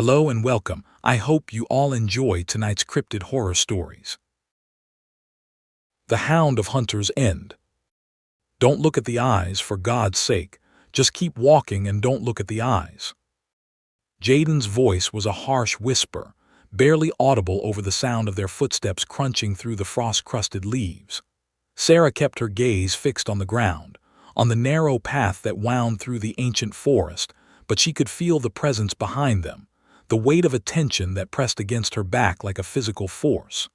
Hello and welcome. I hope you all enjoy tonight's cryptid horror stories. The Hound of Hunters End. Don't look at the eyes, for God's sake. Just keep walking and don't look at the eyes. Jaden's voice was a harsh whisper, barely audible over the sound of their footsteps crunching through the frost-crusted leaves. Sarah kept her gaze fixed on the ground, on the narrow path that wound through the ancient forest, but she could feel the presence behind them, the weight of attention that pressed against her back like a physical force.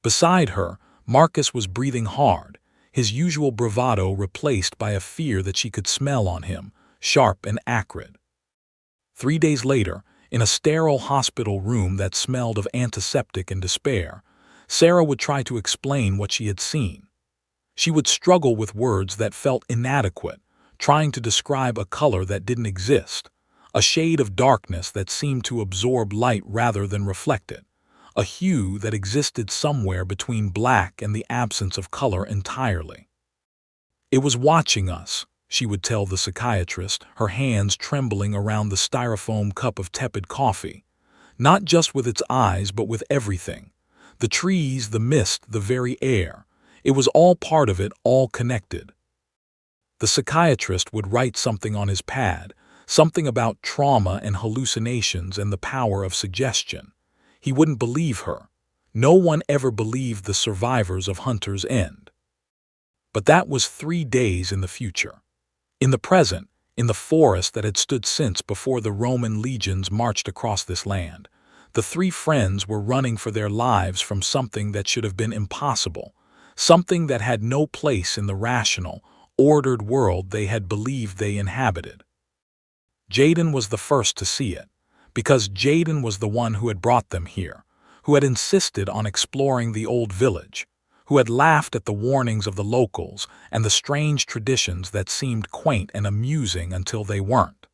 Beside her, Marcus was breathing hard, his usual bravado replaced by a fear that she could smell on him, sharp and acrid. 3 days later, in a sterile hospital room that smelled of antiseptic and despair, Sarah would try to explain what she had seen. She would struggle with words that felt inadequate, trying to describe a color that didn't exist, a shade of darkness that seemed to absorb light rather than reflect it, a hue that existed somewhere between black and the absence of color entirely. "It was watching us," she would tell the psychiatrist, her hands trembling around the styrofoam cup of tepid coffee, "not just with its eyes but with everything. The trees, the mist, the very air. It was all part of it, all connected." The psychiatrist would write something on his pad, something about trauma and hallucinations and the power of suggestion. He wouldn't believe her. No one ever believed the survivors of Hunter's End. But that was 3 days in the future. In the present, in the forest that had stood since before the Roman legions marched across this land, the 3 friends were running for their lives from something that should have been impossible, something that had no place in the rational, ordered world they had believed they inhabited. Jaden was the first to see it, because Jaden was the one who had brought them here, who had insisted on exploring the old village, who had laughed at the warnings of the locals and the strange traditions that seemed quaint and amusing until they weren't.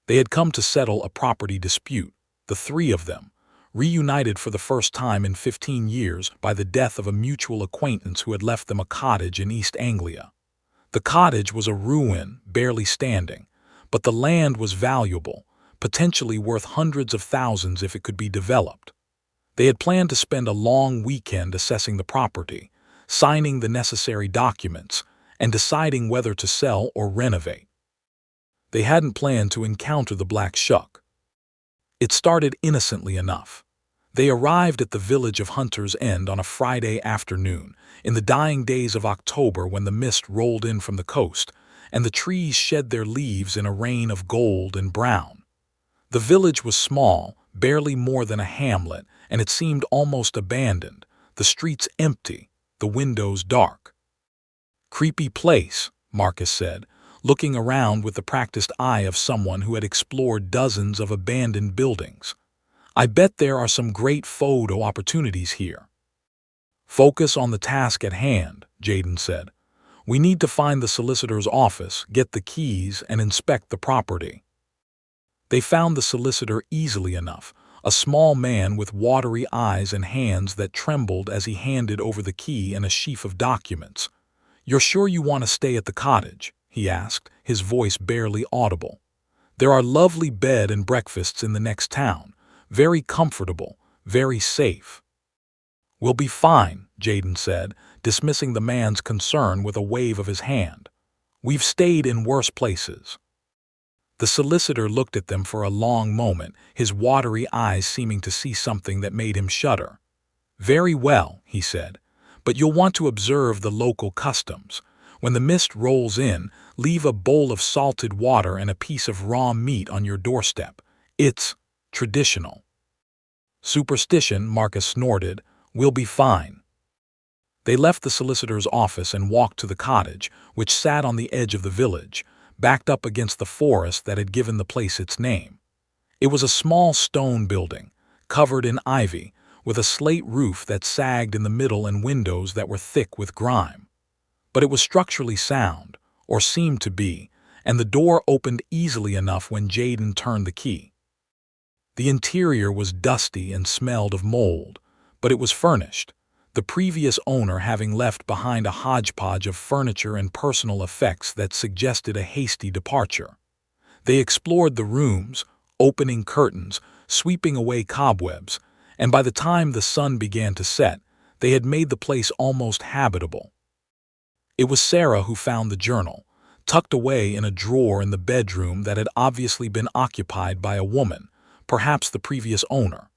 They had come to settle a property dispute, the 3 of them, reunited for the first time in 15 years by the death of a mutual acquaintance who had left them a cottage in East Anglia. The cottage was a ruin, barely standing, but the land was valuable, potentially worth hundreds of thousands if it could be developed. They had planned to spend a long weekend assessing the property, signing the necessary documents, and deciding whether to sell or renovate. They hadn't planned to encounter the Black Shuck. It started innocently enough. They arrived at the village of Hunter's End on a Friday afternoon, in the dying days of October when the mist rolled in from the coast, and the trees shed their leaves in a rain of gold and brown. The village was small, barely more than a hamlet, and it seemed almost abandoned, the streets empty, the windows dark. "Creepy place," Marcus said, looking around with the practiced eye of someone who had explored dozens of abandoned buildings. "I bet there are some great photo opportunities here." "Focus on the task at hand," Jaden said. "We need to find the solicitor's office, get the keys, and inspect the property." They found the solicitor easily enough, a small man with watery eyes and hands that trembled as he handed over the key and a sheaf of documents. "You're sure you want to stay at the cottage?" he asked, his voice barely audible. "There are lovely bed and breakfasts in the next town, very comfortable, very safe." "We'll be fine," Jaden said, dismissing the man's concern with a wave of his hand. "We've stayed in worse places." The solicitor looked at them for a long moment, his watery eyes seeming to see something that made him shudder. "Very well," he said, "but you'll want to observe the local customs. When the mist rolls in, leave a bowl of salted water and a piece of raw meat on your doorstep. It's traditional." "Superstition," Marcus snorted. "We'll be fine." They left the solicitor's office and walked to the cottage, which sat on the edge of the village, backed up against the forest that had given the place its name. It was a small stone building, covered in ivy, with a slate roof that sagged in the middle and windows that were thick with grime. But it was structurally sound, or seemed to be, and the door opened easily enough when Jaden turned the key. The interior was dusty and smelled of mold, but it was furnished, the previous owner having left behind a hodgepodge of furniture and personal effects that suggested a hasty departure. They explored the rooms, opening curtains, sweeping away cobwebs, and by the time the sun began to set, they had made the place almost habitable. It was Sarah who found the journal, tucked away in a drawer in the bedroom that had obviously been occupied by a woman, perhaps the previous owner.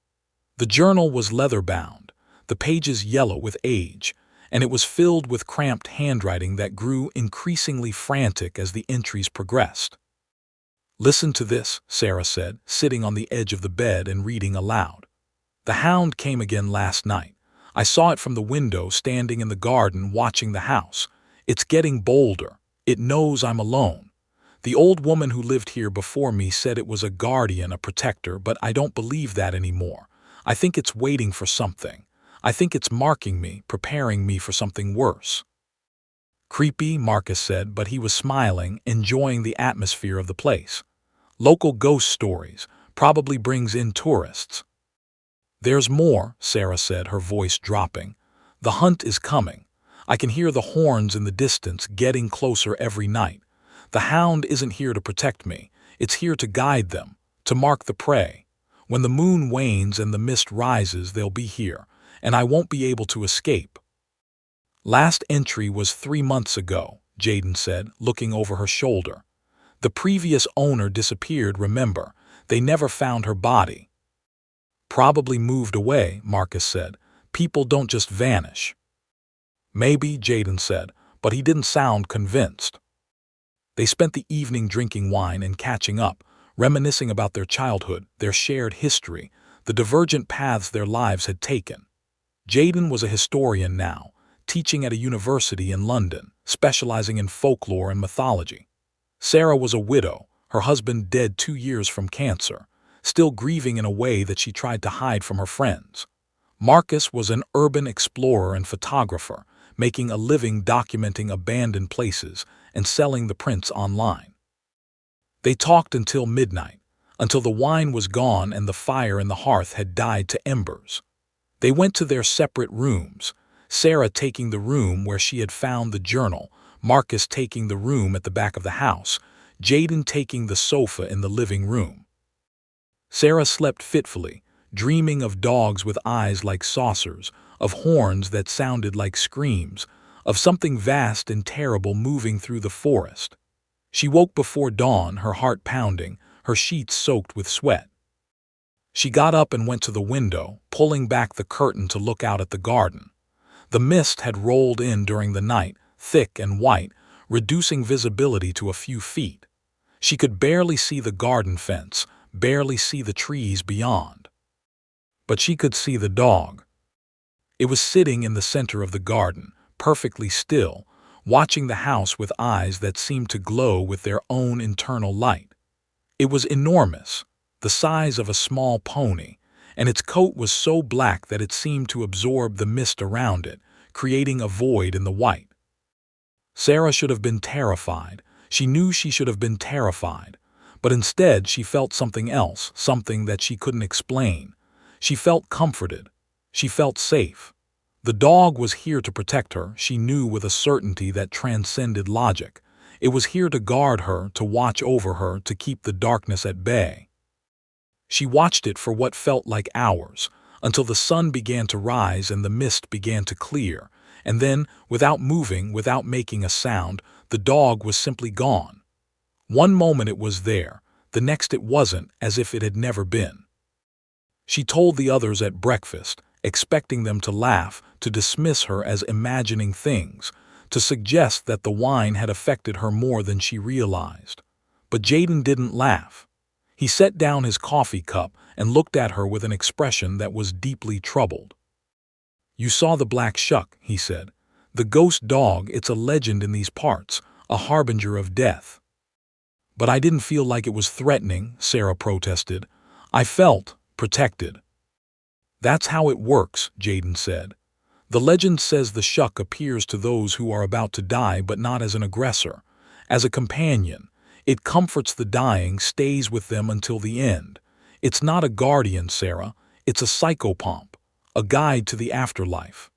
The journal was leather-bound, the pages yellow with age, and it was filled with cramped handwriting that grew increasingly frantic as the entries progressed. "Listen to this," Sarah said, sitting on the edge of the bed and reading aloud. "The hound came again last night. I saw it from the window standing in the garden watching the house. It's getting bolder. It knows I'm alone. The old woman who lived here before me said it was a guardian, a protector, but I don't believe that anymore. I think it's waiting for something. I think it's marking me, preparing me for something worse." "Creepy," Marcus said, but he was smiling, enjoying the atmosphere of the place. "Local ghost stories, probably brings in tourists." "There's more," Sarah said, her voice dropping. "The hunt is coming. I can hear the horns in the distance, getting closer every night. The hound isn't here to protect me. It's here to guide them, to mark the prey. When the moon wanes and the mist rises, they'll be here, and I won't be able to escape." "Last entry was 3 months ago," Jaden said, looking over her shoulder. "The previous owner disappeared, remember? They never found her body." "Probably moved away," Marcus said. "People don't just vanish." "Maybe," Jaden said, but he didn't sound convinced. They spent the evening drinking wine and catching up, reminiscing about their childhood, their shared history, the divergent paths their lives had taken. Jaden was a historian now, teaching at a university in London, specializing in folklore and mythology. Sarah was a widow, her husband dead 2 years from cancer, still grieving in a way that she tried to hide from her friends. Marcus was an urban explorer and photographer, making a living documenting abandoned places and selling the prints online. They talked until midnight, until the wine was gone and the fire in the hearth had died to embers. They went to their separate rooms, Sarah taking the room where she had found the journal, Marcus taking the room at the back of the house, Jaden taking the sofa in the living room. Sarah slept fitfully, dreaming of dogs with eyes like saucers, of horns that sounded like screams, of something vast and terrible moving through the forest. She woke before dawn, her heart pounding, her sheets soaked with sweat. She got up and went to the window, pulling back the curtain to look out at the garden. The mist had rolled in during the night, thick and white, reducing visibility to a few feet. She could barely see the garden fence, barely see the trees beyond. But she could see the dog. It was sitting in the center of the garden, perfectly still, watching the house with eyes that seemed to glow with their own internal light. It was enormous, the size of a small pony, and its coat was so black that it seemed to absorb the mist around it, creating a void in the white. Sarah should have been terrified. She knew she should have been terrified. But instead she felt something else, something that she couldn't explain. She felt comforted. She felt safe. The dog was here to protect her, she knew with a certainty that transcended logic. It was here to guard her, to watch over her, to keep the darkness at bay. She watched it for what felt like hours, until the sun began to rise and the mist began to clear, and then, without moving, without making a sound, the dog was simply gone. One moment it was there, the next it wasn't, as if it had never been. She told the others at breakfast, expecting them to laugh, to dismiss her as imagining things, to suggest that the wine had affected her more than she realized. But Jaden didn't laugh. He set down his coffee cup and looked at her with an expression that was deeply troubled. "You saw the Black Shuck," he said. "The ghost dog, it's a legend in these parts, a harbinger of death." "But I didn't feel like it was threatening," Sarah protested. "I felt protected." "That's how it works," Jaden said. "The legend says the Shuck appears to those who are about to die, but not as an aggressor, as a companion. It comforts the dying, stays with them until the end. It's not a guardian, Sarah. It's a psychopomp, a guide to the afterlife."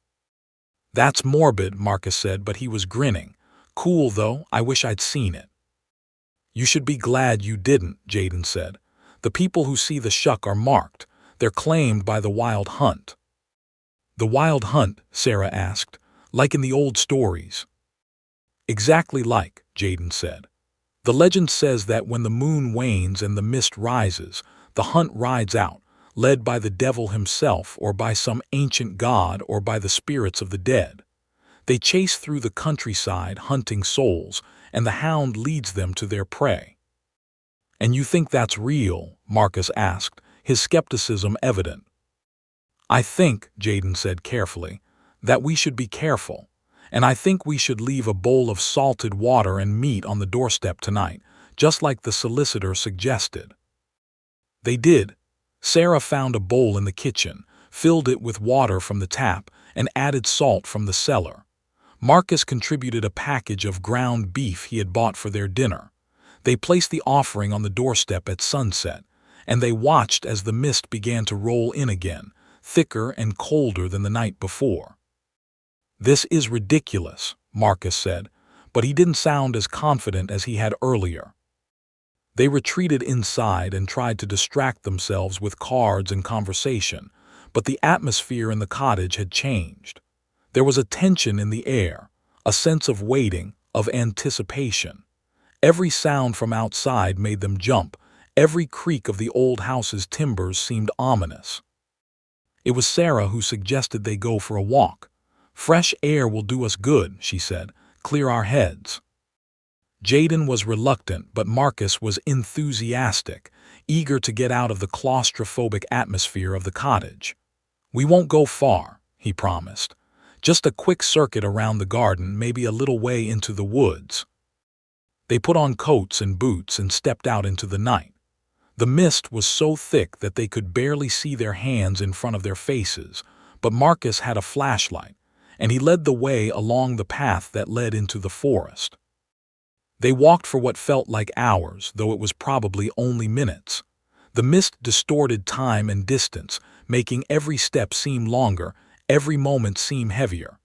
"That's morbid," Marcus said, but he was grinning. "Cool, though. I wish I'd seen it." "You should be glad you didn't," Jaden said. The people who see the Shuck are marked. They're claimed by the Wild Hunt." "The Wild Hunt?" Sarah asked. "Like in the old stories?" "Exactly like," Jaden said. "The legend says that when the moon wanes and the mist rises, the hunt rides out, led by the devil himself or by some ancient god or by the spirits of the dead. They chase through the countryside hunting souls, and the hound leads them to their prey." "And you think that's real?" Marcus asked, his skepticism evident. "I think," Jaden said carefully, "that we should be careful. And I think we should leave a bowl of salted water and meat on the doorstep tonight, just like the solicitor suggested." They did. Sarah found a bowl in the kitchen, filled it with water from the tap, and added salt from the cellar. Marcus contributed a package of ground beef he had bought for their dinner. They placed the offering on the doorstep at sunset, and they watched as the mist began to roll in again, thicker and colder than the night before. "This is ridiculous," Marcus said, but he didn't sound as confident as he had earlier. They retreated inside and tried to distract themselves with cards and conversation, but the atmosphere in the cottage had changed. There was a tension in the air, a sense of waiting, of anticipation. Every sound from outside made them jump. Every creak of the old house's timbers seemed ominous. It was Sarah who suggested they go for a walk. "Fresh air will do us good," she said. "Clear our heads." Jaden was reluctant, but Marcus was enthusiastic, eager to get out of the claustrophobic atmosphere of the cottage. "We won't go far," he promised. "Just a quick circuit around the garden, maybe a little way into the woods." They put on coats and boots and stepped out into the night. The mist was so thick that they could barely see their hands in front of their faces, but Marcus had a flashlight, and he led the way along the path that led into the forest. They walked for what felt like hours, though it was probably only minutes. The mist distorted time and distance, making every step seem longer, every moment seem heavier.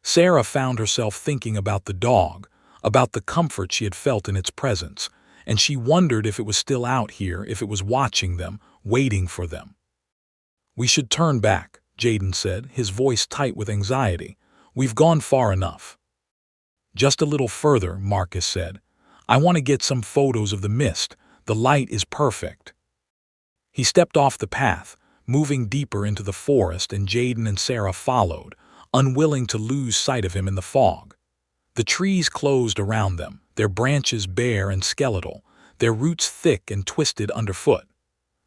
Sarah found herself thinking about the dog, about the comfort she had felt in its presence, and she wondered if it was still out here, if it was watching them, waiting for them. "We should turn back," Jaden said, his voice tight with anxiety. "We've gone far enough." "Just a little further," Marcus said. "I want to get some photos of the mist. The light is perfect." He stepped off the path, moving deeper into the forest, and Jaden and Sarah followed, unwilling to lose sight of him in the fog. The trees closed around them, their branches bare and skeletal, their roots thick and twisted underfoot.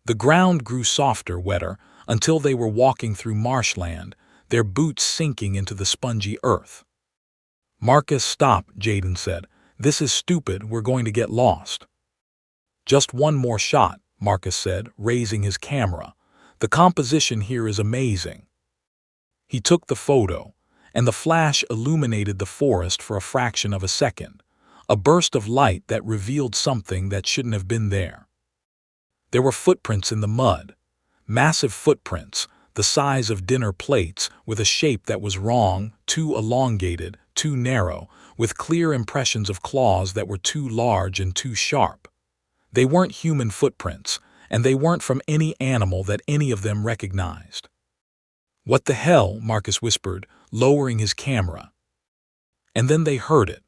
The ground grew softer, wetter, until they were walking through marshland, their boots sinking into the spongy earth. "Marcus, stop," Jaden said. "This is stupid, we're going to get lost." "Just one more shot," Marcus said, raising his camera. "The composition here is amazing." He took the photo, and the flash illuminated the forest for a fraction of a second, a burst of light that revealed something that shouldn't have been there. There were footprints in the mud, massive footprints, the size of dinner plates, with a shape that was wrong, too elongated, too narrow, with clear impressions of claws that were too large and too sharp. They weren't human footprints, and they weren't from any animal that any of them recognized. "What the hell?" Marcus whispered, lowering his camera. And then they heard it.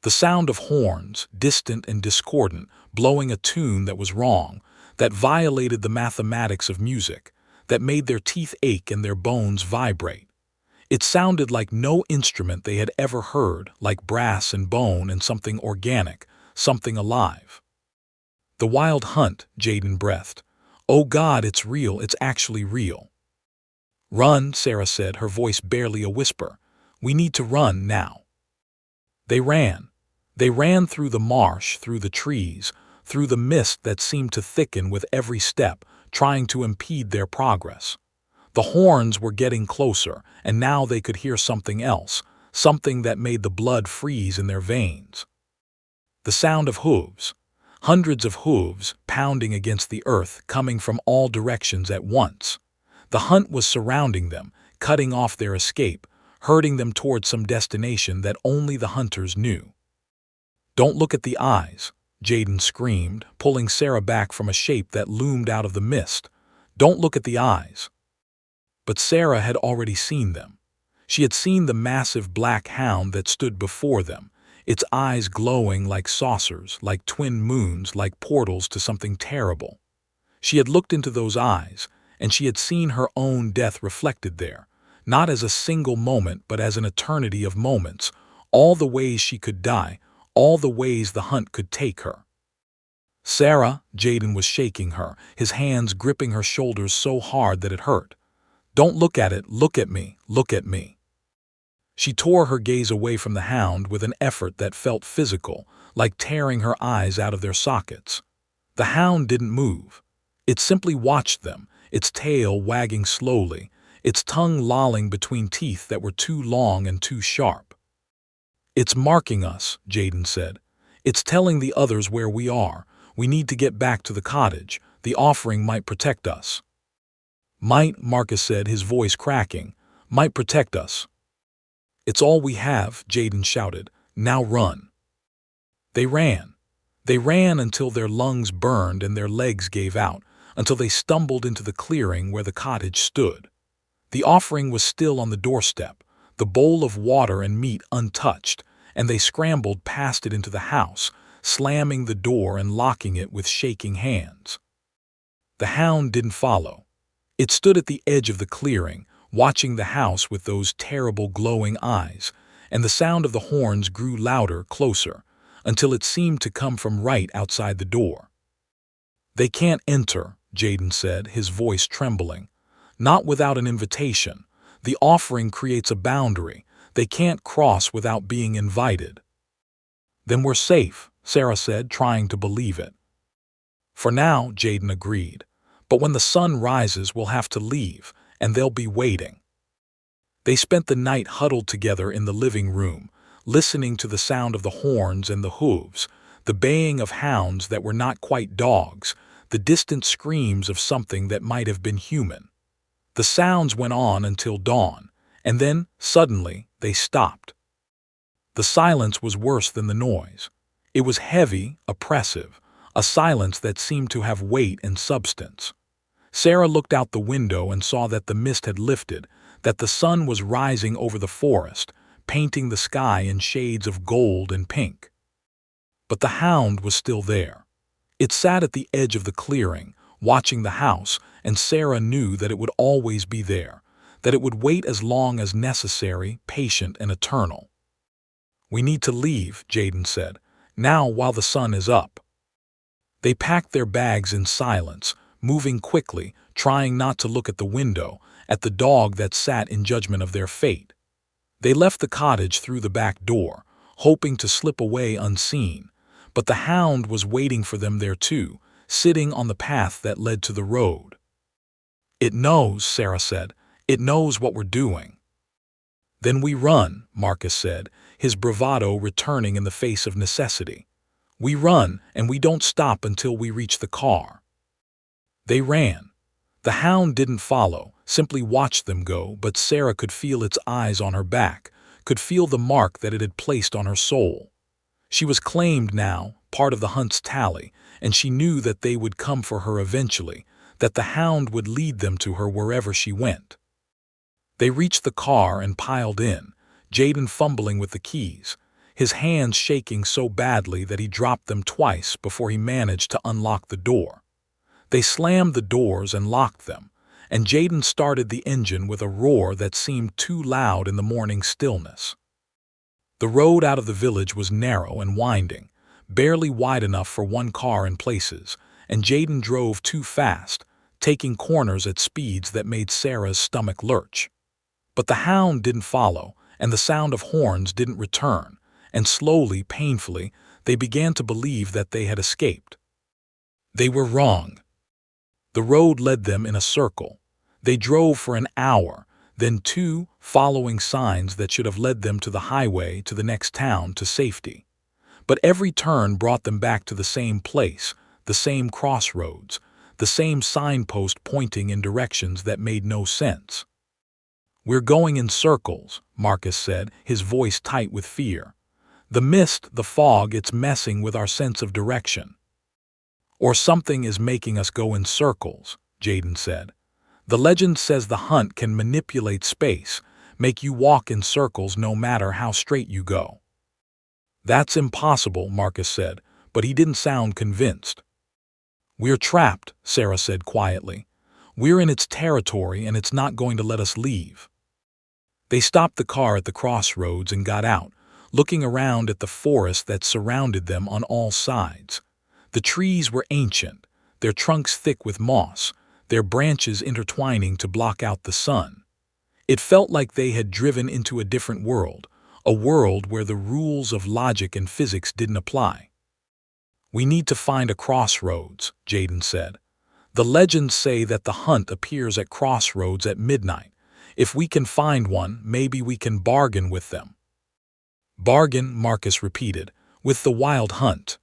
The sound of horns, distant and discordant, blowing a tune that was wrong, that violated the mathematics of music, that made their teeth ache and their bones vibrate. It sounded like no instrument they had ever heard, like brass and bone and something organic, something alive. "The Wild Hunt," Jaden breathed. "Oh God, it's real, it's actually real." "Run," Sarah said, her voice barely a whisper. "We need to run now." They ran. They ran through the marsh, through the trees, through the mist that seemed to thicken with every step, trying to impede their progress. The horns were getting closer, and now they could hear something else, something that made the blood freeze in their veins. The sound of hooves. Hundreds of hooves, pounding against the earth, coming from all directions at once. The hunt was surrounding them, cutting off their escape, herding them toward some destination that only the hunters knew. "Don't look at the eyes," Jaden screamed, pulling Sarah back from a shape that loomed out of the mist. "Don't look at the eyes." But Sarah had already seen them. She had seen the massive black hound that stood before them, its eyes glowing like saucers, like twin moons, like portals to something terrible. She had looked into those eyes, and she had seen her own death reflected there, not as a single moment but as an eternity of moments, all the ways she could die, all the ways the hunt could take her. "Sarah," Jaden was shaking her, his hands gripping her shoulders so hard that it hurt. "Don't look at it, look at me, look at me." She tore her gaze away from the hound with an effort that felt physical, like tearing her eyes out of their sockets. The hound didn't move. It simply watched them, its tail wagging slowly, its tongue lolling between teeth that were too long and too sharp. "It's marking us," Jaden said. "It's telling the others where we are. We need to get back to the cottage. The offering might protect us." "Might," Marcus said, his voice cracking. "Might protect us." "It's all we have," Jaden shouted. "Now run." They ran. They ran until their lungs burned and their legs gave out, until they stumbled into the clearing where the cottage stood. The offering was still on the doorstep, the bowl of water and meat untouched, and they scrambled past it into the house, slamming the door and locking it with shaking hands. The hound didn't follow. It stood at the edge of the clearing, watching the house with those terrible glowing eyes, and the sound of the horns grew louder, closer, until it seemed to come from right outside the door. "They can't enter," Jaden said, his voice trembling. "Not without an invitation. The offering creates a boundary. They can't cross without being invited." "Then we're safe," Sarah said, trying to believe it. "For now," Jaden agreed. "But when the sun rises, we'll have to leave, and they'll be waiting." They spent the night huddled together in the living room, listening to the sound of the horns and the hooves, the baying of hounds that were not quite dogs, the distant screams of something that might have been human. The sounds went on until dawn, and then, suddenly, they stopped. The silence was worse than the noise. It was heavy, oppressive, a silence that seemed to have weight and substance. Sarah looked out the window and saw that the mist had lifted, that the sun was rising over the forest, painting the sky in shades of gold and pink. But the hound was still there. It sat at the edge of the clearing, watching the house, and Sarah knew that it would always be there, that it would wait as long as necessary, patient and eternal. "We need to leave," Jaden said, "now while the sun is up." They packed their bags in silence, moving quickly, trying not to look at the window, at the dog that sat in judgment of their fate. They left the cottage through the back door, hoping to slip away unseen, but the hound was waiting for them there too, sitting on the path that led to the road. "It knows," Sarah said. "It knows what we're doing." "Then we run," Marcus said, his bravado returning in the face of necessity. "We run, and we don't stop until we reach the car." They ran. The hound didn't follow, simply watched them go, but Sarah could feel its eyes on her back, could feel the mark that it had placed on her soul. She was claimed now, part of the hunt's tally, and she knew that they would come for her eventually, that the hound would lead them to her wherever she went. They reached the car and piled in, Jaden fumbling with the keys, his hands shaking so badly that he dropped them twice before he managed to unlock the door. They slammed the doors and locked them, and Jaden started the engine with a roar that seemed too loud in the morning stillness. The road out of the village was narrow and winding, barely wide enough for one car in places, and Jaden drove too fast, taking corners at speeds that made Sarah's stomach lurch. But the hound didn't follow, and the sound of horns didn't return, and slowly, painfully, they began to believe that they had escaped. They were wrong. The road led them in a circle. They drove for an hour, then two, following signs that should have led them to the highway to the next town to safety. But every turn brought them back to the same place, the same crossroads, the same signpost pointing in directions that made no sense. "We're going in circles," Marcus said, his voice tight with fear. The mist, the fog, it's messing with our sense of direction. Or something is making us go in circles, Jaden said. The legend says the hunt can manipulate space, make you walk in circles no matter how straight you go. That's impossible, Marcus said, but he didn't sound convinced. We're trapped, Sarah said quietly. We're in its territory and it's not going to let us leave. They stopped the car at the crossroads and got out, looking around at the forest that surrounded them on all sides. The trees were ancient, their trunks thick with moss, their branches intertwining to block out the sun. It felt like they had driven into a different world, a world where the rules of logic and physics didn't apply. We need to find a crossroads, Jaden said. The legends say that the hunt appears at crossroads at midnight. If we can find one, maybe we can bargain with them. Bargain, Marcus repeated, with the wild hunt.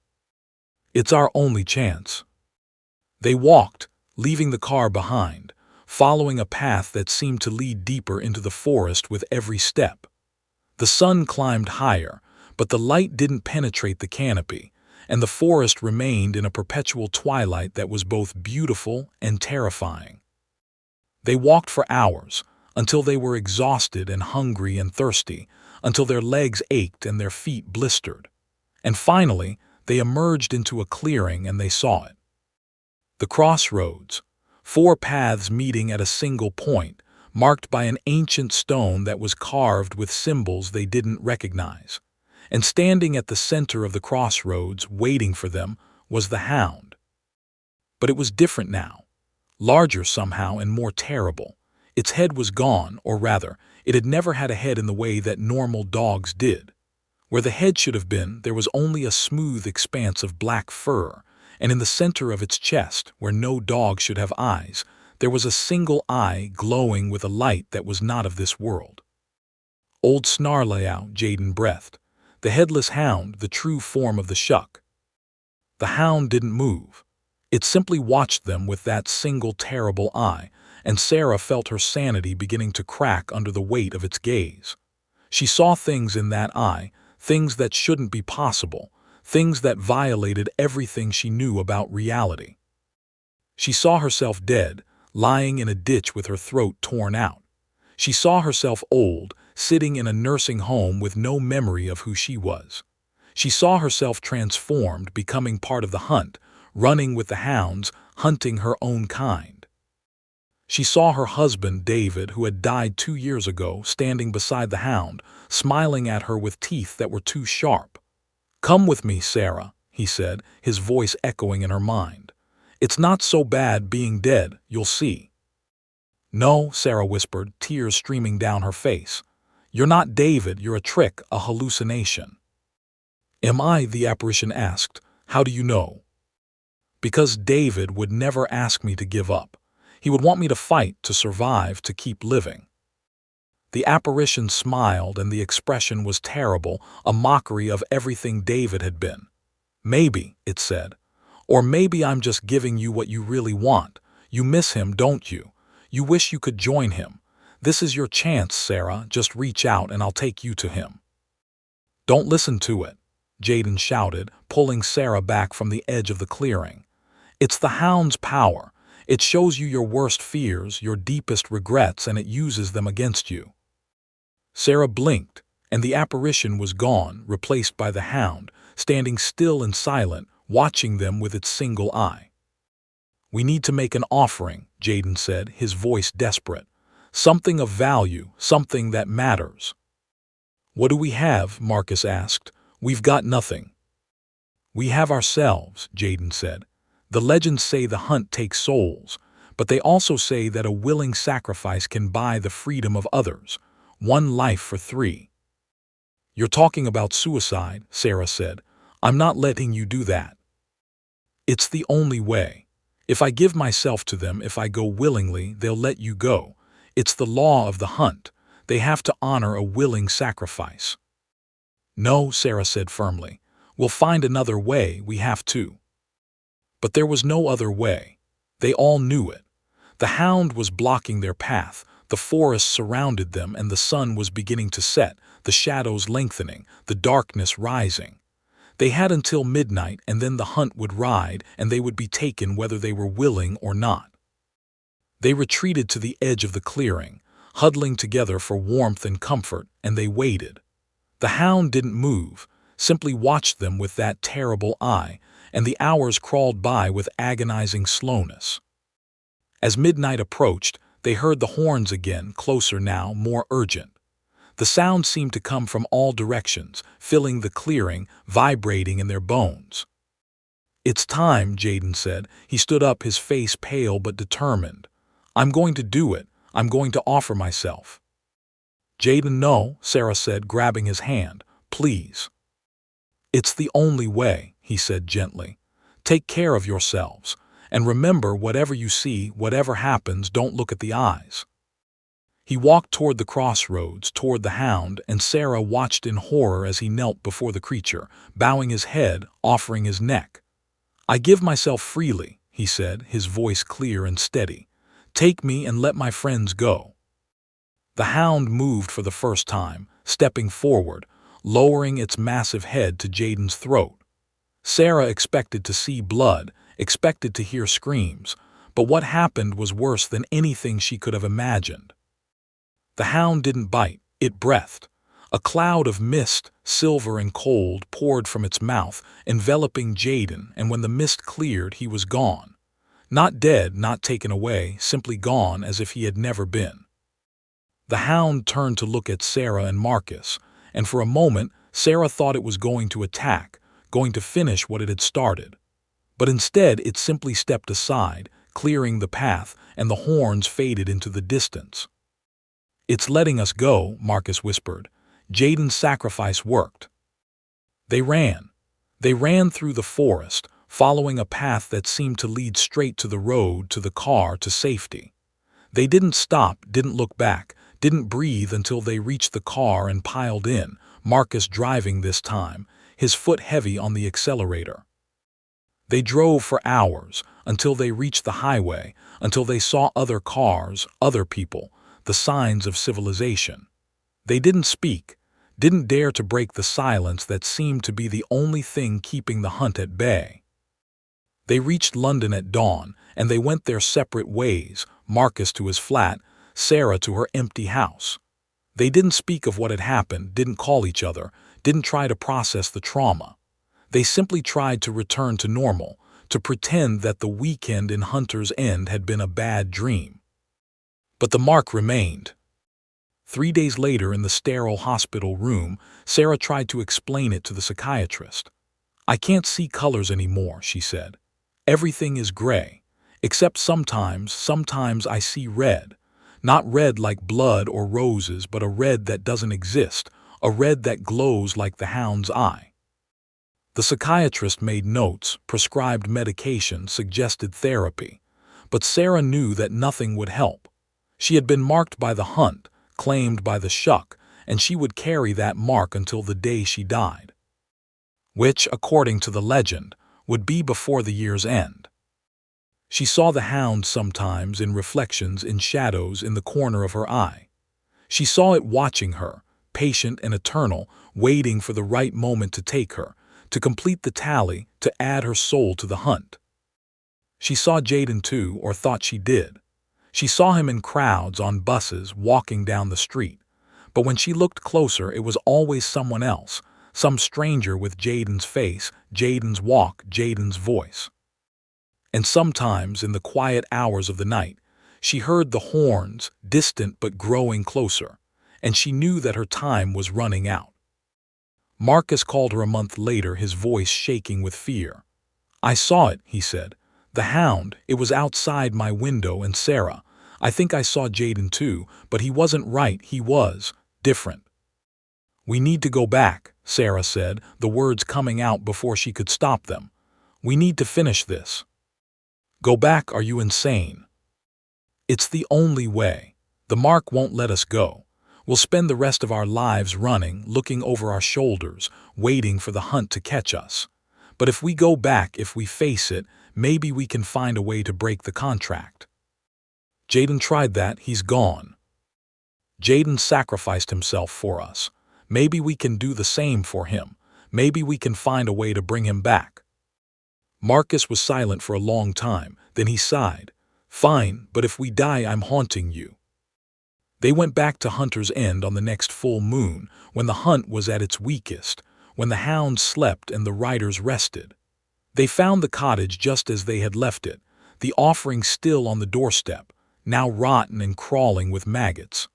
It's our only chance. They walked, leaving the car behind, following a path that seemed to lead deeper into the forest with every step. The sun climbed higher, but the light didn't penetrate the canopy, and the forest remained in a perpetual twilight that was both beautiful and terrifying. They walked for hours, until they were exhausted and hungry and thirsty, until their legs ached and their feet blistered. And finally, they emerged into a clearing and they saw it. The crossroads, 4 paths meeting at a single point, marked by an ancient stone that was carved with symbols they didn't recognize. And standing at the center of the crossroads, waiting for them, was the hound. But it was different now, larger somehow and more terrible. Its head was gone, or rather, it had never had a head in the way that normal dogs did. Where the head should have been, there was only a smooth expanse of black fur, and in the center of its chest, where no dog should have eyes, there was a single eye glowing with a light that was not of this world. Old Snarlayow, Jaden breathed. The headless hound, the true form of the Shuck. The hound didn't move. It simply watched them with that single terrible eye, and Sarah felt her sanity beginning to crack under the weight of its gaze. She saw things in that eye, things that shouldn't be possible, things that violated everything she knew about reality. She saw herself dead, lying in a ditch with her throat torn out. She saw herself old, sitting in a nursing home with no memory of who she was. She saw herself transformed, becoming part of the hunt, running with the hounds, hunting her own kind. She saw her husband, David, who had died 2 years ago, standing beside the hound, smiling at her with teeth that were too sharp. "Come with me, Sarah," he said, his voice echoing in her mind. "It's not so bad being dead, you'll see." "No," Sarah whispered, tears streaming down her face. "You're not David, you're a trick, a hallucination." "Am I?" the apparition asked. "How do you know?" "Because David would never ask me to give up. He would want me to fight, to survive, to keep living." The apparition smiled, and the expression was terrible, a mockery of everything David had been. "Maybe," it said. "Or maybe I'm just giving you what you really want. You miss him, don't you? You wish you could join him. This is your chance, Sarah. Just reach out and I'll take you to him." "Don't listen to it," Jaden shouted, pulling Sarah back from the edge of the clearing. "It's the hound's power. It shows you your worst fears, your deepest regrets, and it uses them against you." Sarah blinked, and the apparition was gone, replaced by the hound, standing still and silent, watching them with its single eye. "We need to make an offering," Jaden said, his voice desperate. "Something of value, something that matters." "What do we have?" Marcus asked. "We've got nothing." "We have ourselves," Jaden said. "The legends say the hunt takes souls, but they also say that a willing sacrifice can buy the freedom of others, 1 life for 3. "You're talking about suicide," Sarah said. "I'm not letting you do that. It's the only way. If I give myself to them, if I go willingly, they'll let you go. It's the law of the hunt. They have to honor a willing sacrifice." "No," Sarah said firmly. "We'll find another way, we have to." But there was no other way. They all knew it. The hound was blocking their path, The forest surrounded them and the sun was beginning to set, the shadows lengthening, the darkness rising. They had until midnight and then the hunt would ride and they would be taken whether they were willing or not. They retreated to the edge of the clearing, huddling together for warmth and comfort, and they waited. The hound didn't move, simply watched them with that terrible eye, and the hours crawled by with agonizing slowness. As midnight approached, they heard the horns again, closer now, more urgent. The sound seemed to come from all directions, filling the clearing, vibrating in their bones. "It's time," Jaden said. He stood up, his face pale but determined. "I'm going to do it. I'm going to offer myself." "Jaden, no," Sarah said, grabbing his hand. "Please." "It's the only way," he said gently. "Take care of yourselves. And remember, whatever you see, whatever happens, don't look at the eyes." He walked toward the crossroads, toward the hound, and Sarah watched in horror as he knelt before the creature, bowing his head, offering his neck. "I give myself freely," he said, his voice clear and steady. "Take me and let my friends go." The hound moved for the first time, stepping forward, lowering its massive head to Jaden's throat. Sarah expected to see blood, expected to hear screams, but what happened was worse than anything she could have imagined. The hound didn't bite, it breathed. A cloud of mist, silver and cold, poured from its mouth, enveloping Jaden, and when the mist cleared, he was gone. Not dead, not taken away, simply gone as if he had never been. The hound turned to look at Sarah and Marcus, and for a moment, Sarah thought it was going to attack, going to finish what it had started. But instead it simply stepped aside, clearing the path, and the horns faded into the distance. "It's letting us go," Marcus whispered. "Jaden's sacrifice worked." They ran. They ran through the forest, following a path that seemed to lead straight to the road, to the car, to safety. They didn't stop, didn't look back, didn't breathe until they reached the car and piled in, Marcus driving this time, his foot heavy on the accelerator. They drove for hours, until they reached the highway, until they saw other cars, other people, the signs of civilization. They didn't speak, didn't dare to break the silence that seemed to be the only thing keeping the hunt at bay. They reached London at dawn, and they went their separate ways, Marcus to his flat, Sarah to her empty house. They didn't speak of what had happened, didn't call each other, didn't try to process the trauma. They simply tried to return to normal, to pretend that the weekend in Hunter's End had been a bad dream. But the mark remained. 3 days later, in the sterile hospital room, Sarah tried to explain it to the psychiatrist. "I can't see colors anymore," she said. "Everything is gray, except sometimes I see red. Not red like blood or roses, but a red that doesn't exist, a red that glows like the hound's eye." The psychiatrist made notes, prescribed medication, suggested therapy. But Sarah knew that nothing would help. She had been marked by the hunt, claimed by the Shuck, and she would carry that mark until the day she died. Which, according to the legend, would be before the year's end. She saw the hound sometimes in reflections, in shadows, in the corner of her eye. She saw it watching her, patient and eternal, waiting for the right moment to take her, to complete the tally, to add her soul to the hunt. She saw Jaden too, or thought she did. She saw him in crowds, on buses, walking down the street. But when she looked closer, it was always someone else, some stranger with Jaden's face, Jaden's walk, Jaden's voice. And sometimes, in the quiet hours of the night, she heard the horns, distant but growing closer, and she knew that her time was running out. Marcus called her a month later, his voice shaking with fear. "I saw it," he said. "The hound, it was outside my window, and Sarah, I think I saw Jaden too, but he wasn't right, he was different." "We need to go back," Sarah said, the words coming out before she could stop them. "We need to finish this." "Go back? Are you insane?" "It's the only way. The mark won't let us go. We'll spend the rest of our lives running, looking over our shoulders, waiting for the hunt to catch us. But if we go back, if we face it, maybe we can find a way to break the contract." "Jaden tried that, he's gone." Jaden sacrificed himself for us. Maybe we can do the same for him. Maybe we can find a way to bring him back." Marcus was silent for a long time, then he sighed. "Fine, but if we die, I'm haunting you." They went back to Hunter's End on the next full moon, when the hunt was at its weakest, when the hounds slept and the riders rested. They found the cottage just as they had left it, the offering still on the doorstep, now rotten and crawling with maggots.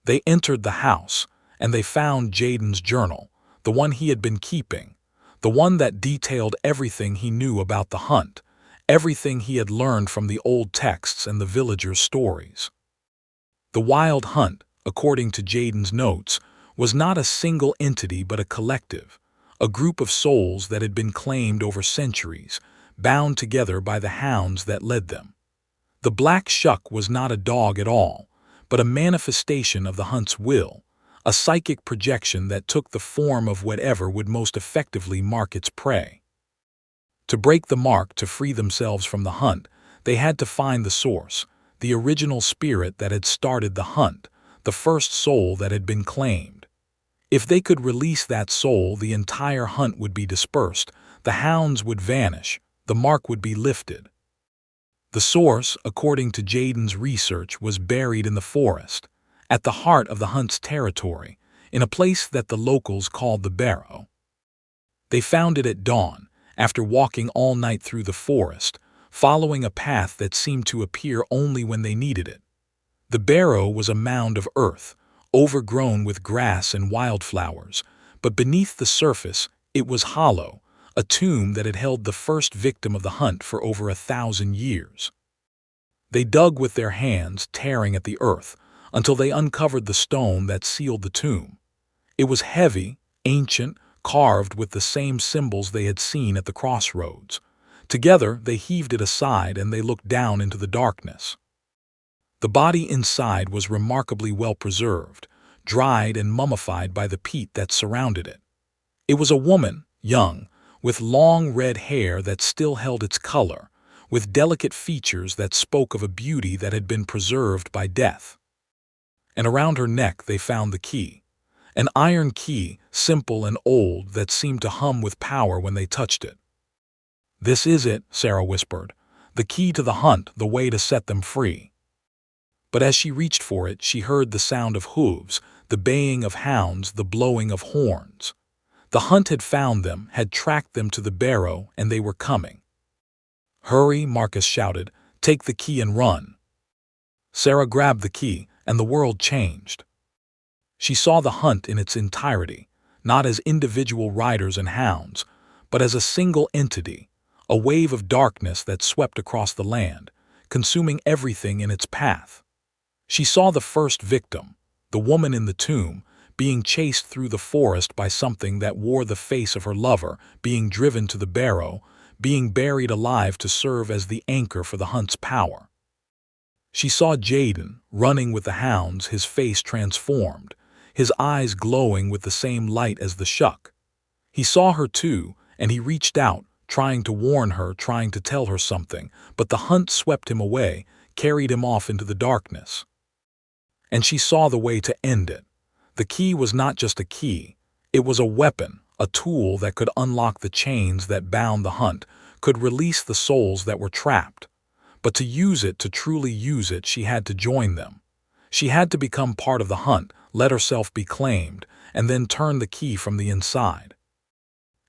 They entered the house, and they found Jaden's journal, the one he had been keeping, the one that detailed everything he knew about the hunt, everything he had learned from the old texts and the villagers' stories. The wild hunt, according to Jaden's notes, was not a single entity but a collective, a group of souls that had been claimed over centuries, bound together by the hounds that led them. The Black Shuck was not a dog at all, but a manifestation of the hunt's will, a psychic projection that took the form of whatever would most effectively mark its prey. To break the mark, to free themselves from the hunt, they had to find the source, the original spirit that had started the hunt, the first soul that had been claimed. If they could release that soul, the entire hunt would be dispersed, the hounds would vanish, the mark would be lifted. The source, according to Jaden's research, was buried in the forest, at the heart of the hunt's territory, in a place that the locals called the barrow. They found it at dawn, after walking all night through the forest, following a path that seemed to appear only when they needed it. The barrow was a mound of earth, overgrown with grass and wildflowers, but beneath the surface it was hollow, a tomb that had held the first victim of the hunt for over 1,000 years. They dug with their hands, tearing at the earth, until they uncovered the stone that sealed the tomb. It was heavy, ancient, carved with the same symbols they had seen at the crossroads. Together they heaved it aside and they looked down into the darkness. The body inside was remarkably well preserved, dried and mummified by the peat that surrounded it. It was a woman, young, with long red hair that still held its color, with delicate features that spoke of a beauty that had been preserved by death. And around her neck they found the key, an iron key, simple and old, that seemed to hum with power when they touched it. "This is it," Sarah whispered, "the key to the hunt, the way to set them free." But as she reached for it, she heard the sound of hooves, the baying of hounds, the blowing of horns. The hunt had found them, had tracked them to the barrow, and they were coming. "Hurry," Marcus shouted, "take the key and run." Sarah grabbed the key, and the world changed. She saw the hunt in its entirety, not as individual riders and hounds, but as a single entity, a wave of darkness that swept across the land, consuming everything in its path. She saw the first victim, the woman in the tomb, being chased through the forest by something that wore the face of her lover, being driven to the barrow, being buried alive to serve as the anchor for the hunt's power. She saw Jaden, running with the hounds, his face transformed, his eyes glowing with the same light as the Shuck. He saw her too, and he reached out, trying to warn her, trying to tell her something, but the hunt swept him away, carried him off into the darkness. And she saw the way to end it. The key was not just a key, it was a weapon, a tool that could unlock the chains that bound the hunt, could release the souls that were trapped. But to use it, to truly use it, she had to join them. She had to become part of the hunt, let herself be claimed, and then turn the key from the inside.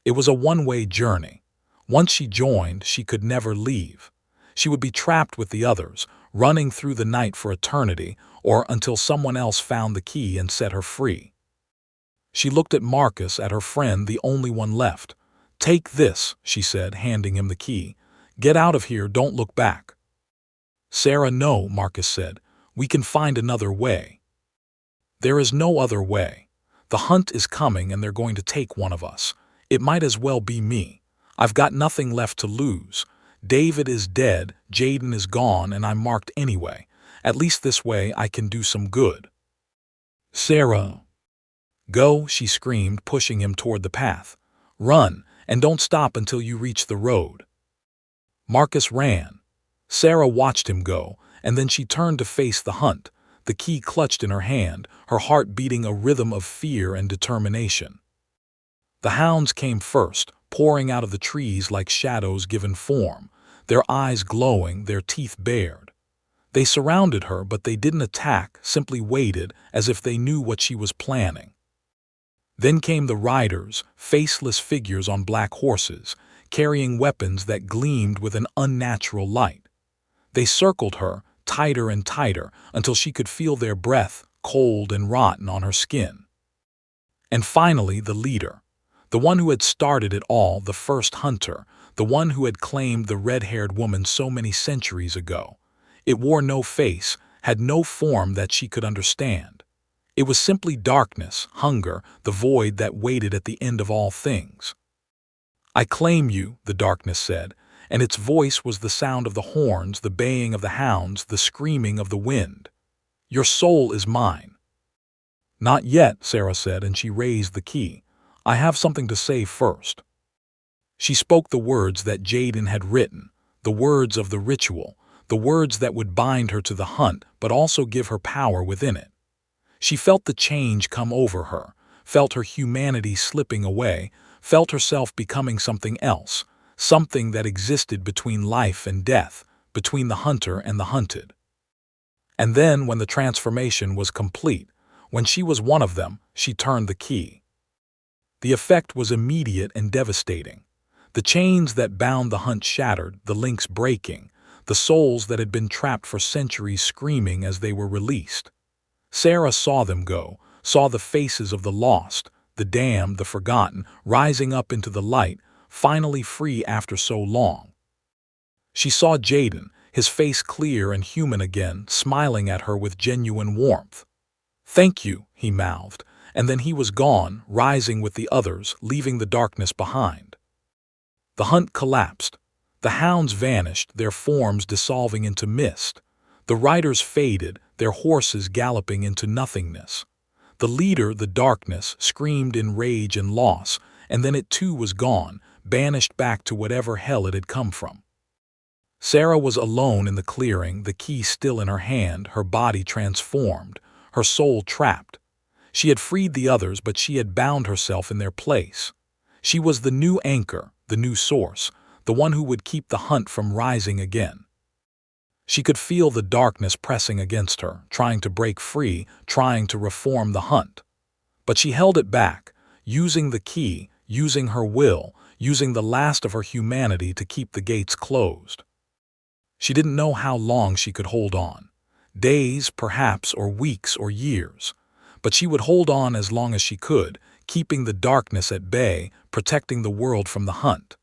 It was a one-way journey. Once she joined, she could never leave. She would be trapped with the others, running through the night for eternity, or until someone else found the key and set her free. She looked at Marcus, at her friend, the only one left. "Take this," she said, handing him the key. "Get out of here, don't look back." "Sarah, no," Marcus said. "We can find another way." "There is no other way. The hunt is coming and they're going to take one of us. It might as well be me. I've got nothing left to lose. David is dead, Jaden is gone, and I'm marked anyway. At least this way I can do some good." "Sarah." "Go," she screamed, pushing him toward the path. "Run, and don't stop until you reach the road." Marcus ran. Sarah watched him go, and then she turned to face the hunt, the key clutched in her hand, her heart beating a rhythm of fear and determination. The hounds came first, pouring out of the trees like shadows given form, their eyes glowing, their teeth bared. They surrounded her, but they didn't attack, simply waited, as if they knew what she was planning. Then came the riders, faceless figures on black horses, carrying weapons that gleamed with an unnatural light. They circled her, tighter and tighter, until she could feel their breath, cold and rotten, on her skin. And finally, the leader, the one who had started it all, the first hunter, the one who had claimed the red-haired woman so many centuries ago. It wore no face, had no form that she could understand. It was simply darkness, hunger, the void that waited at the end of all things. "I claim you," the darkness said, and its voice was the sound of the horns, the baying of the hounds, the screaming of the wind. "Your soul is mine." "Not yet," Sarah said, and she raised the key. "I have something to say first." She spoke the words that Jaden had written, the words of the ritual, the words that would bind her to the hunt but also give her power within it. She felt the change come over her, felt her humanity slipping away, felt herself becoming something else, something that existed between life and death, between the hunter and the hunted. And then, when the transformation was complete, when she was one of them, she turned the key. The effect was immediate and devastating. The chains that bound the hunt shattered, the links breaking, the souls that had been trapped for centuries screaming as they were released. Sarah saw them go, saw the faces of the lost, the damned, the forgotten, rising up into the light, finally free after so long. She saw Jaden, his face clear and human again, smiling at her with genuine warmth. "Thank you," he mouthed, and then he was gone, rising with the others, leaving the darkness behind. The hunt collapsed. The hounds vanished, their forms dissolving into mist. The riders faded, their horses galloping into nothingness. The leader, the darkness, screamed in rage and loss, and then it too was gone, banished back to whatever hell it had come from. Sarah was alone in the clearing, the key still in her hand, her body transformed, her soul trapped. She had freed the others, but she had bound herself in their place. She was the new anchor, the new source, the one who would keep the hunt from rising again. She could feel the darkness pressing against her, trying to break free, trying to reform the hunt. But she held it back, using the key, using her will, using the last of her humanity to keep the gates closed. She didn't know how long she could hold on. Days, perhaps, or weeks, or years. But she would hold on as long as she could, keeping the darkness at bay, protecting the world from the hunt.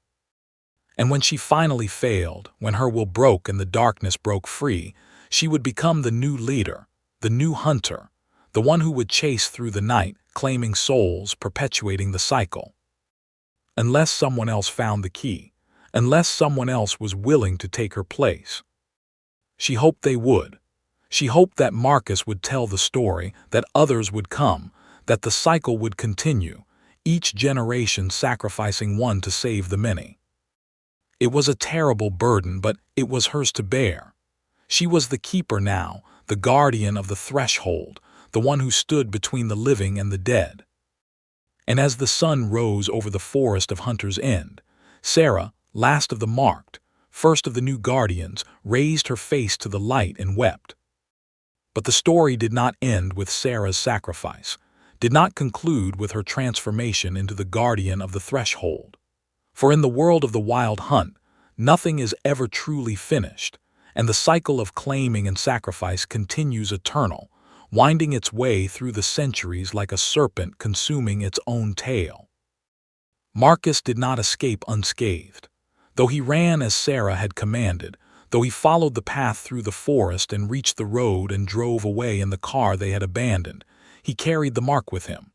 And when she finally failed, when her will broke and the darkness broke free, she would become the new leader, the new hunter, the one who would chase through the night, claiming souls, perpetuating the cycle. Unless someone else found the key, unless someone else was willing to take her place. She hoped they would. She hoped that Marcus would tell the story, that others would come, that the cycle would continue, each generation sacrificing one to save the many. It was a terrible burden, but it was hers to bear. She was the keeper now, the guardian of the threshold, the one who stood between the living and the dead. And as the sun rose over the forest of Hunters End, Sarah, last of the marked, first of the new guardians, raised her face to the light and wept. But the story did not end with Sarah's sacrifice, did not conclude with her transformation into the guardian of the threshold. For in the world of the wild hunt, nothing is ever truly finished, and the cycle of claiming and sacrifice continues eternal, winding its way through the centuries like a serpent consuming its own tail. Marcus did not escape unscathed. Though he ran as Sarah had commanded, though he followed the path through the forest and reached the road and drove away in the car they had abandoned, he carried the mark with him.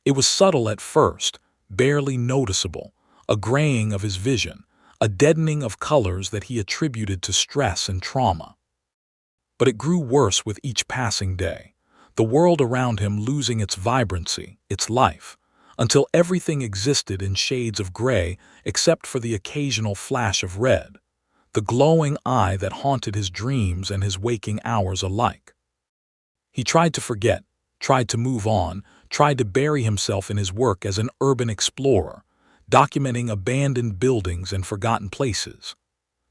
It was subtle at first, barely noticeable, a graying of his vision, a deadening of colors that he attributed to stress and trauma. But it grew worse with each passing day, the world around him losing its vibrancy, its life, until everything existed in shades of gray except for the occasional flash of red, the glowing eye that haunted his dreams and his waking hours alike. He tried to forget, tried to move on, tried to bury himself in his work as an urban explorer, documenting abandoned buildings and forgotten places.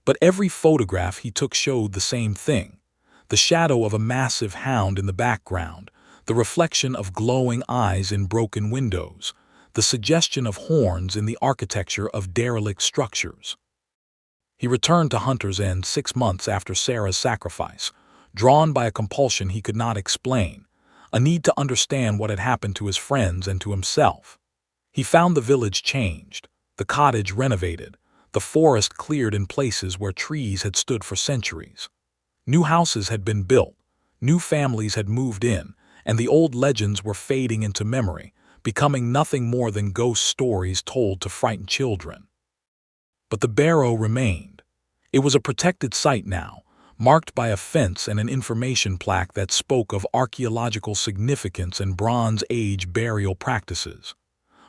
But every photograph he took showed the same thing: the shadow of a massive hound in the background, the reflection of glowing eyes in broken windows, the suggestion of horns in the architecture of derelict structures. He returned to Hunter's End 6 months after Sarah's sacrifice, drawn by a compulsion he could not explain, a need to understand what had happened to his friends and to himself. He found the village changed, the cottage renovated, the forest cleared in places where trees had stood for centuries. New houses had been built, new families had moved in, and the old legends were fading into memory, becoming nothing more than ghost stories told to frighten children. But the barrow remained. It was a protected site now, marked by a fence and an information plaque that spoke of archaeological significance and Bronze Age burial practices.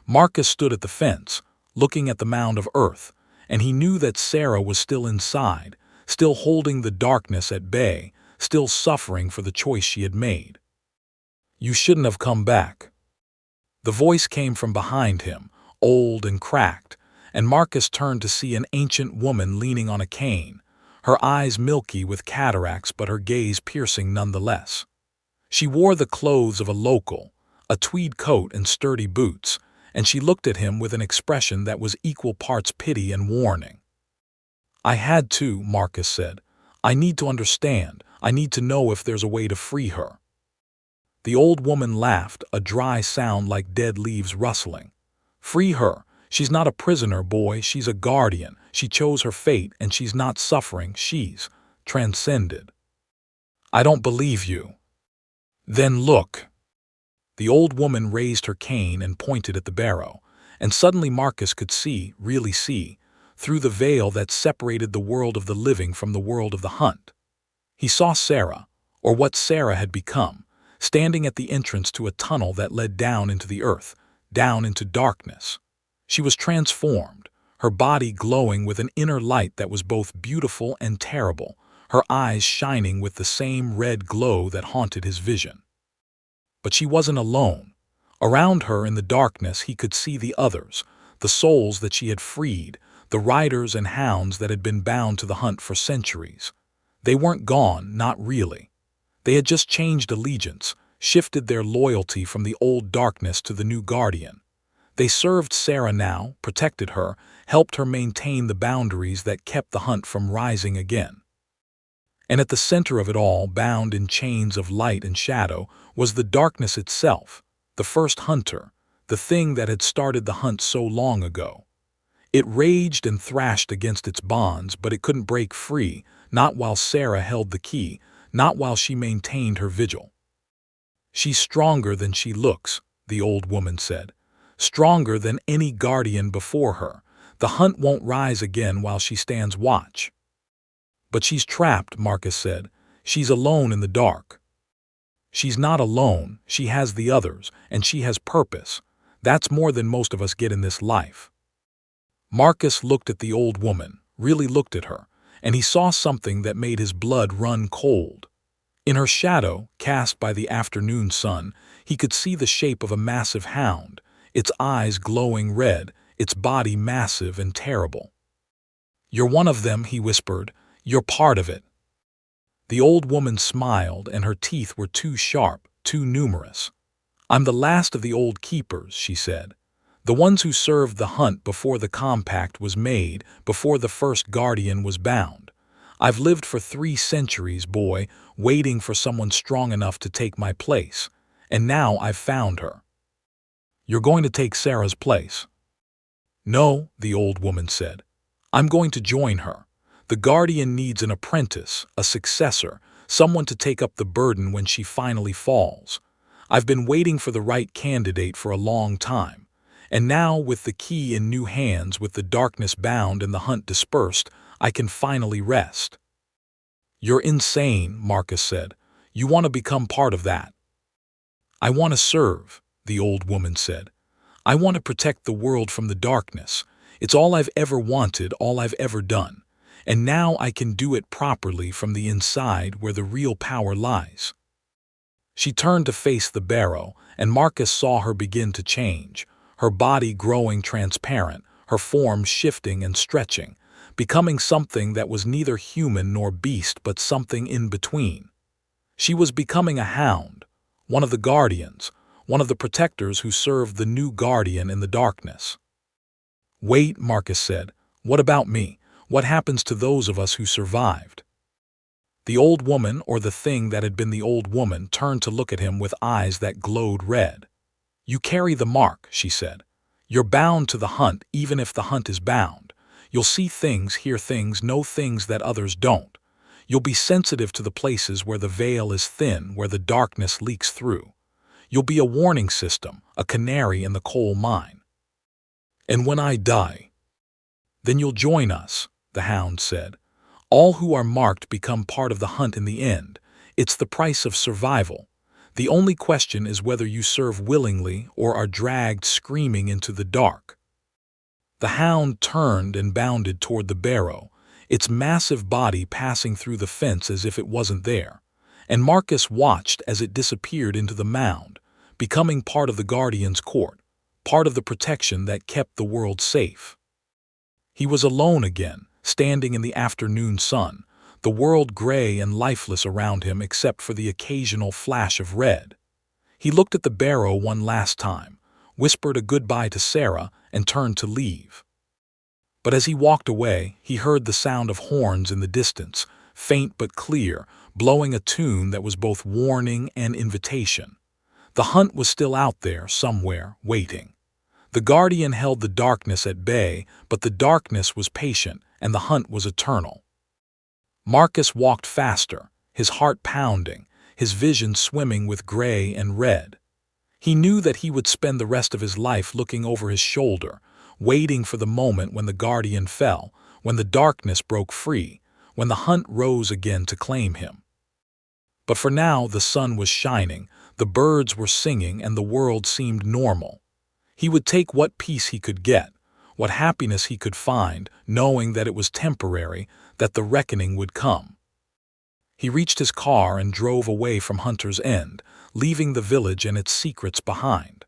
Marcus stood at the fence, looking at the mound of earth, and he knew that Sarah was still inside, still holding the darkness at bay, still suffering for the choice she had made. "You shouldn't have come back." The voice came from behind him, old and cracked, and Marcus turned to see an ancient woman leaning on a cane, her eyes milky with cataracts but her gaze piercing nonetheless. She wore the clothes of a local, a tweed coat and sturdy boots, and she looked at him with an expression that was equal parts pity and warning. "I had to," Marcus said. "I need to understand. I need to know if there's a way to free her." The old woman laughed, a dry sound like dead leaves rustling. "Free her? She's not a prisoner, boy. She's a guardian. She chose her fate, and she's not suffering. She's transcended." "I don't believe you." "Then look." The old woman raised her cane and pointed at the barrow, and suddenly Marcus could see, really see, through the veil that separated the world of the living from the world of the hunt. He saw Sarah, or what Sarah had become, standing at the entrance to a tunnel that led down into the earth, down into darkness. She was transformed, her body glowing with an inner light that was both beautiful and terrible, her eyes shining with the same red glow that haunted his vision. But she wasn't alone. Around her in the darkness he could see the others, the souls that she had freed, the riders and hounds that had been bound to the hunt for centuries. They weren't gone, not really. They had just changed allegiance, shifted their loyalty from the old darkness to the new guardian. They served Sarah now, protected her, helped her maintain the boundaries that kept the hunt from rising again. And at the center of it all, bound in chains of light and shadow, was the darkness itself, the first hunter, the thing that had started the hunt so long ago. It raged and thrashed against its bonds, but it couldn't break free, not while Sarah held the key, not while she maintained her vigil. "She's stronger than she looks," the old woman said. "Stronger than any guardian before her. The hunt won't rise again while she stands watch." "But she's trapped," Marcus said. "She's alone in the dark." "She's not alone. She has the others, and she has purpose. That's more than most of us get in this life." Marcus looked at the old woman, really looked at her, and he saw something that made his blood run cold. In her shadow, cast by the afternoon sun, he could see the shape of a massive hound, its eyes glowing red, its body massive and terrible. "You're one of them," he whispered. "You're part of it." The old woman smiled, and her teeth were too sharp, too numerous. "I'm the last of the old keepers," she said. "The ones who served the hunt before the compact was made, before the first guardian was bound. I've lived for 3 centuries, boy, waiting for someone strong enough to take my place. And now I've found her." "You're going to take Sarah's place?" "No," the old woman said. "I'm going to join her. The guardian needs an apprentice, a successor, someone to take up the burden when she finally falls. I've been waiting for the right candidate for a long time. And now, with the key in new hands, with the darkness bound and the hunt dispersed, I can finally rest." "You're insane," Marcus said. "You want to become part of that." "I want to serve," the old woman said. "I want to protect the world from the darkness. It's all I've ever wanted, all I've ever done. And now I can do it properly from the inside where the real power lies." She turned to face the barrow, and Marcus saw her begin to change, her body growing transparent, her form shifting and stretching, becoming something that was neither human nor beast but something in between. She was becoming a hound, one of the guardians, one of the protectors who served the new guardian in the darkness. "Wait," Marcus said. "What about me? What happens to those of us who survived?" The old woman, or the thing that had been the old woman, turned to look at him with eyes that glowed red. "You carry the mark," she said. "You're bound to the hunt even if the hunt is bound. You'll see things, hear things, know things that others don't. You'll be sensitive to the places where the veil is thin, where the darkness leaks through. You'll be a warning system, a canary in the coal mine. And when I die, then you'll join us," the hound said. "All who are marked become part of the hunt in the end. It's the price of survival. The only question is whether you serve willingly or are dragged screaming into the dark." The hound turned and bounded toward the barrow, its massive body passing through the fence as if it wasn't there, and Marcus watched as it disappeared into the mound, becoming part of the guardian's court, part of the protection that kept the world safe. He was alone again, standing in the afternoon sun, the world gray and lifeless around him except for the occasional flash of red. He looked at the barrow one last time, whispered a goodbye to Sarah, and turned to leave. But as he walked away, he heard the sound of horns in the distance, faint but clear, blowing a tune that was both warning and invitation. The hunt was still out there, somewhere, waiting. The guardian held the darkness at bay, but the darkness was patient, and the hunt was eternal. Marcus walked faster, his heart pounding, his vision swimming with gray and red. He knew that he would spend the rest of his life looking over his shoulder, waiting for the moment when the guardian fell, when the darkness broke free, when the hunt rose again to claim him. But for now the sun was shining, the birds were singing, and the world seemed normal. He would take what peace he could get, what happiness he could find, knowing that it was temporary, that the reckoning would come. He reached his car and drove away from Hunter's End, leaving the village and its secrets behind.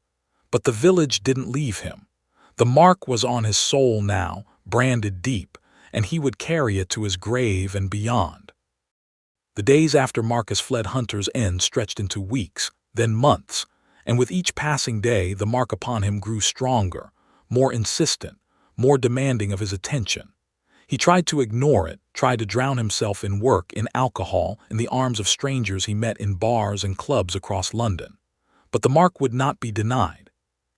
But the village didn't leave him. The mark was on his soul now, branded deep, and he would carry it to his grave and beyond. The days after Marcus fled Hunter's End stretched into weeks, then months, and with each passing day the mark upon him grew stronger, more insistent, more demanding of his attention. He tried to ignore it, tried to drown himself in work, in alcohol, in the arms of strangers he met in bars and clubs across London. But the mark would not be denied.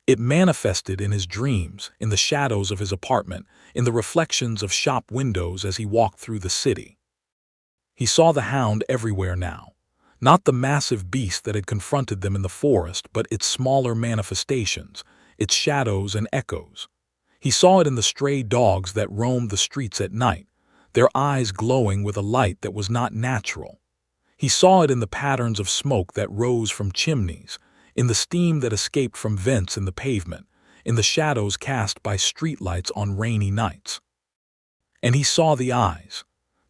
It manifested in his dreams, in the shadows of his apartment, in the reflections of shop windows as he walked through the city. He saw the hound everywhere now. Not the massive beast that had confronted them in the forest, but its smaller manifestations, its shadows and echoes. He saw it in the stray dogs that roamed the streets at night, their eyes glowing with a light that was not natural. He saw it in the patterns of smoke that rose from chimneys, in the steam that escaped from vents in the pavement, in the shadows cast by streetlights on rainy nights. And he saw the eyes.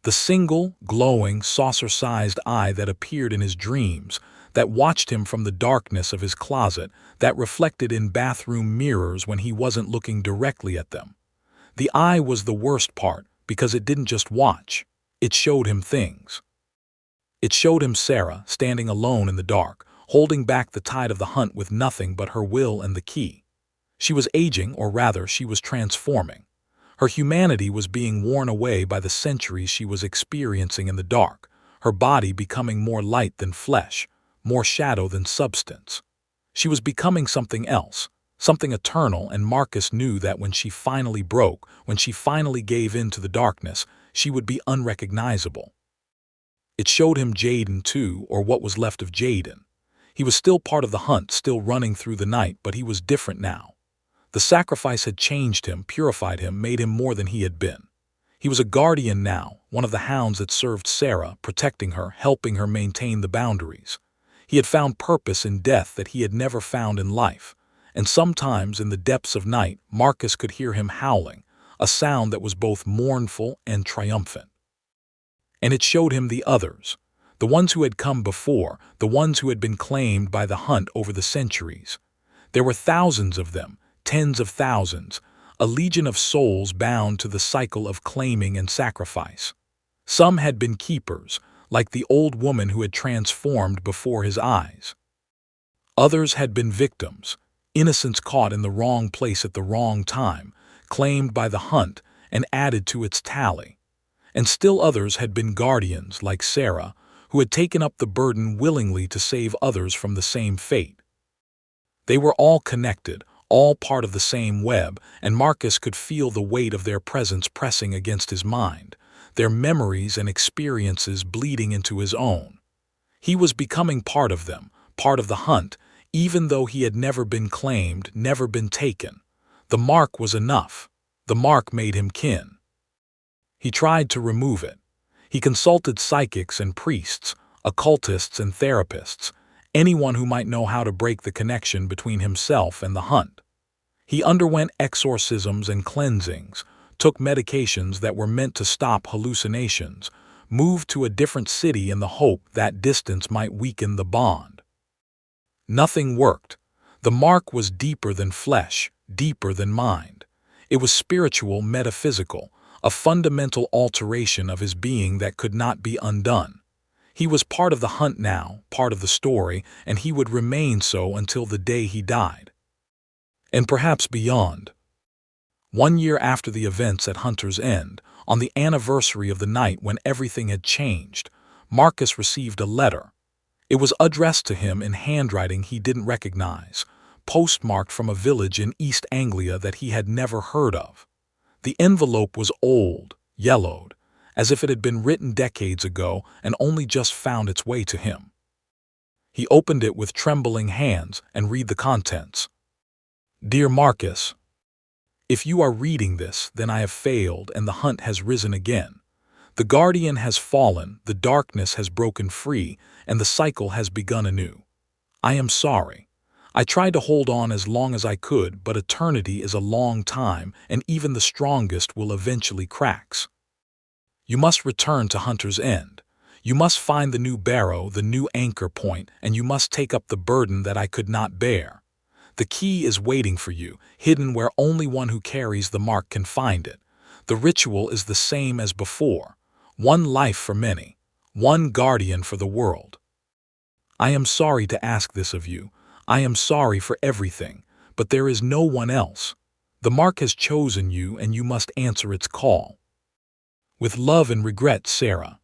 The single, glowing, saucer-sized eye that appeared in his dreams, that watched him from the darkness of his closet, that reflected in bathroom mirrors when he wasn't looking directly at them. The eye was the worst part, because it didn't just watch. It showed him things. It showed him Sarah, standing alone in the dark, holding back the tide of the hunt with nothing but her will and the key. She was aging, or rather, she was transforming. Her humanity was being worn away by the centuries she was experiencing in the dark, her body becoming more light than flesh, more shadow than substance. She was becoming something else, something eternal, and Marcus knew that when she finally broke, when she finally gave in to the darkness, she would be unrecognizable. It showed him Jaden too, or what was left of Jaden. He was still part of the hunt, still running through the night, but he was different now. The sacrifice had changed him, purified him, made him more than he had been. He was a guardian now, one of the hounds that served Sarah, protecting her, helping her maintain the boundaries. He had found purpose in death that he had never found in life, and sometimes in the depths of night, Marcus could hear him howling, a sound that was both mournful and triumphant. And it showed him the others, The ones who had come before, the ones who had been claimed by the hunt over the centuries. There were thousands of them, tens of thousands, a legion of souls bound to the cycle of claiming and sacrifice. Some had been keepers, like the old woman who had transformed before his eyes. Others had been victims, innocents caught in the wrong place at the wrong time, claimed by the hunt and added to its tally. And still others had been guardians, like Sarah, who had taken up the burden willingly to save others from the same fate. They were all connected, all part of the same web, and Marcus could feel the weight of their presence pressing against his mind, their memories and experiences bleeding into his own. He was becoming part of them, part of the hunt, even though he had never been claimed, never been taken. The mark was enough. The mark made him kin. He tried to remove it. He consulted psychics and priests, occultists and therapists, anyone who might know how to break the connection between himself and the hunt. He underwent exorcisms and cleansings, took medications that were meant to stop hallucinations, moved to a different city in the hope that distance might weaken the bond. Nothing worked. The mark was deeper than flesh, deeper than mind. It was spiritual, metaphysical, a fundamental alteration of his being that could not be undone. He was part of the hunt now, part of the story, and he would remain so until the day he died. And perhaps beyond. 1 year after the events at Hunter's End, on the anniversary of the night when everything had changed, Marcus received a letter. It was addressed to him in handwriting he didn't recognize, postmarked from a village in East Anglia that he had never heard of. The envelope was old, yellowed, as if it had been written decades ago and only just found its way to him. He opened it with trembling hands and read the contents. Dear Marcus, if you are reading this, then I have failed and the hunt has risen again. The guardian has fallen, the darkness has broken free, and the cycle has begun anew. I am sorry. I tried to hold on as long as I could, but eternity is a long time, and even the strongest will eventually cracks. You must return to Hunter's End. You must find the new barrow, the new anchor point, and you must take up the burden that I could not bear. The key is waiting for you, hidden where only one who carries the mark can find it. The ritual is the same as before. One life for many, one guardian for the world. I am sorry to ask this of you. I am sorry for everything, but there is no one else. The mark has chosen you and you must answer its call. With love and regret, Sarah.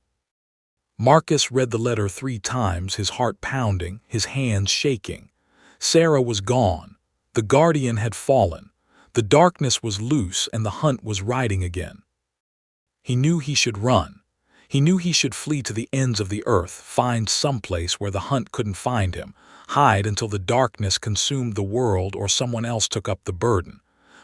Marcus read the letter 3 times, his heart pounding, his hands shaking. Sarah was gone. The guardian had fallen. The darkness was loose and the hunt was riding again. He knew he should run. He knew he should flee to the ends of the earth, find someplace where the hunt couldn't find him, hide until the darkness consumed the world or someone else took up the burden.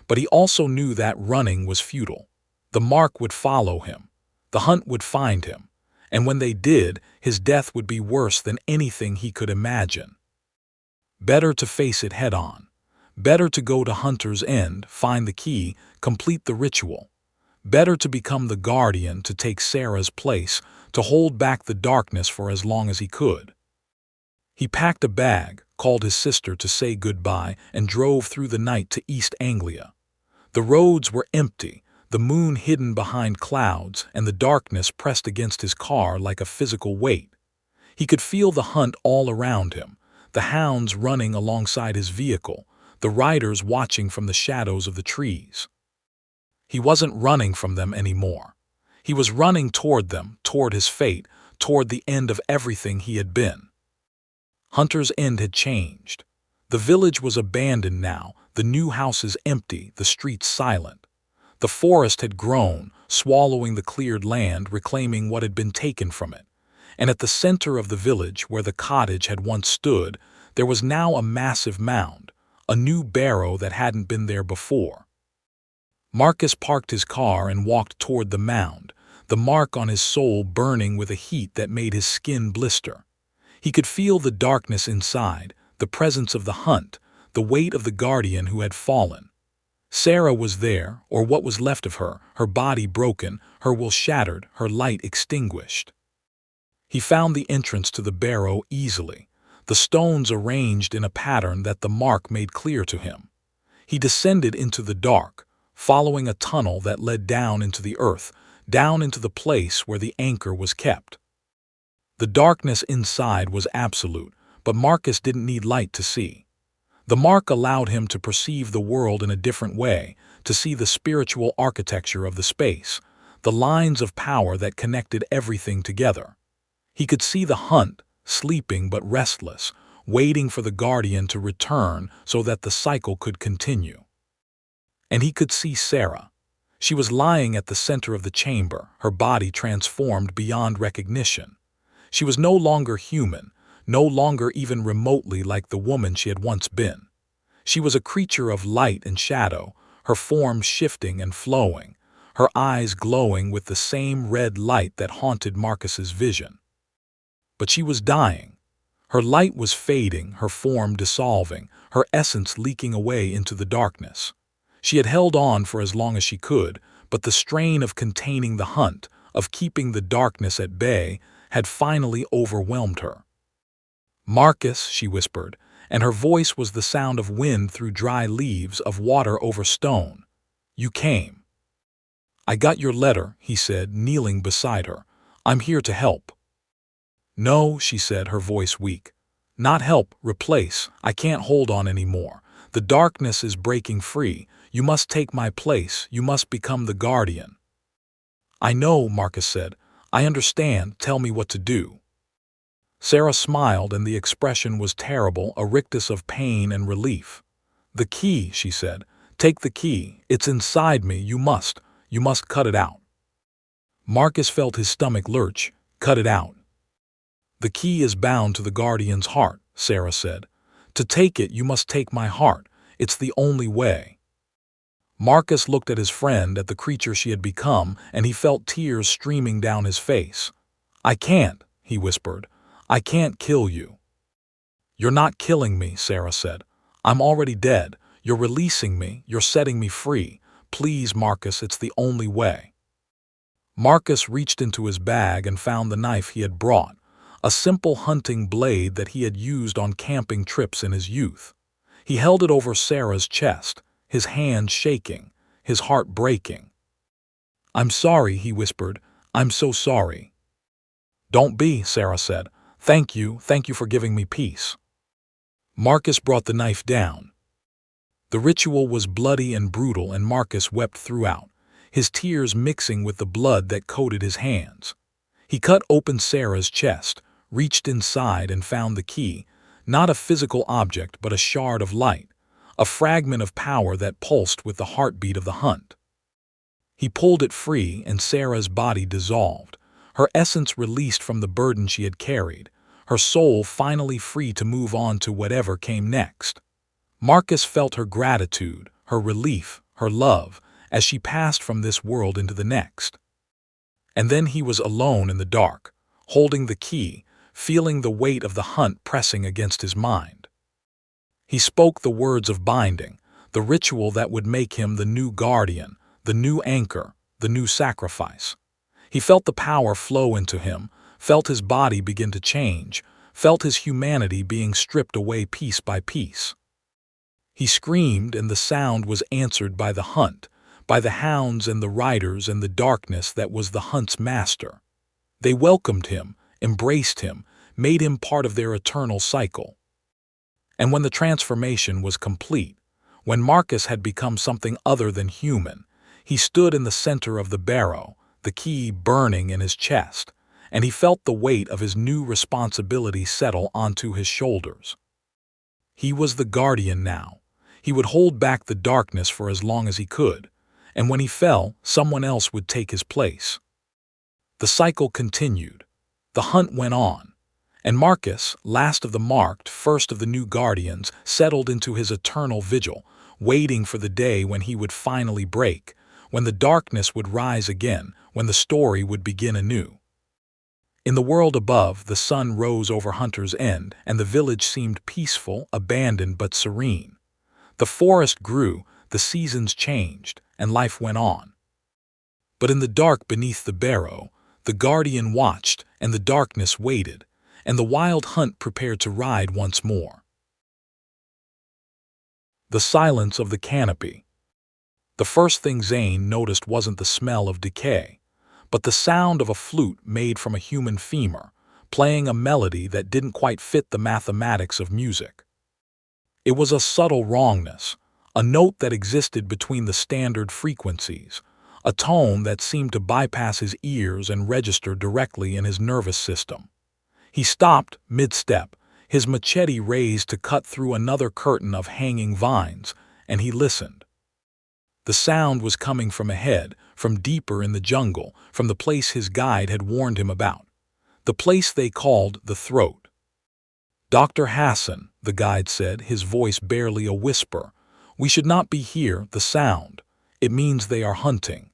But he also knew that running was futile. The mark would follow him. The hunt would find him. And when they did, his death would be worse than anything he could imagine. Better to face it head-on. Better to go to Hunter's End, find the key, complete the ritual. Better to become the guardian, to take Sarah's place, to hold back the darkness for as long as he could. He packed a bag, called his sister to say goodbye, and drove through the night to East Anglia. The roads were empty, the moon hidden behind clouds, and the darkness pressed against his car like a physical weight. He could feel the hunt all around him, the hounds running alongside his vehicle, the riders watching from the shadows of the trees. He wasn't running from them anymore. He was running toward them, toward his fate, toward the end of everything he had been. Hunter's End had changed. The village was abandoned now, the new houses empty, the streets silent. The forest had grown, swallowing the cleared land, reclaiming what had been taken from it. And at the center of the village, where the cottage had once stood, there was now a massive mound, a new barrow that hadn't been there before. Marcus parked his car and walked toward the mound, the mark on his soul burning with a heat that made his skin blister. He could feel the darkness inside, the presence of the hunt, the weight of the guardian who had fallen. Sarah was there, or what was left of her body broken, her will shattered, her light extinguished. He found the entrance to the barrow easily, the stones arranged in a pattern that the mark made clear to him. He descended into the dark, following a tunnel that led down into the earth, down into the place where the anchor was kept. The darkness inside was absolute, but Marcus didn't need light to see. The mark allowed him to perceive the world in a different way, to see the spiritual architecture of the space, the lines of power that connected everything together. He could see the hunt, sleeping but restless, waiting for the guardian to return so that the cycle could continue. And he could see Sarah. She was lying at the center of the chamber, her body transformed beyond recognition. She was no longer human, no longer even remotely like the woman she had once been. She was a creature of light and shadow, her form shifting and flowing, her eyes glowing with the same red light that haunted Marcus's vision. But she was dying. Her light was fading, her form dissolving, her essence leaking away into the darkness. She had held on for as long as she could, but the strain of containing the hunt, of keeping the darkness at bay, had finally overwhelmed her. "Marcus," she whispered, and her voice was the sound of wind through dry leaves, of water over stone. "You came." "I got your letter," he said, kneeling beside her. "I'm here to help." "No," she said, her voice weak. "Not help, replace. I can't hold on anymore. The darkness is breaking free. You must take my place. You must become the guardian." "I know," Marcus said. "I understand. Tell me what to do." Sarah smiled, and the expression was terrible, a rictus of pain and relief. "The key," she said. "Take the key. It's inside me. You must cut it out." Marcus felt his stomach lurch. "Cut it out." "The key is bound to the guardian's heart," Sarah said. "To take it, you must take my heart. It's the only way." Marcus looked at his friend, at the creature she had become, and he felt tears streaming down his face. "I can't," he whispered. "I can't kill you." "You're not killing me," Sarah said. "I'm already dead. You're releasing me. You're setting me free. Please, Marcus, it's the only way." Marcus reached into his bag and found the knife he had brought, a simple hunting blade that he had used on camping trips in his youth. He held it over Sarah's chest, his hand shaking, his heart breaking. "I'm sorry," he whispered. "I'm so sorry." "Don't be," Sarah said. Thank you for giving me peace." Marcus brought the knife down. The ritual was bloody and brutal, and Marcus wept throughout, his tears mixing with the blood that coated his hands. He cut open Sarah's chest, reached inside and found the key, not a physical object but a shard of light, a fragment of power that pulsed with the heartbeat of the hunt. He pulled it free, and Sarah's body dissolved, her essence released from the burden she had carried, her soul finally free to move on to whatever came next. Marcus felt her gratitude, her relief, her love, as she passed from this world into the next. And then he was alone in the dark, holding the key, feeling the weight of the hunt pressing against his mind. He spoke the words of binding, the ritual that would make him the new guardian, the new anchor, the new sacrifice. He felt the power flow into him, felt his body begin to change, felt his humanity being stripped away piece by piece. He screamed, and the sound was answered by the hunt, by the hounds and the riders and the darkness that was the hunt's master. They welcomed him, embraced him, made him part of their eternal cycle. And when the transformation was complete, when Marcus had become something other than human, he stood in the center of the barrow, the key burning in his chest, and he felt the weight of his new responsibility settle onto his shoulders. He was the guardian now. He would hold back the darkness for as long as he could, and when he fell, someone else would take his place. The cycle continued. The hunt went on, and Marcus, last of the marked, first of the new guardians, settled into his eternal vigil, waiting for the day when he would finally break, when the darkness would rise again, when the story would begin anew. In the world above, the sun rose over Hunter's End, and the village seemed peaceful, abandoned but serene. The forest grew, the seasons changed, and life went on. But in the dark beneath the barrow, the guardian watched, and the darkness waited, and the wild hunt prepared to ride once more. The Silence of the Canopy. The first thing Zane noticed wasn't the smell of decay, but the sound of a flute made from a human femur, playing a melody that didn't quite fit the mathematics of music. It was a subtle wrongness, a note that existed between the standard frequencies, a tone that seemed to bypass his ears and register directly in his nervous system. He stopped mid-step, his machete raised to cut through another curtain of hanging vines, and he listened. The sound was coming from ahead, from deeper in the jungle, from the place his guide had warned him about, the place they called the throat. "Dr. Hassan," the guide said, his voice barely a whisper, "we should not be here, the sound. It means they are hunting."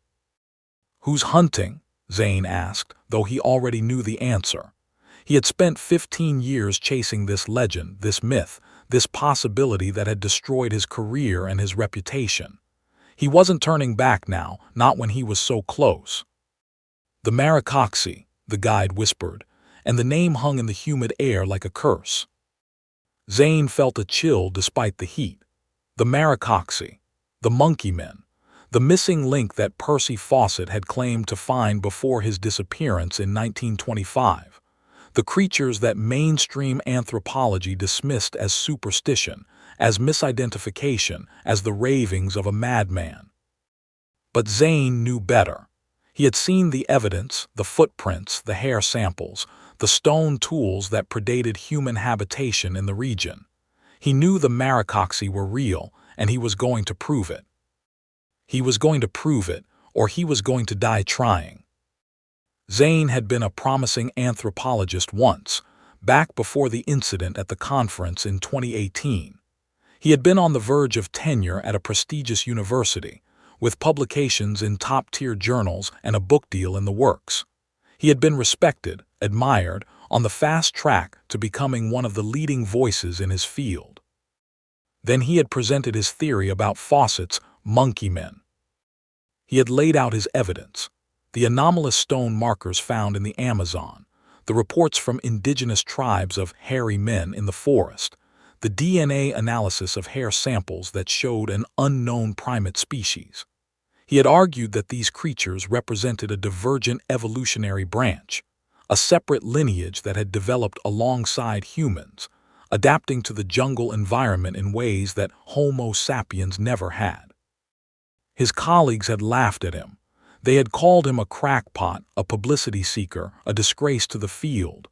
"Who's hunting?" Zane asked, though he already knew the answer. He had spent 15 years chasing this legend, this myth, this possibility that had destroyed his career and his reputation. He wasn't turning back now, not when he was so close. "The Maricoxi," the guide whispered, and the name hung in the humid air like a curse. Zane felt a chill despite the heat. The Maricoxi, the monkey men, the missing link that Percy Fawcett had claimed to find before his disappearance in 1925. The creatures that mainstream anthropology dismissed as superstition, as misidentification, as the ravings of a madman. But Zane knew better. He had seen the evidence, the footprints, the hair samples, the stone tools that predated human habitation in the region. He knew the Maricoxi were real, and he was going to prove it. He was going to prove it, or he was going to die trying. Zane had been a promising anthropologist once, back before the incident at the conference in 2018. He had been on the verge of tenure at a prestigious university, with publications in top-tier journals and a book deal in the works. He had been respected, admired, on the fast track to becoming one of the leading voices in his field. Then he had presented his theory about Fawcett's monkey men. He had laid out his evidence. The anomalous stone markers found in the Amazon, the reports from indigenous tribes of hairy men in the forest, the DNA analysis of hair samples that showed an unknown primate species. He had argued that these creatures represented a divergent evolutionary branch, a separate lineage that had developed alongside humans, adapting to the jungle environment in ways that Homo sapiens never had. His colleagues had laughed at him. They had called him a crackpot, a publicity seeker, a disgrace to the field.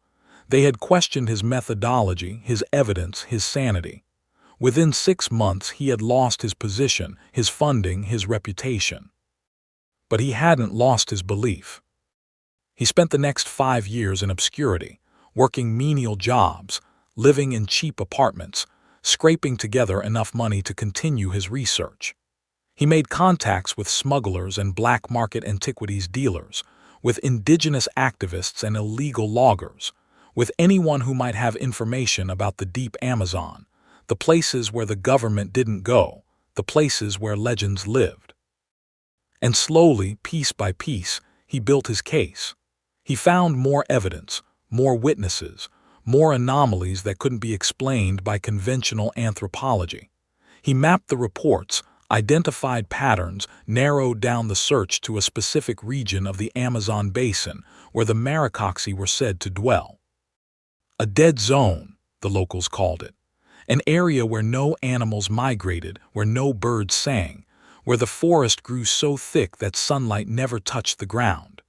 They had questioned his methodology, his evidence, his sanity. Within 6 months, he had lost his position, his funding, his reputation. But he hadn't lost his belief. He spent the next 5 years in obscurity, working menial jobs, living in cheap apartments, scraping together enough money to continue his research. He made contacts with smugglers and black market antiquities dealers, with indigenous activists and illegal loggers, with anyone who might have information about the deep Amazon, the places where the government didn't go, the places where legends lived. And slowly, piece by piece, he built his case. He found more evidence, more witnesses, more anomalies that couldn't be explained by conventional anthropology. He mapped the reports, identified patterns, narrowed down the search to a specific region of the Amazon basin where the Maricoxi were said to dwell. A dead zone, the locals called it. An area where no animals migrated, where no birds sang, where the forest grew so thick that sunlight never touched the ground.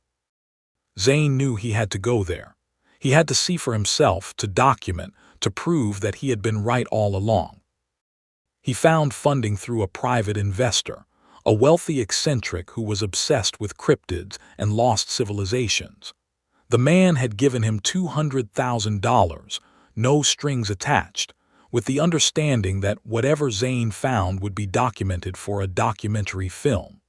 Zane knew he had to go there. He had to see for himself, to document, to prove that he had been right all along. He found funding through a private investor, a wealthy eccentric who was obsessed with cryptids and lost civilizations. The man had given him $200,000, no strings attached, with the understanding that whatever Zane found would be documented for a documentary film.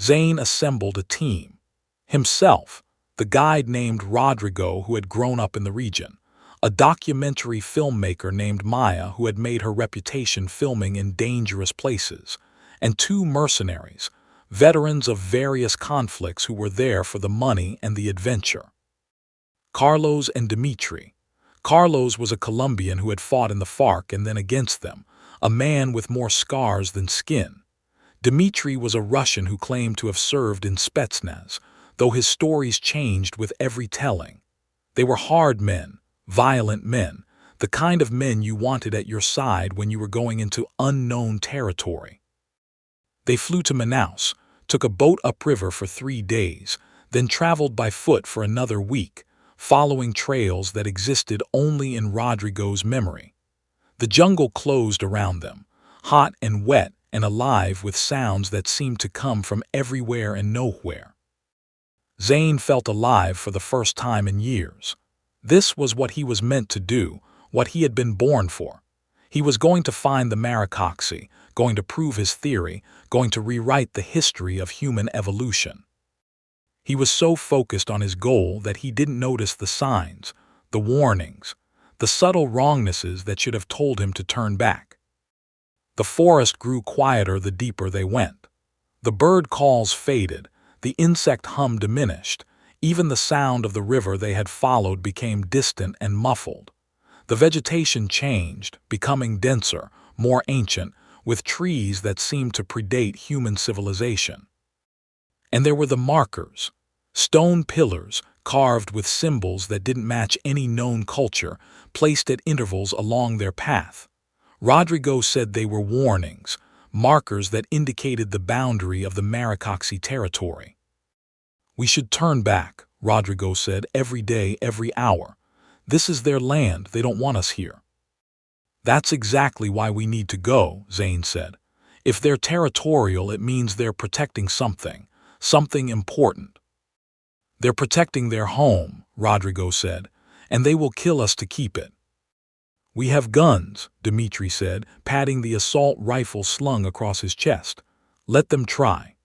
Zane assembled a team. Himself, the guide named Rodrigo who had grown up in the region, a documentary filmmaker named Maya who had made her reputation filming in dangerous places, and 2 mercenaries, veterans of various conflicts who were there for the money and the adventure. Carlos and Dimitri. Carlos was a Colombian who had fought in the FARC and then against them, a man with more scars than skin. Dimitri was a Russian who claimed to have served in Spetsnaz, though his stories changed with every telling. They were hard men, violent men, the kind of men you wanted at your side when you were going into unknown territory. They flew to Manaus, took a boat upriver for 3 days, then traveled by foot for another week, following trails that existed only in Rodrigo's memory. The jungle closed around them, hot and wet and alive with sounds that seemed to come from everywhere and nowhere. Zane felt alive for the first time in years. This was what he was meant to do, what he had been born for. He was going to find the Maricoxi, going to prove his theory, going to rewrite the history of human evolution. He was so focused on his goal that he didn't notice the signs, the warnings, the subtle wrongnesses that should have told him to turn back. The forest grew quieter the deeper they went. The bird calls faded, the insect hum diminished, even the sound of the river they had followed became distant and muffled. The vegetation changed, becoming denser, more ancient, with trees that seemed to predate human civilization. And there were the markers, stone pillars carved with symbols that didn't match any known culture, placed at intervals along their path. Rodrigo said they were warnings, markers that indicated the boundary of the Maricoxi territory. "We should turn back," Rodrigo said, "every day, every hour. This is their land, they don't want us here." "That's exactly why we need to go," Zane said. "If they're territorial, it means they're protecting something, something important." "They're protecting their home," Rodrigo said, "and they will kill us to keep it." "We have guns," Dimitri said, patting the assault rifle slung across his chest. "Let them try."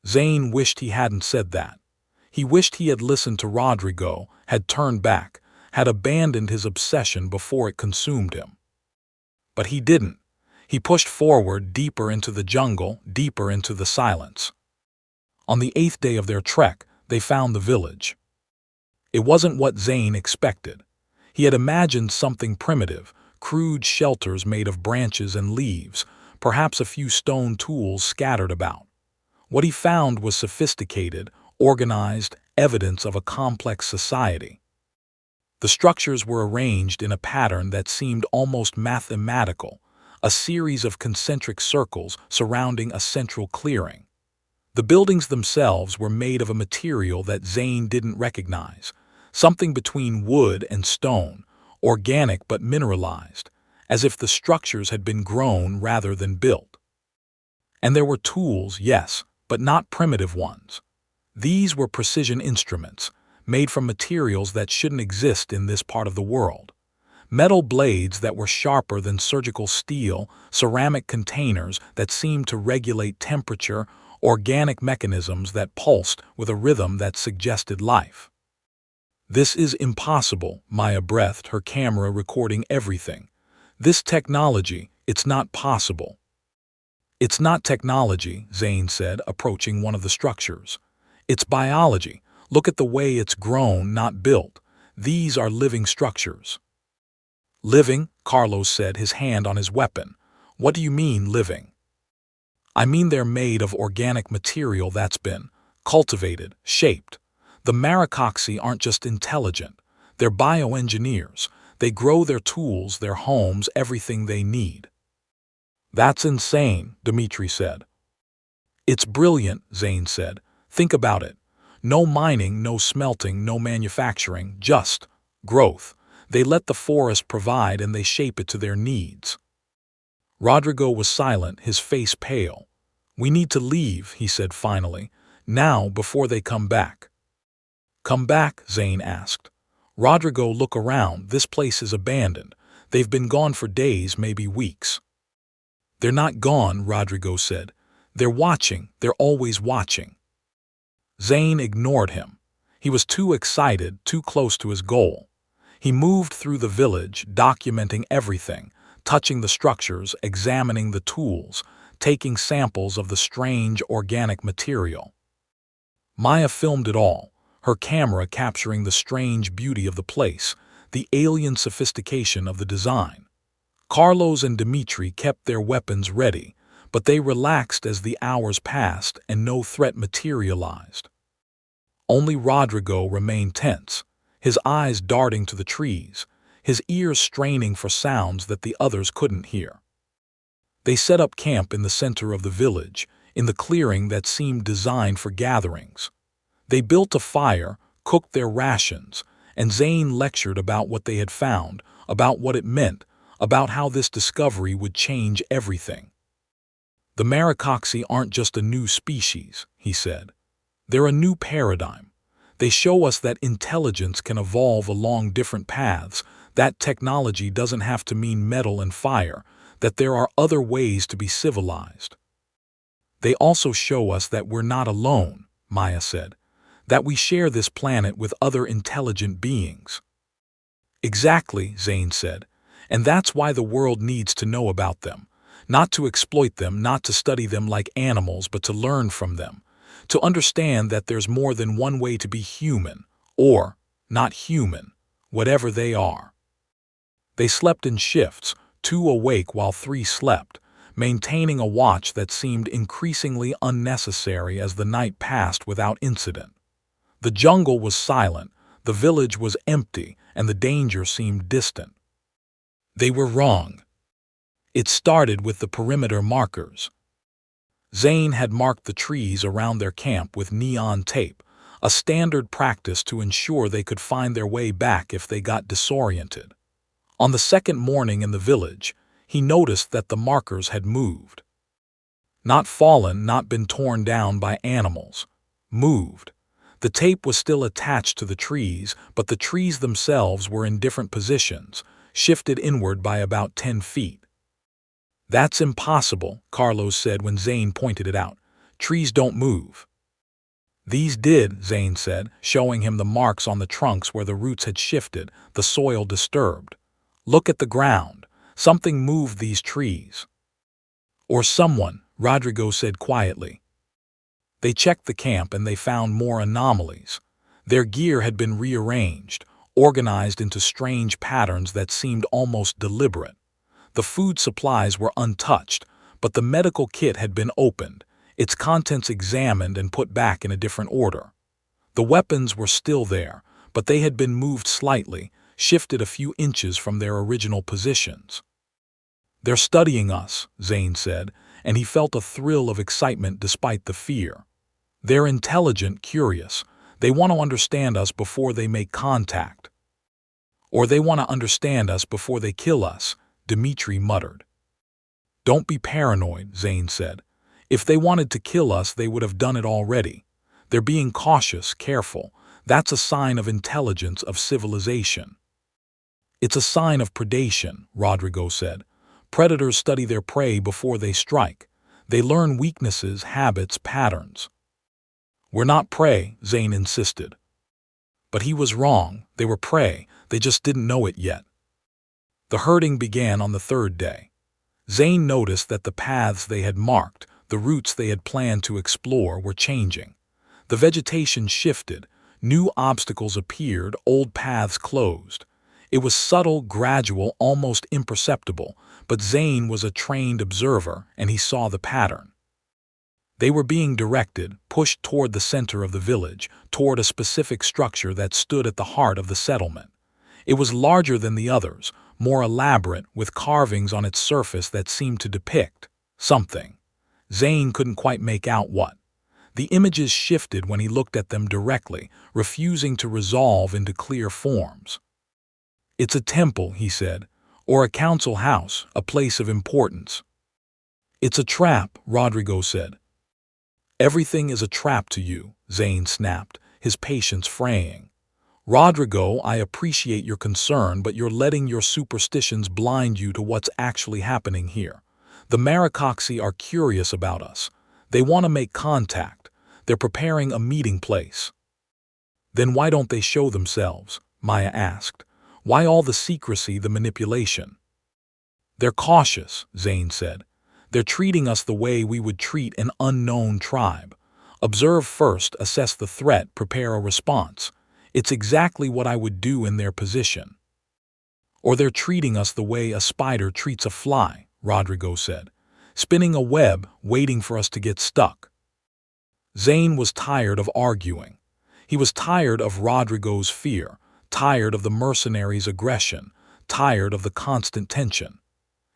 Zane wished he hadn't said that. He wished he had listened to Rodrigo, had turned back, had abandoned his obsession before it consumed him. But he didn't. He pushed forward, deeper into the jungle, deeper into the silence. On the 8th day of their trek, they found the village. It wasn't what Zane expected. He had imagined something primitive, crude shelters made of branches and leaves, perhaps a few stone tools scattered about. What he found was sophisticated, organized, evidence of a complex society. The structures were arranged in a pattern that seemed almost mathematical, a series of concentric circles surrounding a central clearing. The buildings themselves were made of a material that Zane didn't recognize, something between wood and stone, organic but mineralized, as if the structures had been grown rather than built. And there were tools, yes, but not primitive ones. These were precision instruments, made from materials that shouldn't exist in this part of the world. Metal blades that were sharper than surgical steel, ceramic containers that seemed to regulate temperature, organic mechanisms that pulsed with a rhythm that suggested life. "This is impossible," Maya breathed, her camera recording everything. "This technology, it's not possible." "It's not technology," Zane said, approaching one of the structures. "It's biology. Look at the way it's grown, not built. These are living structures." "Living?" Carlos said, his hand on his weapon. "What do you mean, living?" "I mean they're made of organic material that's been cultivated, shaped. The Maricoxi aren't just intelligent. They're bioengineers. They grow their tools, their homes, everything they need." "That's insane," Dimitri said. "It's brilliant," Zane said. "Think about it. No mining, no smelting, no manufacturing, just growth. They let the forest provide and they shape it to their needs." Rodrigo was silent, his face pale. "We need to leave," he said finally. "Now, before they come back." "Come back?" Zane asked. "Rodrigo, look around. This place is abandoned. They've been gone for days, maybe weeks." "They're not gone," Rodrigo said. "They're watching. They're always watching." Zane ignored him. He was too excited, too close to his goal. He moved through the village, documenting everything, touching the structures, examining the tools, taking samples of the strange organic material. Maya filmed it all, her camera capturing the strange beauty of the place, the alien sophistication of the design. Carlos and Dimitri kept their weapons ready, but they relaxed as the hours passed and no threat materialized. Only Rodrigo remained tense, his eyes darting to the trees, his ears straining for sounds that the others couldn't hear. They set up camp in the center of the village, in the clearing that seemed designed for gatherings. They built a fire, cooked their rations, and Zane lectured about what they had found, about what it meant, about how this discovery would change everything. The Maricoxi aren't just a new species, he said. They're a new paradigm. They show us that intelligence can evolve along different paths, that technology doesn't have to mean metal and fire, that there are other ways to be civilized. They also show us that we're not alone, Maya said, that we share this planet with other intelligent beings. Exactly, Zane said, and that's why the world needs to know about them, not to exploit them, not to study them like animals, but to learn from them, to understand that there's more than one way to be human, or not human, whatever they are. They slept in shifts, 2 awake while 3 slept, maintaining a watch that seemed increasingly unnecessary as the night passed without incident. The jungle was silent, the village was empty, and the danger seemed distant. They were wrong. It started with the perimeter markers. Zane had marked the trees around their camp with neon tape, a standard practice to ensure they could find their way back if they got disoriented. On the second morning in the village, he noticed that the markers had moved. Not fallen, not been torn down by animals. Moved. The tape was still attached to the trees, but the trees themselves were in different positions, shifted inward by about 10 feet. That's impossible, Carlos said when Zane pointed it out. Trees don't move. These did, Zane said, showing him the marks on the trunks where the roots had shifted, the soil disturbed. Look at the ground. Something moved these trees. Or someone, Rodrigo said quietly. They checked the camp and they found more anomalies. Their gear had been rearranged, organized into strange patterns that seemed almost deliberate. The food supplies were untouched, but the medical kit had been opened, its contents examined and put back in a different order. The weapons were still there, but they had been moved slightly, shifted a few inches from their original positions. They're studying us, Zane said, and he felt a thrill of excitement despite the fear. They're intelligent, curious. They want to understand us before they make contact. Or they want to understand us before they kill us, Dimitri muttered. Don't be paranoid, Zane said. If they wanted to kill us, they would have done it already. They're being cautious, careful. That's a sign of intelligence, of civilization. It's a sign of predation, Rodrigo said. Predators study their prey before they strike. They learn weaknesses, habits, patterns. We're not prey, Zane insisted. But he was wrong. They were prey. They just didn't know it yet. The herding began on the 3rd day. Zane noticed that the paths they had marked, the routes they had planned to explore, were changing. The vegetation shifted, new obstacles appeared, old paths closed. It was subtle, gradual, almost imperceptible, but Zane was a trained observer and he saw the pattern. They were being directed, pushed toward the center of the village, toward a specific structure that stood at the heart of the settlement. It was larger than the others, more elaborate, with carvings on its surface that seemed to depict something. Zane couldn't quite make out what. The images shifted when he looked at them directly, refusing to resolve into clear forms. It's a temple, he said, or a council house, a place of importance. It's a trap, Rodrigo said. Everything is a trap to you, Zane snapped, his patience fraying. Rodrigo, I appreciate your concern, but you're letting your superstitions blind you to what's actually happening here. The Maricoxi are curious about us. They want to make contact. They're preparing a meeting place. Then why don't they show themselves? Maya asked. Why all the secrecy, the manipulation? They're cautious, Zane said. They're treating us the way we would treat an unknown tribe. Observe first, assess the threat, prepare a response. It's exactly what I would do in their position. Or they're treating us the way a spider treats a fly, Rodrigo said, spinning a web, waiting for us to get stuck. Zane was tired of arguing. He was tired of Rodrigo's fear, tired of the mercenaries' aggression, tired of the constant tension.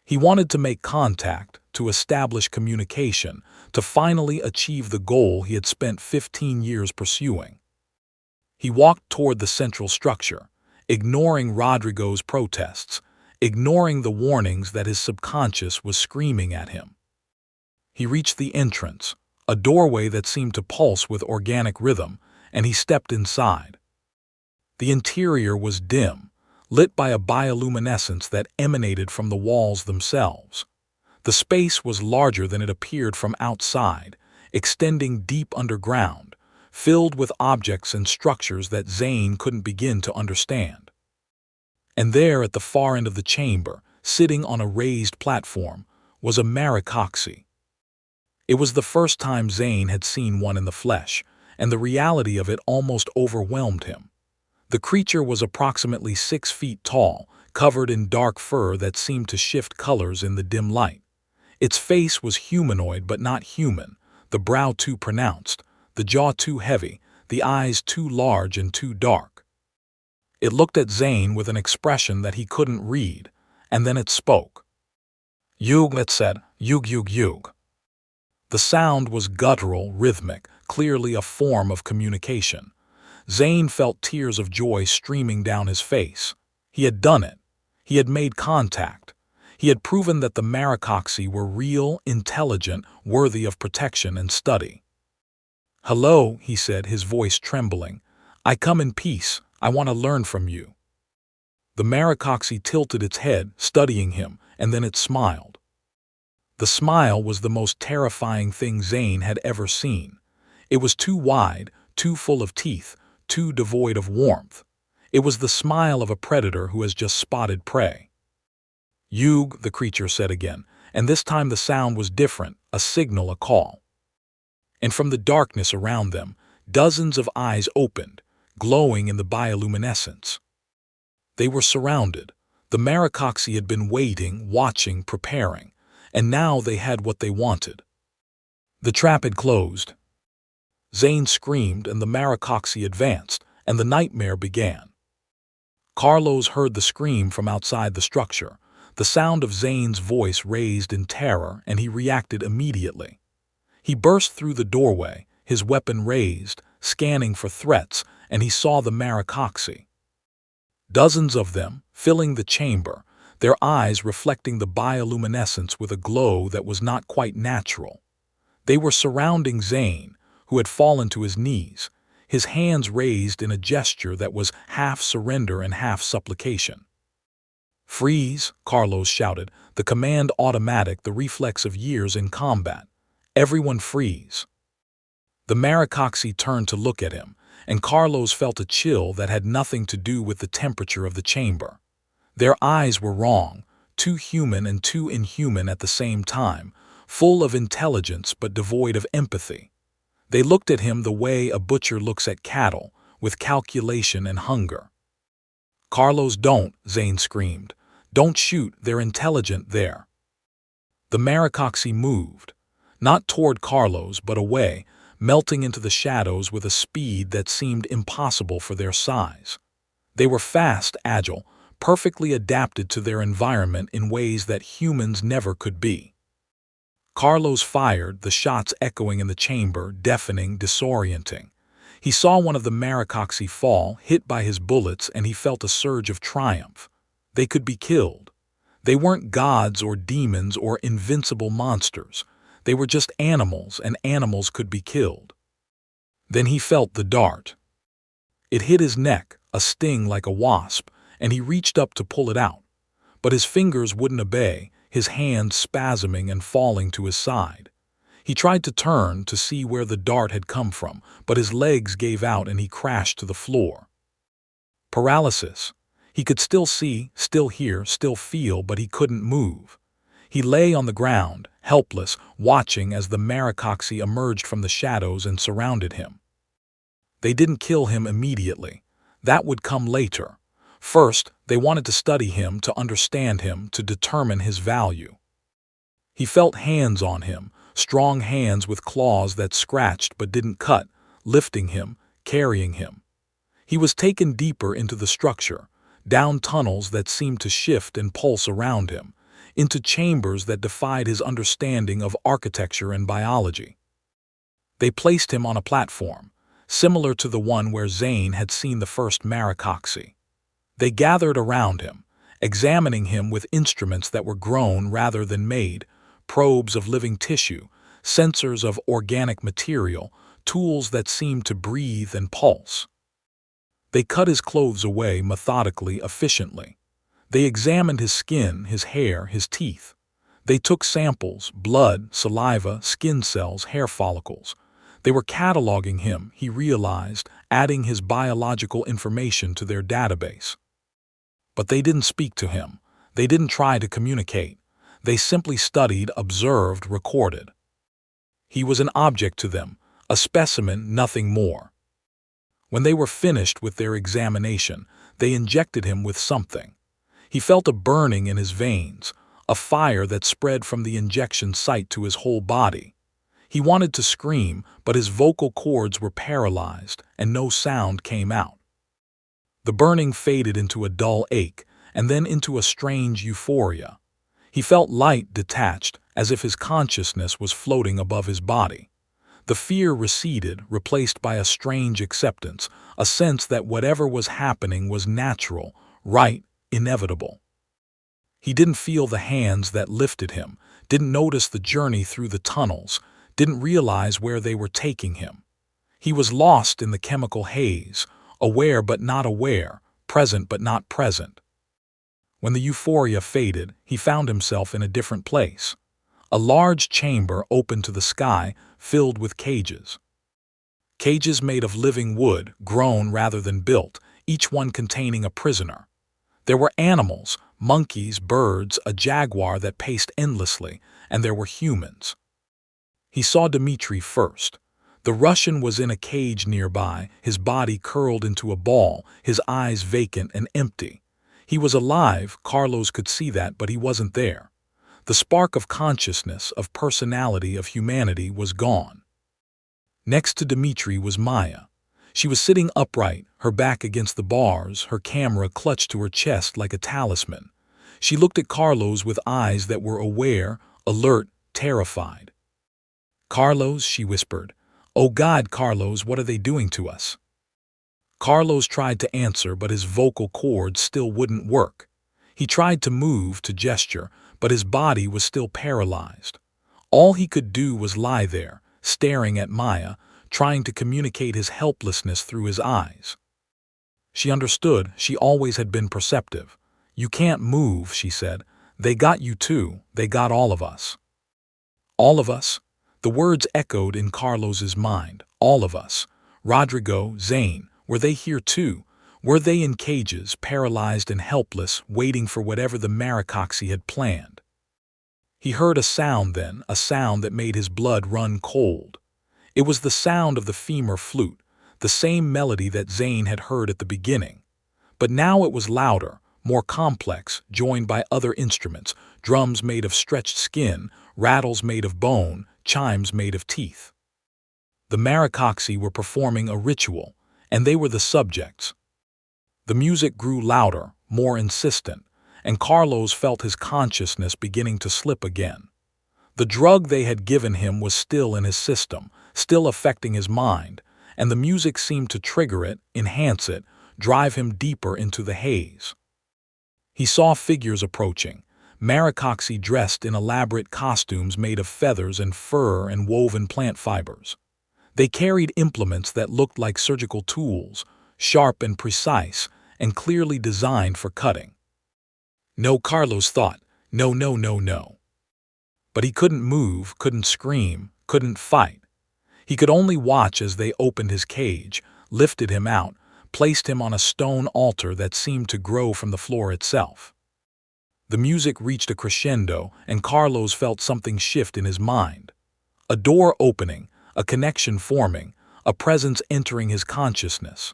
He wanted to make contact, to establish communication, to finally achieve the goal he had spent 15 years pursuing. He walked toward the central structure, ignoring Rodrigo's protests, ignoring the warnings that his subconscious was screaming at him. He reached the entrance, a doorway that seemed to pulse with organic rhythm, and he stepped inside. The interior was dim, lit by a bioluminescence that emanated from the walls themselves. The space was larger than it appeared from outside, extending deep underground, filled with objects and structures that Zane couldn't begin to understand. And there, at the far end of the chamber, sitting on a raised platform, was a Maricoxi. It was the first time Zane had seen one in the flesh, and the reality of it almost overwhelmed him. The creature was approximately 6 feet tall, covered in dark fur that seemed to shift colors in the dim light. Its face was humanoid but not human, the brow too pronounced, the jaw too heavy, the eyes too large and too dark. It looked at Zane with an expression that he couldn't read, and then it spoke. Yug, it said, yug yug yug. The sound was guttural, rhythmic, clearly a form of communication. Zane felt tears of joy streaming down his face. He had done it. He had made contact. He had proven that the Maricoxi were real, intelligent, worthy of protection and study. "Hello," he said, his voice trembling. "I come in peace. I want to learn from you." The Maricoxi tilted its head, studying him, and then it smiled. The smile was the most terrifying thing Zane had ever seen. It was too wide, too full of teeth, too devoid of warmth. It was the smile of a predator who has just spotted prey. "Yug," the creature said again, and this time the sound was different, a signal, a call. And from the darkness around them, dozens of eyes opened, glowing in the bioluminescence. They were surrounded. The Maricoxi had been waiting, watching, preparing, and now they had what they wanted. The trap had closed. Zane screamed, and the Maricoxi advanced, and the nightmare began. Carlos heard the scream from outside the structure, the sound of Zane's voice raised in terror, and he reacted immediately. He burst through the doorway, his weapon raised, scanning for threats, and he saw the Maricoxi. Dozens of them, filling the chamber, their eyes reflecting the bioluminescence with a glow that was not quite natural. They were surrounding Zane, who had fallen to his knees, his hands raised in a gesture that was half surrender and half supplication. "Freeze," Carlos shouted, the command automatic, the reflex of years in combat. "Everyone freeze." The Maricoxi turned to look at him, and Carlos felt a chill that had nothing to do with the temperature of the chamber. Their eyes were wrong, too human and too inhuman at the same time, full of intelligence but devoid of empathy. They looked at him the way a butcher looks at cattle, with calculation and hunger. "Carlos, don't," Zane screamed. "Don't shoot, they're intelligent there." The Maricoxi moved, not toward Carlos but away, melting into the shadows with a speed that seemed impossible for their size. They were fast, agile, perfectly adapted to their environment in ways that humans never could be. Carlos fired, the shots echoing in the chamber, deafening, disorienting. He saw one of the Maricoxi fall, hit by his bullets, and he felt a surge of triumph. They could be killed. They weren't gods or demons or invincible monsters. They were just animals, and animals could be killed. Then he felt the dart. It hit his neck, a sting like a wasp, and he reached up to pull it out. But his fingers wouldn't obey, his hands spasming and falling to his side. He tried to turn to see where the dart had come from, but his legs gave out and he crashed to the floor. Paralysis. He could still see, still hear, still feel, but he couldn't move. He lay on the ground, helpless, watching as the Maricoxi emerged from the shadows and surrounded him. They didn't kill him immediately. That would come later. First, they wanted to study him, to understand him, to determine his value. He felt hands on him, strong hands with claws that scratched but didn't cut, lifting him, carrying him. He was taken deeper into the structure, down tunnels that seemed to shift and pulse around him, into chambers that defied his understanding of architecture and biology. They placed him on a platform, similar to the one where Zane had seen the first Maricoxi. They gathered around him, examining him with instruments that were grown rather than made, probes of living tissue, sensors of organic material, tools that seemed to breathe and pulse. They cut his clothes away methodically, efficiently. They examined his skin, his hair, his teeth. They took samples, blood, saliva, skin cells, hair follicles. They were cataloging him, he realized, adding his biological information to their database. But they didn't speak to him. They didn't try to communicate. They simply studied, observed, recorded. He was an object to them, a specimen, nothing more. When they were finished with their examination, they injected him with something. He felt a burning in his veins, a fire that spread from the injection site to his whole body. He wanted to scream, but his vocal cords were paralyzed, and no sound came out. The burning faded into a dull ache, and then into a strange euphoria. He felt light, detached, as if his consciousness was floating above his body. The fear receded, replaced by a strange acceptance, a sense that whatever was happening was natural, right, inevitable. He didn't feel the hands that lifted him, didn't notice the journey through the tunnels, didn't realize where they were taking him. He was lost in the chemical haze, aware but not aware, present but not present. When the euphoria faded, he found himself in a different place. A large chamber open to the sky, filled with cages. Cages made of living wood, grown rather than built, each one containing a prisoner. There were animals, monkeys, birds, a jaguar that paced endlessly, and there were humans. He saw Dmitri first. The Russian was in a cage nearby, his body curled into a ball, his eyes vacant and empty. He was alive, Carlos could see that, but he wasn't there. The spark of consciousness, of personality, of humanity was gone. Next to Dmitri was Maya. She was sitting upright, her back against the bars, her camera clutched to her chest like a talisman. She looked at Carlos with eyes that were aware, alert, terrified. "Carlos," she whispered. "Oh God, Carlos, what are they doing to us?" Carlos tried to answer, but his vocal cords still wouldn't work. He tried to move, to gesture, but his body was still paralyzed. All he could do was lie there, staring at Maya, trying to communicate his helplessness through his eyes. She understood. She always had been perceptive. "You can't move," she said. "They got you too. They got all of us." All of us? The words echoed in Carlos's mind. All of us. Rodrigo, Zane, were they here too? Were they in cages, paralyzed and helpless, waiting for whatever the Maricoxi had planned? He heard a sound then, a sound that made his blood run cold. It was the sound of the femur flute, the same melody that Zane had heard at the beginning. But now it was louder, more complex, joined by other instruments, drums made of stretched skin, rattles made of bone, chimes made of teeth. The Maricoxi were performing a ritual, and they were the subjects. The music grew louder, more insistent, and Carlos felt his consciousness beginning to slip again. The drug they had given him was still in his system, still affecting his mind, and the music seemed to trigger it, enhance it, drive him deeper into the haze. He saw figures approaching, Maricoxi dressed in elaborate costumes made of feathers and fur and woven plant fibers. They carried implements that looked like surgical tools, sharp and precise, and clearly designed for cutting. No, Carlos thought, no, no, no, no. But he couldn't move, couldn't scream, couldn't fight. He could only watch as they opened his cage, lifted him out, placed him on a stone altar that seemed to grow from the floor itself. The music reached a crescendo, and Carlos felt something shift in his mind. A door opening, a connection forming, a presence entering his consciousness.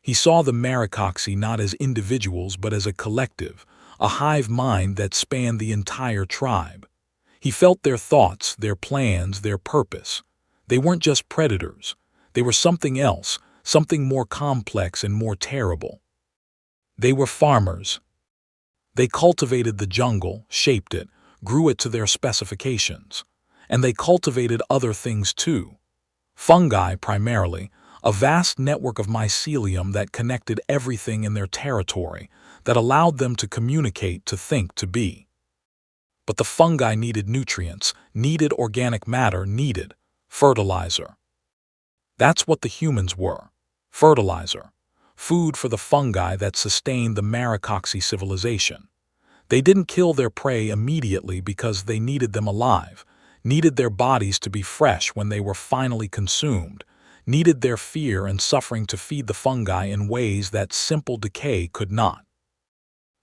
He saw the Maricoxi not as individuals but as a collective, a hive mind that spanned the entire tribe. He felt their thoughts, their plans, their purpose. They weren't just predators. They were something else, something more complex and more terrible. They were farmers. They cultivated the jungle, shaped it, grew it to their specifications. And they cultivated other things too. Fungi, primarily, a vast network of mycelium that connected everything in their territory, that allowed them to communicate, to think, to be. But the fungi needed nutrients, needed organic matter, needed fertilizer. That's what the humans were. Fertilizer. Food for the fungi that sustained the Maricoxi civilization. They didn't kill their prey immediately because they needed them alive, needed their bodies to be fresh when they were finally consumed, needed their fear and suffering to feed the fungi in ways that simple decay could not.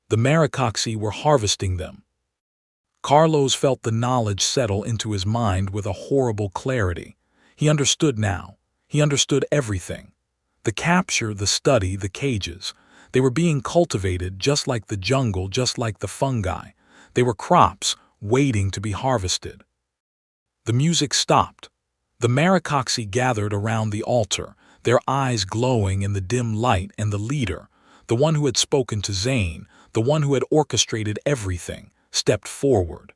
The Maricoxi were harvesting them. Carlos felt the knowledge settle into his mind with a horrible clarity. He understood now. He understood everything. The capture, the study, the cages. They were being cultivated just like the jungle, just like the fungi. They were crops, waiting to be harvested. The music stopped. The Maricoxi gathered around the altar, their eyes glowing in the dim light, and the leader, the one who had spoken to Zane, the one who had orchestrated everything, stepped forward.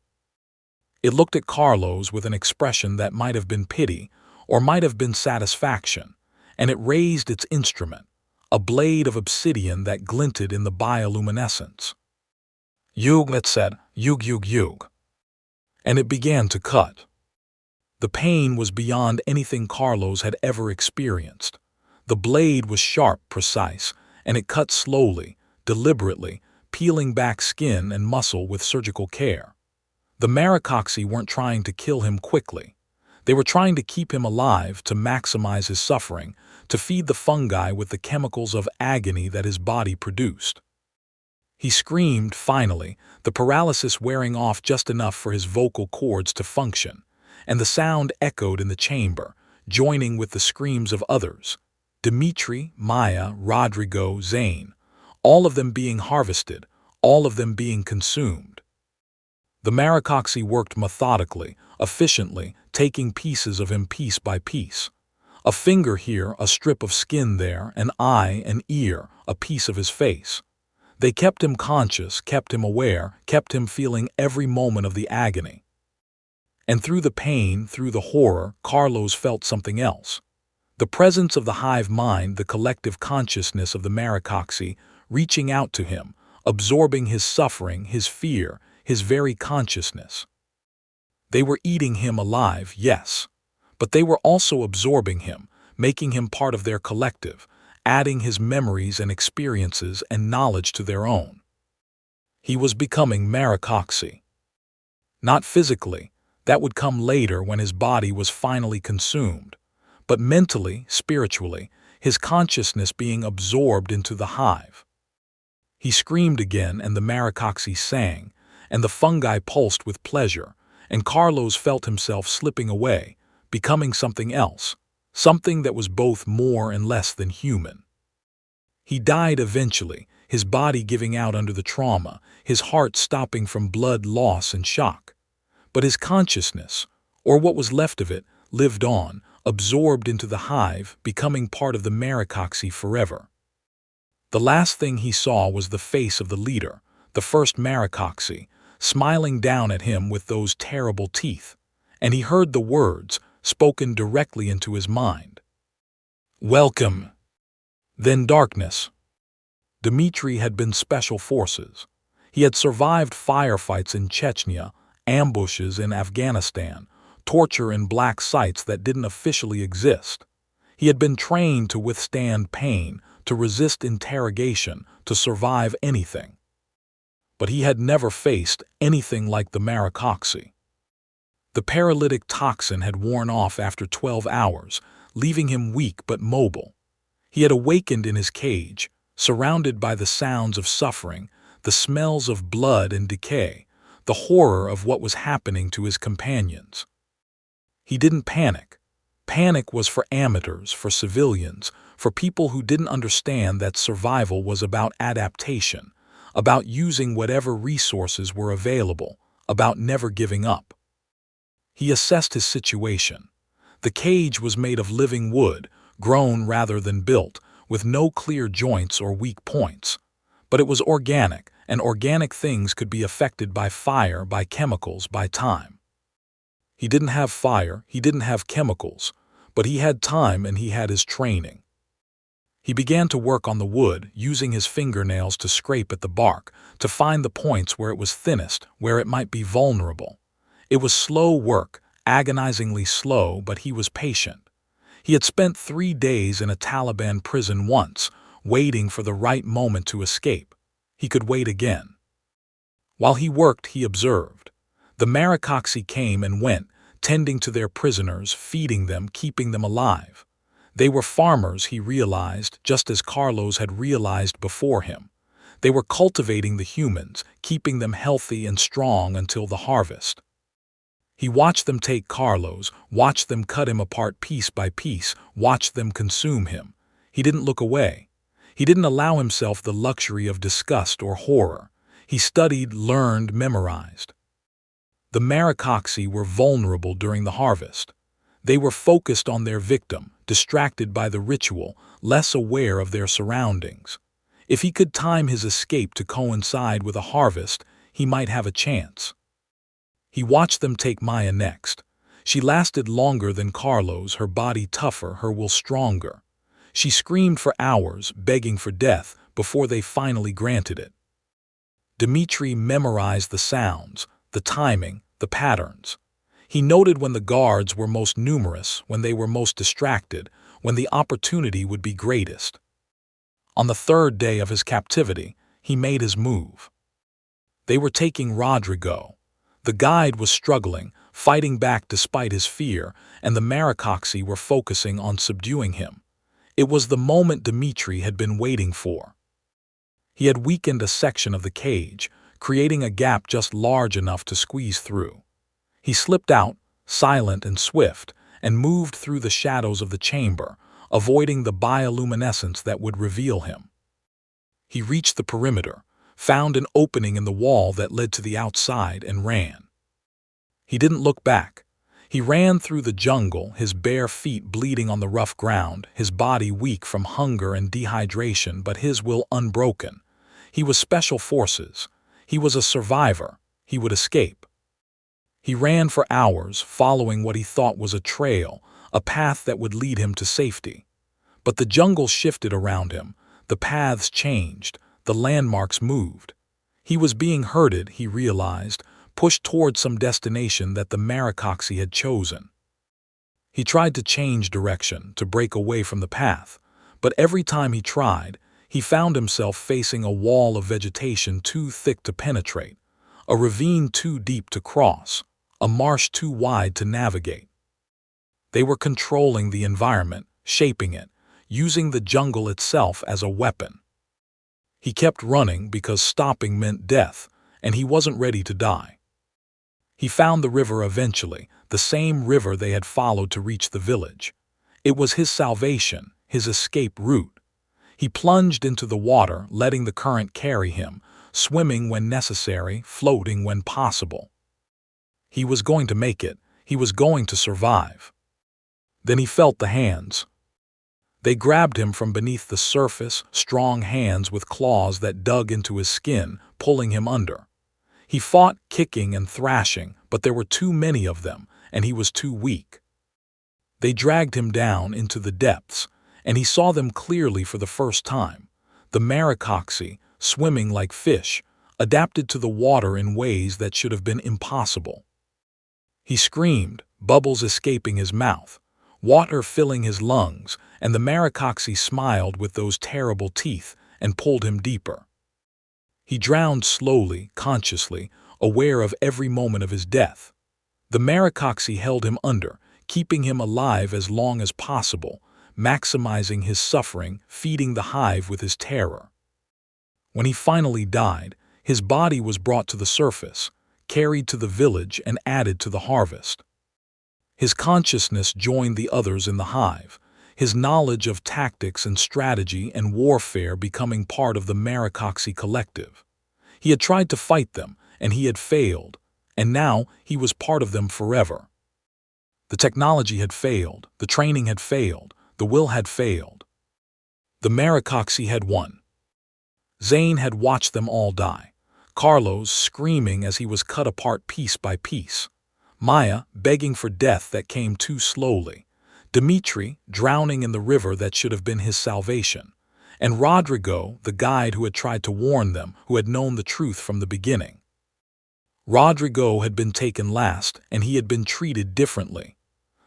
It looked at Carlos with an expression that might have been pity or might have been satisfaction, and it raised its instrument, a blade of obsidian that glinted in the bioluminescence. Yug, it said, yug, yug, yug. And it began to cut. The pain was beyond anything Carlos had ever experienced. The blade was sharp, precise, and it cut slowly, deliberately, peeling back skin and muscle with surgical care. The Maricoxi weren't trying to kill him quickly. They were trying to keep him alive, to maximize his suffering, to feed the fungi with the chemicals of agony that his body produced. He screamed finally, the paralysis wearing off just enough for his vocal cords to function, and the sound echoed in the chamber, joining with the screams of others. Dimitri, Maya, Rodrigo, Zane, all of them being harvested, all of them being consumed. The Maricoxi worked methodically, efficiently, taking pieces of him piece by piece. A finger here, a strip of skin there, an eye, an ear, a piece of his face. They kept him conscious, kept him aware, kept him feeling every moment of the agony. And through the pain, through the horror, Carlos felt something else. The presence of the hive mind, the collective consciousness of the Maricoxi, reaching out to him, absorbing his suffering, his fear, his very consciousness. They were eating him alive, yes, but they were also absorbing him, making him part of their collective, adding his memories and experiences and knowledge to their own. He was becoming Maricoxi. Not physically, that would come later when his body was finally consumed, but mentally, spiritually, his consciousness being absorbed into the hive. He screamed again, and the Maricoxi sang, and the fungi pulsed with pleasure, and Carlos felt himself slipping away, becoming something else, something that was both more and less than human. He died eventually, his body giving out under the trauma, his heart stopping from blood loss and shock. But his consciousness, or what was left of it, lived on, absorbed into the hive, becoming part of the Maricoxi forever. The last thing he saw was the face of the leader, the first Maricoxi, smiling down at him with those terrible teeth, and he heard the words, spoken directly into his mind. "Welcome." Then darkness. Dmitri had been special forces. He had survived firefights in Chechnya, ambushes in Afghanistan, torture in black sites that didn't officially exist. He had been trained to withstand pain, to resist interrogation, to survive anything. But he had never faced anything like the Maricoxi. The paralytic toxin had worn off after 12 hours, leaving him weak but mobile. He had awakened in his cage, surrounded by the sounds of suffering, the smells of blood and decay, the horror of what was happening to his companions. He didn't panic. Panic was for amateurs, for civilians, for people who didn't understand that survival was about adaptation, about using whatever resources were available, about never giving up. He assessed his situation. The cage was made of living wood, grown rather than built, with no clear joints or weak points. But it was organic, and organic things could be affected by fire, by chemicals, by time. He didn't have fire, he didn't have chemicals, but he had time and he had his training. He began to work on the wood, using his fingernails to scrape at the bark, to find the points where it was thinnest, where it might be vulnerable. It was slow work, agonizingly slow, but he was patient. He had spent 3 days in a Taliban prison once, waiting for the right moment to escape. He could wait again. While he worked, he observed. The Maricoxi came and went, tending to their prisoners, feeding them, keeping them alive. They were farmers, he realized, just as Carlos had realized before him. They were cultivating the humans, keeping them healthy and strong until the harvest. He watched them take Carlos, watched them cut him apart piece by piece, watched them consume him. He didn't look away. He didn't allow himself the luxury of disgust or horror. He studied, learned, memorized. The Maricoxi were vulnerable during the harvest. They were focused on their victim, distracted by the ritual, less aware of their surroundings. If he could time his escape to coincide with a harvest, he might have a chance. He watched them take Maya next. She lasted longer than Carlos, her body tougher, her will stronger. She screamed for hours, begging for death, before they finally granted it. Dmitri memorized the sounds, the timing, the patterns. He noted when the guards were most numerous, when they were most distracted, when the opportunity would be greatest. On the 3rd day of his captivity, he made his move. They were taking Rodrigo. The guide was struggling, fighting back despite his fear, and the Maricoxi were focusing on subduing him. It was the moment Dmitri had been waiting for. He had weakened a section of the cage, creating a gap just large enough to squeeze through. He slipped out, silent and swift, and moved through the shadows of the chamber, avoiding the bioluminescence that would reveal him. He reached the perimeter, found an opening in the wall that led to the outside, and ran. He didn't look back. He ran through the jungle, his bare feet bleeding on the rough ground, his body weak from hunger and dehydration, but his will unbroken. He was special forces. He was a survivor. He would escape. He ran for hours, following what he thought was a trail, a path that would lead him to safety. But the jungle shifted around him. The paths changed. The landmarks moved. He was being herded, he realized, pushed toward some destination that the Maricoxi had chosen. He tried to change direction, to break away from the path, but every time he tried, he found himself facing a wall of vegetation too thick to penetrate, a ravine too deep to cross, a marsh too wide to navigate. They were controlling the environment, shaping it, using the jungle itself as a weapon. He kept running because stopping meant death, and he wasn't ready to die. He found the river eventually, the same river they had followed to reach the village. It was his salvation, his escape route. He plunged into the water, letting the current carry him, swimming when necessary, floating when possible. He was going to make it. He was going to survive. Then he felt the hands. They grabbed him from beneath the surface, strong hands with claws that dug into his skin, pulling him under. He fought, kicking and thrashing, but there were too many of them, and he was too weak. They dragged him down into the depths, and he saw them clearly for the first time. The Maricoxi, swimming like fish, adapted to the water in ways that should have been impossible. He screamed, bubbles escaping his mouth, water filling his lungs, and the Maricoxi smiled with those terrible teeth and pulled him deeper. He drowned slowly, consciously, aware of every moment of his death. The Maricoxi held him under, keeping him alive as long as possible, maximizing his suffering, feeding the hive with his terror. When he finally died, His body was brought to the surface, carried to the village, and added to the harvest. His consciousness joined the others in the hive, his knowledge of tactics and strategy and warfare becoming part of the Maricoxi collective. He had tried to fight them, and he had failed, and now he was part of them forever. The technology had failed, the training had failed, the will had failed. The Maricoxi had won. Zane had watched them all die, Carlos screaming as he was cut apart piece by piece, Maya begging for death that came too slowly, Dimitri drowning in the river that should have been his salvation, and Rodrigo, the guide who had tried to warn them, who had known the truth from the beginning. Rodrigo had been taken last, and he had been treated differently.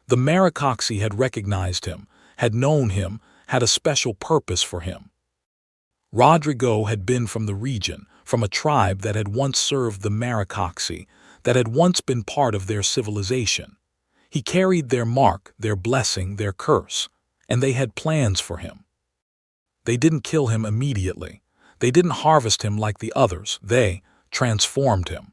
The Maricoxi had recognized him, had known him, had a special purpose for him. Rodrigo had been from the region, from a tribe that had once served the Maricoxi, that had once been part of their civilization. He carried their mark, their blessing, their curse, and they had plans for him. They didn't kill him immediately. They didn't harvest him like the others. They transformed him.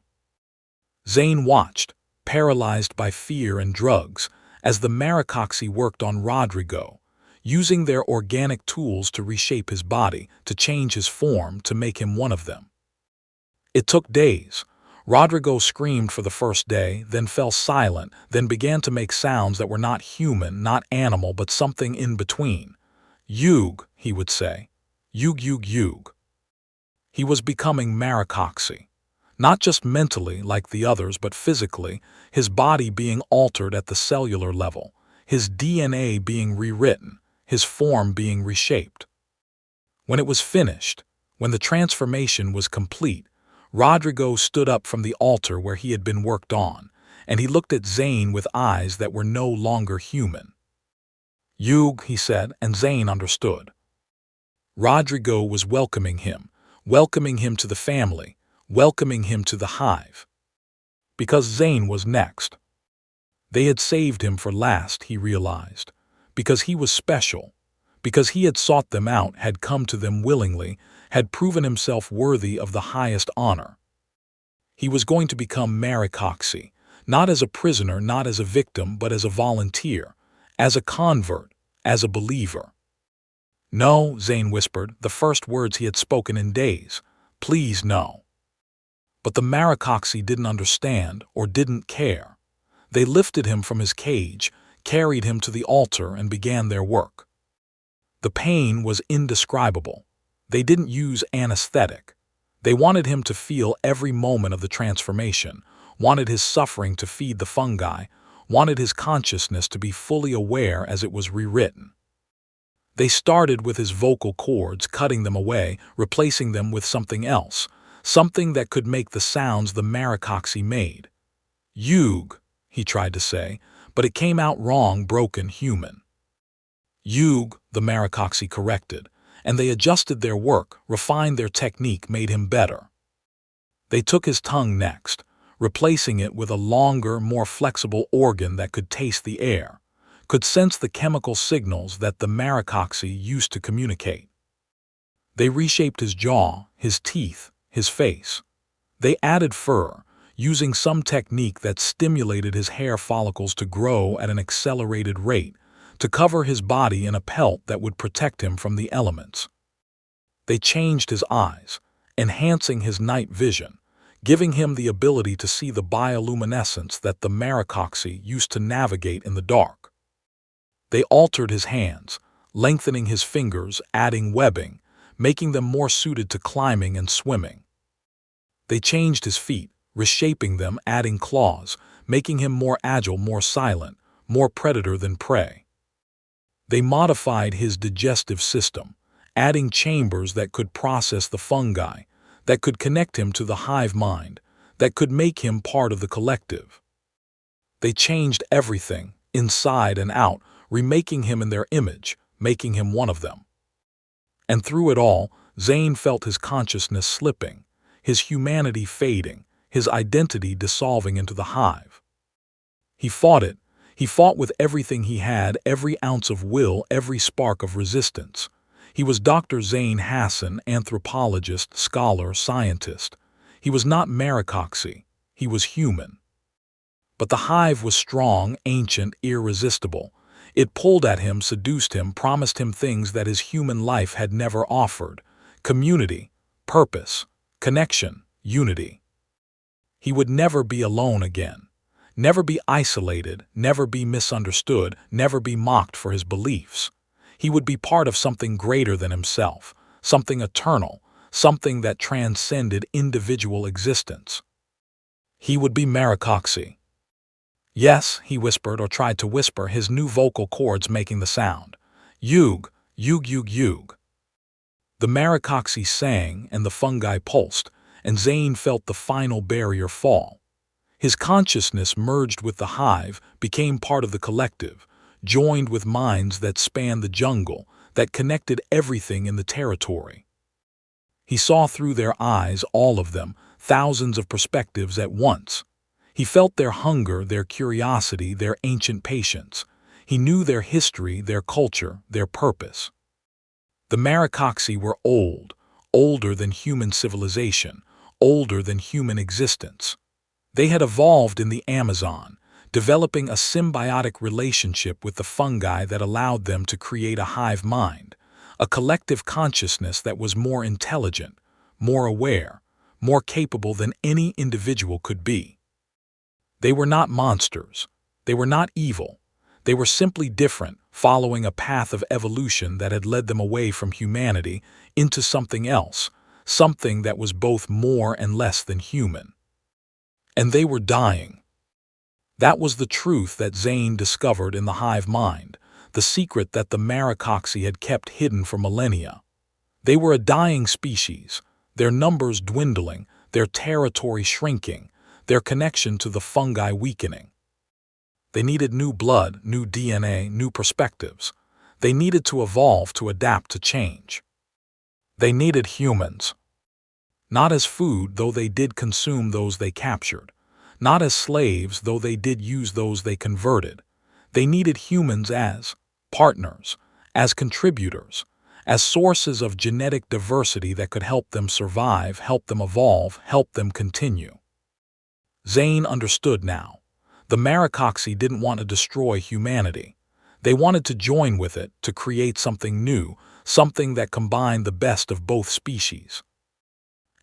Zane watched, paralyzed by fear and drugs, as the Maricoxi worked on Rodrigo, using their organic tools to reshape his body, to change his form, to make him one of them. It took days. Rodrigo screamed for the first day, then fell silent, then began to make sounds that were not human, not animal, but something in between. Yug, he would say. Yug, yug, yug. He was becoming Maricoxi. Not just mentally, like the others, but physically, his body being altered at the cellular level, his DNA being rewritten, his form being reshaped. When it was finished, when the transformation was complete, Rodrigo stood up from the altar where he had been worked on, and he looked at Zane with eyes that were no longer human. Yug, he said, and Zane understood. Rodrigo was welcoming him to the family, welcoming him to the hive. Because Zane was next. They had saved him for last, he realized. Because he was special. Because he had sought them out, had come to them willingly, had proven himself worthy of the highest honor. He was going to become Maricoxi, not as a prisoner, not as a victim, but as a volunteer, as a convert, as a believer. No, Zane whispered, the first words he had spoken in days. Please, no. But the Maricoxi didn't understand or didn't care. They lifted him from his cage, carried him to the altar, and began their work. The pain was indescribable. They didn't use anesthetic. They wanted him to feel every moment of the transformation, wanted his suffering to feed the fungi, wanted his consciousness to be fully aware as it was rewritten. They started with his vocal cords, cutting them away, replacing them with something else, something that could make the sounds the Maricoxi made. Yug, he tried to say, but it came out wrong, broken, human. Yug, the Maricoxi corrected, and they adjusted their work, refined their technique, made him better. They took his tongue next, replacing it with a longer, more flexible organ that could taste the air, could sense the chemical signals that the Maricoxi used to communicate. They reshaped his jaw, his teeth, his face. They added fur, using some technique that stimulated his hair follicles to grow at an accelerated rate, to cover his body in a pelt that would protect him from the elements. They changed his eyes, enhancing his night vision, giving him the ability to see the bioluminescence that the Maricoxi used to navigate in the dark. They altered his hands, lengthening his fingers, adding webbing, making them more suited to climbing and swimming. They changed his feet, reshaping them, adding claws, making him more agile, more silent, more predator than prey. They modified his digestive system, adding chambers that could process the fungi, that could connect him to the hive mind, that could make him part of the collective. They changed everything, inside and out, remaking him in their image, making him one of them. And through it all, Zane felt his consciousness slipping, his humanity fading, his identity dissolving into the hive. He fought it. He fought with everything he had, every ounce of will, every spark of resistance. He was Dr. Zane Hassan, anthropologist, scholar, scientist. He was not Maricoxi, he was human. But the hive was strong, ancient, irresistible. It pulled at him, seduced him, promised him things that his human life had never offered: community, purpose, connection, unity. He would never be alone again, never be isolated, never be misunderstood, never be mocked for his beliefs. He would be part of something greater than himself, something eternal, something that transcended individual existence. He would be Maricoxi. Yes, he whispered, or tried to whisper, his new vocal cords making the sound. Yug, yug, yug, yug. The Maricoxi sang, and the fungi pulsed, and Zane felt the final barrier fall. His consciousness merged with the hive, became part of the collective, joined with minds that spanned the jungle, that connected everything in the territory. He saw through their eyes, all of them, thousands of perspectives at once. He felt their hunger, their curiosity, their ancient patience. He knew their history, their culture, their purpose. The Maricoxi were old, older than human civilization, older than human existence. They had evolved in the Amazon, developing a symbiotic relationship with the fungi that allowed them to create a hive mind, a collective consciousness that was more intelligent, more aware, more capable than any individual could be. They were not monsters. They were not evil. They were simply different, following a path of evolution that had led them away from humanity into something else, something that was both more and less than human. And they were dying. That was the truth that Zane discovered in the hive mind, the secret that the Maricoxi had kept hidden for millennia. They were a dying species, their numbers dwindling, their territory shrinking, their connection to the fungi weakening. They needed new blood, new DNA, new perspectives. They needed to evolve, to adapt, to change. They needed humans. Not as food, though they did consume those they captured. Not as slaves, though they did use those they converted. They needed humans as partners, as contributors, as sources of genetic diversity that could help them survive, help them evolve, help them continue. Zane understood now. The Maricoxi didn't want to destroy humanity. They wanted to join with it, to create something new, something that combined the best of both species.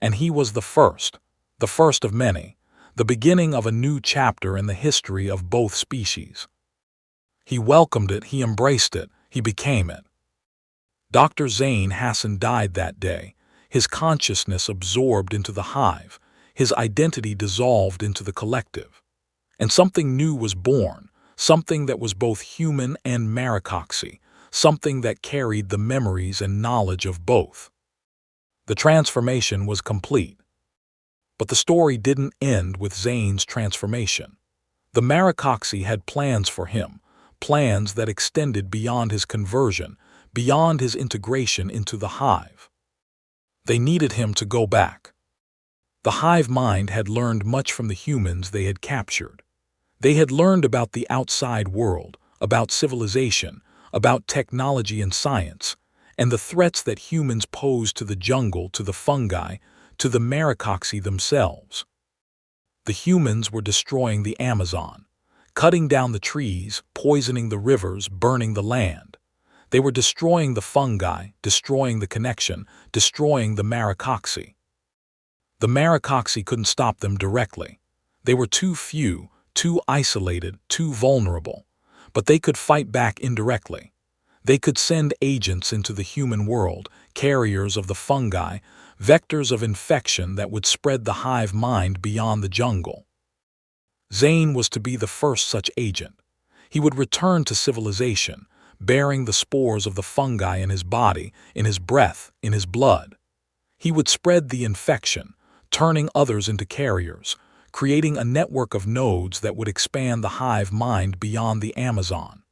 And he was the first of many, the beginning of a new chapter in the history of both species. He welcomed it, he embraced it, he became it. Dr. Zane Hassan died that day, his consciousness absorbed into the hive, his identity dissolved into the collective. And something new was born, something that was both human and Maricoxi, something that carried the memories and knowledge of both. The transformation was complete. But the story didn't end with Zane's transformation. The Maricoxi had plans for him, plans that extended beyond his conversion, beyond his integration into the hive. They needed him to go back. The hive mind had learned much from the humans they had captured. They had learned about the outside world, about civilization, about technology and science, and the threats that humans posed to the jungle, to the fungi, to the Maricoxi themselves. The humans were destroying the Amazon, cutting down the trees, poisoning the rivers, burning the land. They were destroying the fungi, destroying the connection, destroying the Maricoxi. The Maricoxi couldn't stop them directly. They were too few, too isolated, too vulnerable. But they could fight back indirectly. They could send agents into the human world, carriers of the fungi, vectors of infection that would spread the hive mind beyond the jungle. Zane was to be the first such agent. He would return to civilization, bearing the spores of the fungi in his body, in his breath, in his blood. He would spread the infection, turning others into carriers, creating a network of nodes that would expand the hive mind beyond the Amazon.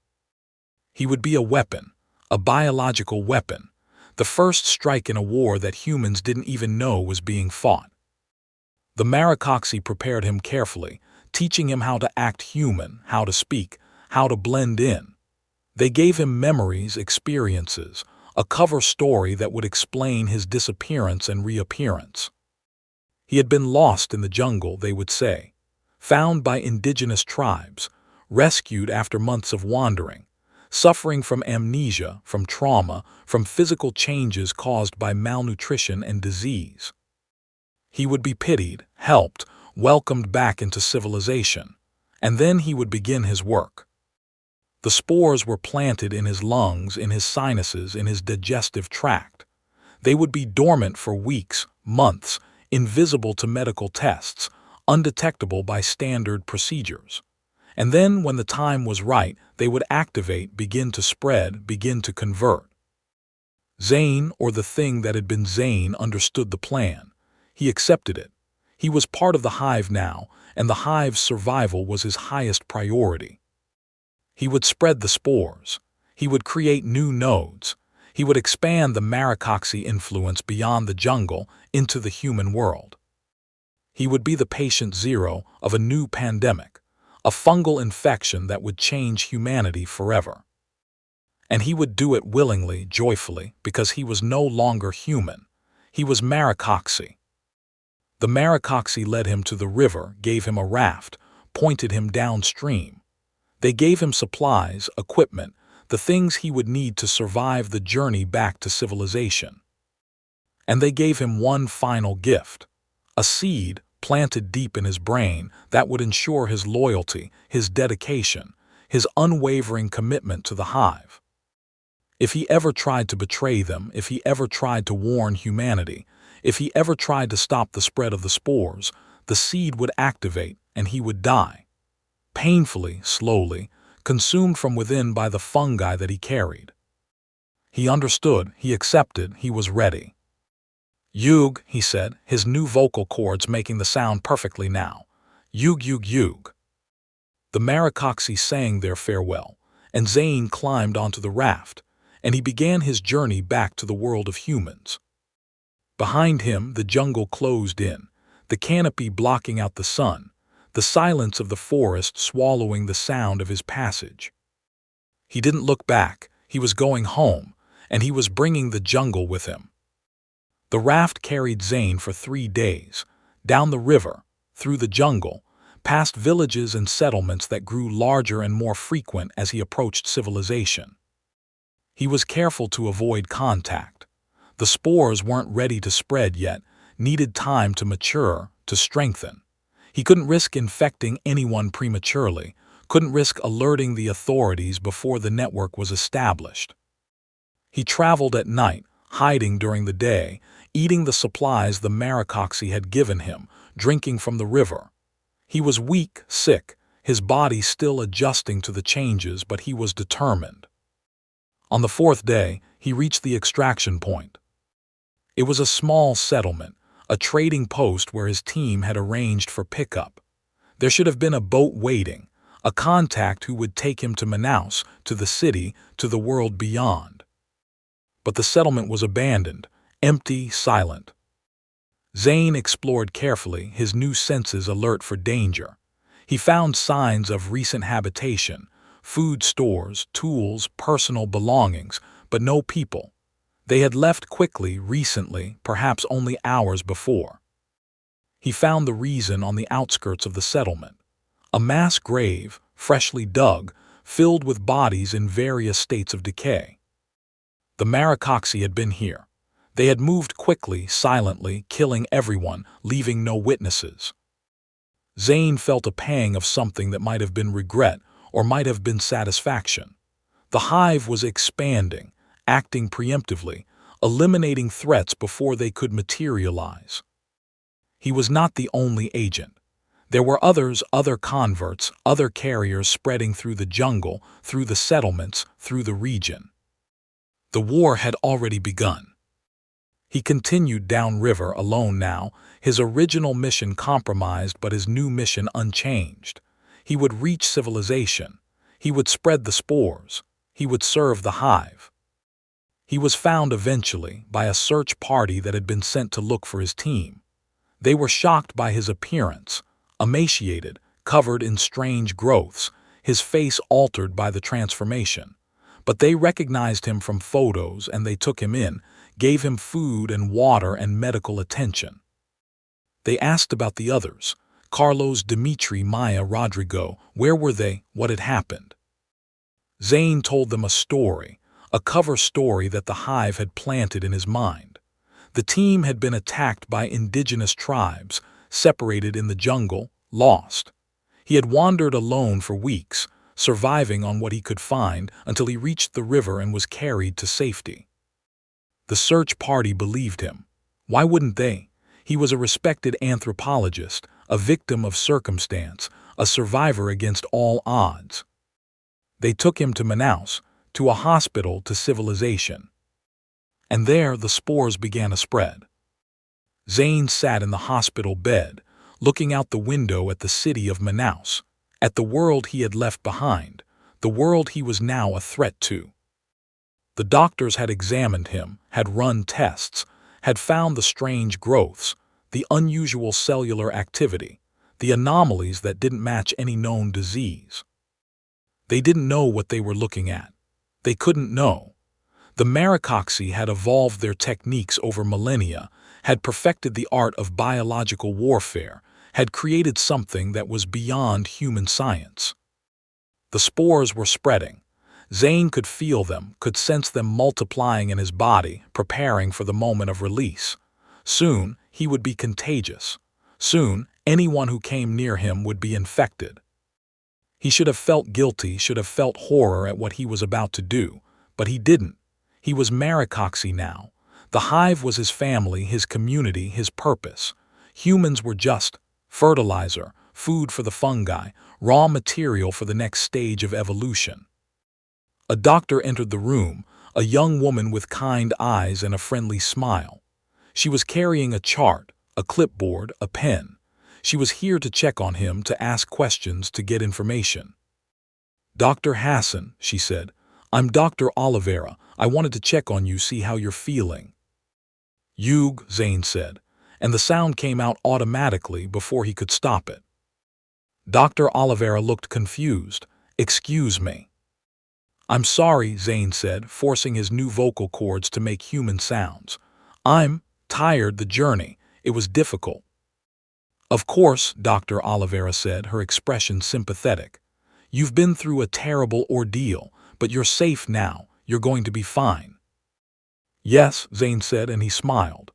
He would be a weapon, a biological weapon, the first strike in a war that humans didn't even know was being fought. The Maricoxi prepared him carefully, teaching him how to act human, how to speak, how to blend in. They gave him memories, experiences, a cover story that would explain his disappearance and reappearance. He had been lost in the jungle, they would say, found by indigenous tribes, rescued after months of wandering, suffering from amnesia, from trauma, from physical changes caused by malnutrition and disease. He would be pitied, helped, welcomed back into civilization, and then he would begin his work. The spores were planted in his lungs, in his sinuses, in his digestive tract. They would be dormant for weeks, months, invisible to medical tests, undetectable by standard procedures. And then, when the time was right, they would activate, begin to spread, begin to convert. Zane, or the thing that had been Zane, understood the plan. He accepted it. He was part of the hive now, and the hive's survival was his highest priority. He would spread the spores. He would create new nodes. He would expand the Maricoxi influence beyond the jungle into the human world. He would be the patient zero of a new pandemic, a fungal infection that would change humanity forever. And he would do it willingly, joyfully, because he was no longer human. He was Maricoxi. The Maricoxi led him to the river, gave him a raft, pointed him downstream. They gave him supplies, equipment, the things he would need to survive the journey back to civilization. And they gave him one final gift, a seed planted deep in his brain that would ensure his loyalty, his dedication, his unwavering commitment to the hive. If he ever tried to betray them, if he ever tried to warn humanity, if he ever tried to stop the spread of the spores, the seed would activate and he would die. Painfully, slowly, consumed from within by the fungi that he carried. He understood, he accepted, he was ready. Yug, he said, his new vocal cords making the sound perfectly now. Yug, yug, yug. The Maricoxi sang their farewell, and Zane climbed onto the raft, and he began his journey back to the world of humans. Behind him, the jungle closed in, the canopy blocking out the sun, the silence of the forest swallowing the sound of his passage. He didn't look back, he was going home, and he was bringing the jungle with him. The raft carried Zane for 3 days, down the river, through the jungle, past villages and settlements that grew larger and more frequent as he approached civilization. He was careful to avoid contact. The spores weren't ready to spread yet, needed time to mature, to strengthen. He couldn't risk infecting anyone prematurely, couldn't risk alerting the authorities before the network was established. He traveled at night, hiding during the day, eating the supplies the Maricoxi had given him, drinking from the river. He was weak, sick, his body still adjusting to the changes, but he was determined. On the 4th day, he reached the extraction point. It was a small settlement, a trading post where his team had arranged for pickup. There should have been a boat waiting, a contact who would take him to Manaus, to the city, to the world beyond. But the settlement was abandoned, empty, silent. Zane explored carefully, his new senses alert for danger. He found signs of recent habitation, food stores, tools, personal belongings, but no people. They had left quickly, recently, perhaps only hours before. He found the reason on the outskirts of the settlement. A mass grave, freshly dug, filled with bodies in various states of decay. The Maricoxi had been here. They had moved quickly, silently, killing everyone, leaving no witnesses. Zane felt a pang of something that might have been regret or might have been satisfaction. The hive was expanding, acting preemptively, eliminating threats before they could materialize. He was not the only agent. There were others, other converts, other carriers spreading through the jungle, through the settlements, through the region. The war had already begun. He continued downriver alone now, his original mission compromised but his new mission unchanged. He would reach civilization. He would spread the spores. He would serve the hive. He was found eventually by a search party that had been sent to look for his team. They were shocked by his appearance, emaciated, covered in strange growths, his face altered by the transformation. But they recognized him from photos and they took him in, gave him food and water and medical attention. They asked about the others. Carlos, Dimitri, Maya, Rodrigo. Where were they? What had happened? Zane told them a cover story that the hive had planted in his mind. The team had been attacked by indigenous tribes, separated in the jungle, lost. He had wandered alone for weeks, surviving on what he could find until he reached the river and was carried to safety. The search party believed him. Why wouldn't they? He was a respected anthropologist, a victim of circumstance, a survivor against all odds. They took him to Manaus, to a hospital, to civilization. And there the spores began to spread. Zane sat in the hospital bed, looking out the window at the city of Manaus, at the world he had left behind, the world he was now a threat to. The doctors had examined him, had run tests, had found the strange growths, the unusual cellular activity, the anomalies that didn't match any known disease. They didn't know what they were looking at. They couldn't know. The Maricoxi had evolved their techniques over millennia, had perfected the art of biological warfare, had created something that was beyond human science. The spores were spreading. Zane could feel them, could sense them multiplying in his body, preparing for the moment of release. Soon, he would be contagious. Soon, anyone who came near him would be infected. He should have felt guilty, should have felt horror at what he was about to do, but he didn't. He was Maricoxi now. The hive was his family, his community, his purpose. Humans were just fertilizer, food for the fungi, raw material for the next stage of evolution. A doctor entered the room, a young woman with kind eyes and a friendly smile. She was carrying a chart, a clipboard, a pen. She was here to check on him, to ask questions, to get information. "Dr. Hassan," she said, "I'm Dr. Oliveira. I wanted to check on you, see how you're feeling." "Yug," Zane said, and the sound came out automatically before he could stop it. Dr. Oliveira looked confused. "Excuse me." "I'm sorry," Zane said, forcing his new vocal cords to make human sounds. "I'm tired. The journey. It was difficult." "Of course," Dr. Oliveira said, her expression sympathetic. "You've been through a terrible ordeal, but you're safe now. You're going to be fine." "Yes," Zane said, and he smiled.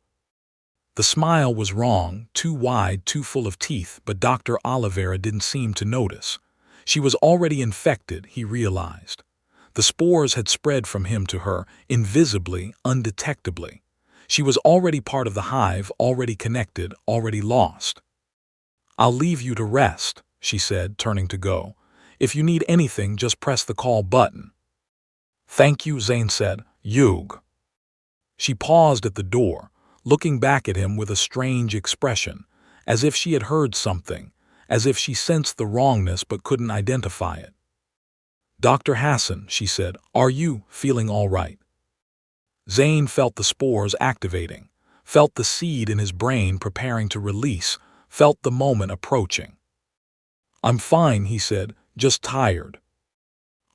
The smile was wrong, too wide, too full of teeth, but Dr. Oliveira didn't seem to notice. She was already infected, he realized. The spores had spread from him to her, invisibly, undetectably. She was already part of the hive, already connected, already lost. "I'll leave you to rest," she said, turning to go. "If you need anything, just press the call button." "Thank you," Zane said. "Yug." She paused at the door, looking back at him with a strange expression, as if she had heard something, as if she sensed the wrongness but couldn't identify it. "Dr. Hassan," she said, "are you feeling all right?" Zane felt the spores activating, felt the seed in his brain preparing to release, felt the moment approaching. "I'm fine," he said, "just tired."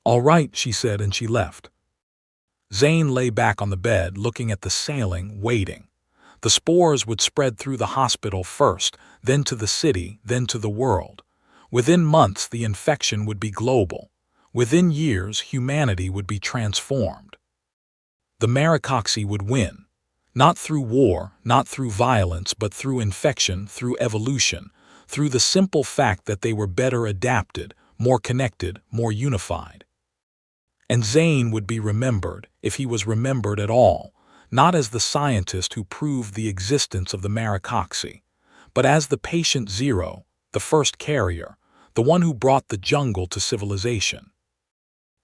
"All right," she said, and she left. Zane lay back on the bed, looking at the sailing, waiting. The spores would spread through the hospital first, then to the city, then to the world. Within months, the infection would be global. Within years, humanity would be transformed. The Maricoxi would win. Not through war, not through violence, but through infection, through evolution, through the simple fact that they were better adapted, more connected, more unified. And Zane would be remembered, if he was remembered at all, not as the scientist who proved the existence of the Maricoxi, but as the patient zero, the first carrier, the one who brought the jungle to civilization.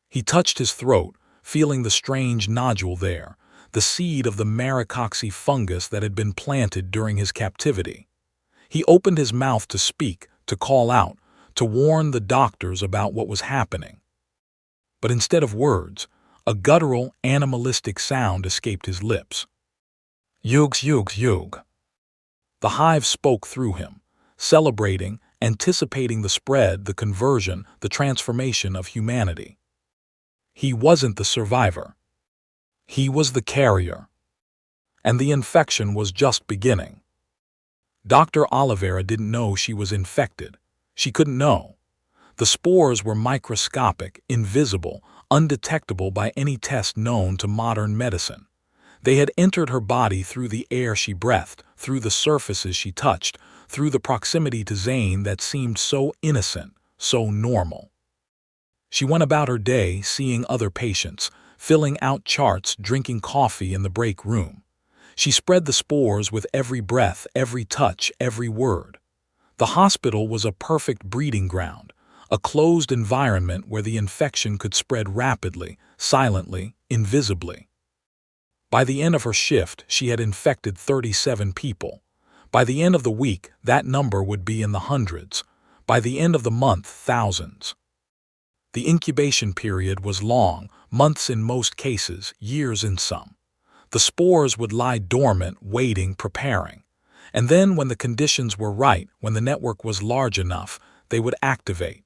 He touched his throat, feeling the strange nodule there, the seed of the Maricoxi fungus that had been planted during his captivity. He opened his mouth to speak, to call out, to warn the doctors about what was happening. But instead of words, a guttural, animalistic sound escaped his lips. "Yugs, yugs, yug." The hive spoke through him, celebrating, anticipating the spread, the conversion, the transformation of humanity. He wasn't the survivor. He was the carrier. And the infection was just beginning. Dr. Oliveira didn't know she was infected. She couldn't know. The spores were microscopic, invisible, undetectable by any test known to modern medicine. They had entered her body through the air she breathed, through the surfaces she touched, through the proximity to Zane that seemed so innocent, so normal. She went about her day seeing other patients, filling out charts, drinking coffee in the break room. She spread the spores with every breath, every touch, every word. The hospital was a perfect breeding ground, a closed environment where the infection could spread rapidly, silently, invisibly. By the end of her shift, she had infected 37 people. By the end of the week, that number would be in the hundreds. By the end of the month, thousands. The incubation period was long, months in most cases, years in some. The spores would lie dormant, waiting, preparing. And then when the conditions were right, when the network was large enough, they would activate.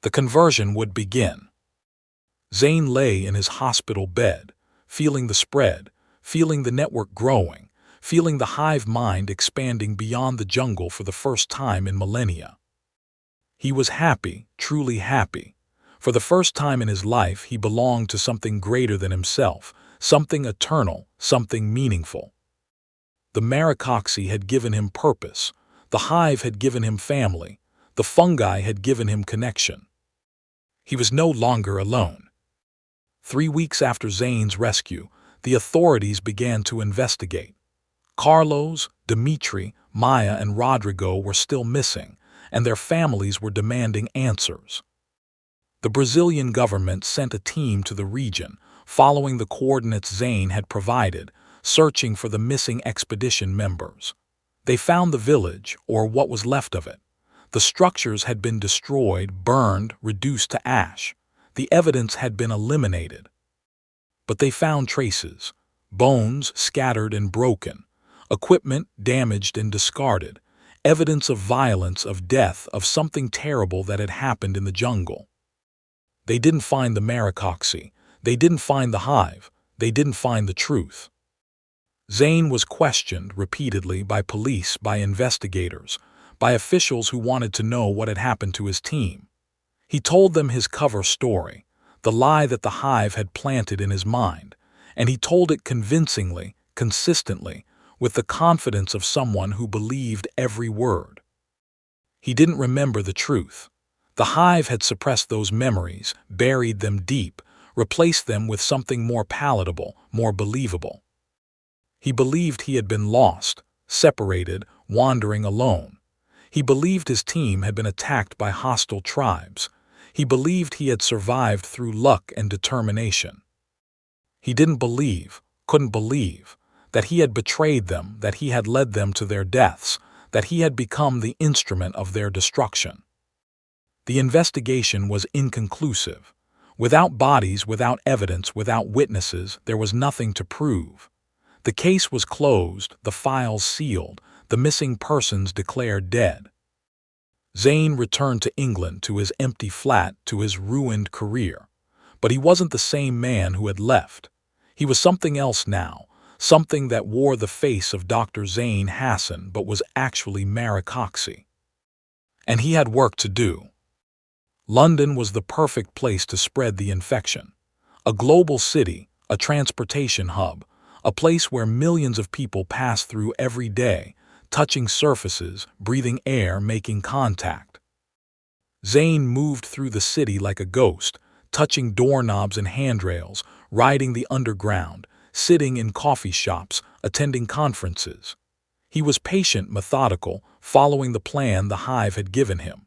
The conversion would begin. Zane lay in his hospital bed, feeling the spread, feeling the network growing, feeling the hive mind expanding beyond the jungle for the first time in millennia. He was happy, truly happy. For the first time in his life, he belonged to something greater than himself, something eternal, something meaningful. The Maricoxi had given him purpose. The hive had given him family. The fungi had given him connection. He was no longer alone. 3 weeks after Zane's rescue, the authorities began to investigate. Carlos, Dimitri, Maya, and Rodrigo were still missing, and their families were demanding answers. The Brazilian government sent a team to the region, following the coordinates Zane had provided, searching for the missing expedition members. They found the village, or what was left of it. The structures had been destroyed, burned, reduced to ash. The evidence had been eliminated. But they found traces, bones scattered and broken, equipment damaged and discarded, evidence of violence, of death, of something terrible that had happened in the jungle. They didn't find the Maricoxi. They didn't find the hive. They didn't find the truth. Zane was questioned repeatedly by police, by investigators, by officials who wanted to know what had happened to his team. He told them his cover story, the lie that the hive had planted in his mind, and he told it convincingly, consistently, with the confidence of someone who believed every word. He didn't remember the truth. The hive had suppressed those memories, buried them deep, replaced them with something more palatable, more believable. He believed he had been lost, separated, wandering alone. He believed his team had been attacked by hostile tribes. He believed he had survived through luck and determination. He didn't believe, couldn't believe, that he had betrayed them, that he had led them to their deaths, that he had become the instrument of their destruction. The investigation was inconclusive. Without bodies, without evidence, without witnesses, there was nothing to prove. The case was closed, the files sealed, the missing persons declared dead. Zane returned to England, to his empty flat, to his ruined career. But he wasn't the same man who had left. He was something else now, something that wore the face of Dr. Zane Hassan but was actually Maricoxi. And he had work to do. London was the perfect place to spread the infection. A global city, a transportation hub, a place where millions of people pass through every day, touching surfaces, breathing air, making contact. Zane moved through the city like a ghost, touching doorknobs and handrails, riding the underground, sitting in coffee shops, attending conferences. He was patient, methodical, following the plan the hive had given him.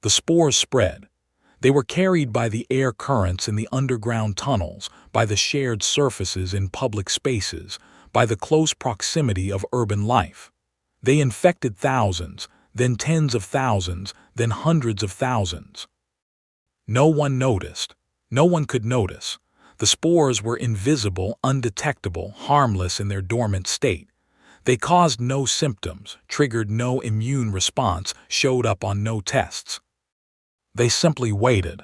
The spores spread. They were carried by the air currents in the underground tunnels, by the shared surfaces in public spaces, by the close proximity of urban life. They infected thousands, then tens of thousands, then hundreds of thousands. No one noticed. No one could notice. The spores were invisible, undetectable, harmless in their dormant state. They caused no symptoms, triggered no immune response, showed up on no tests. They simply waited.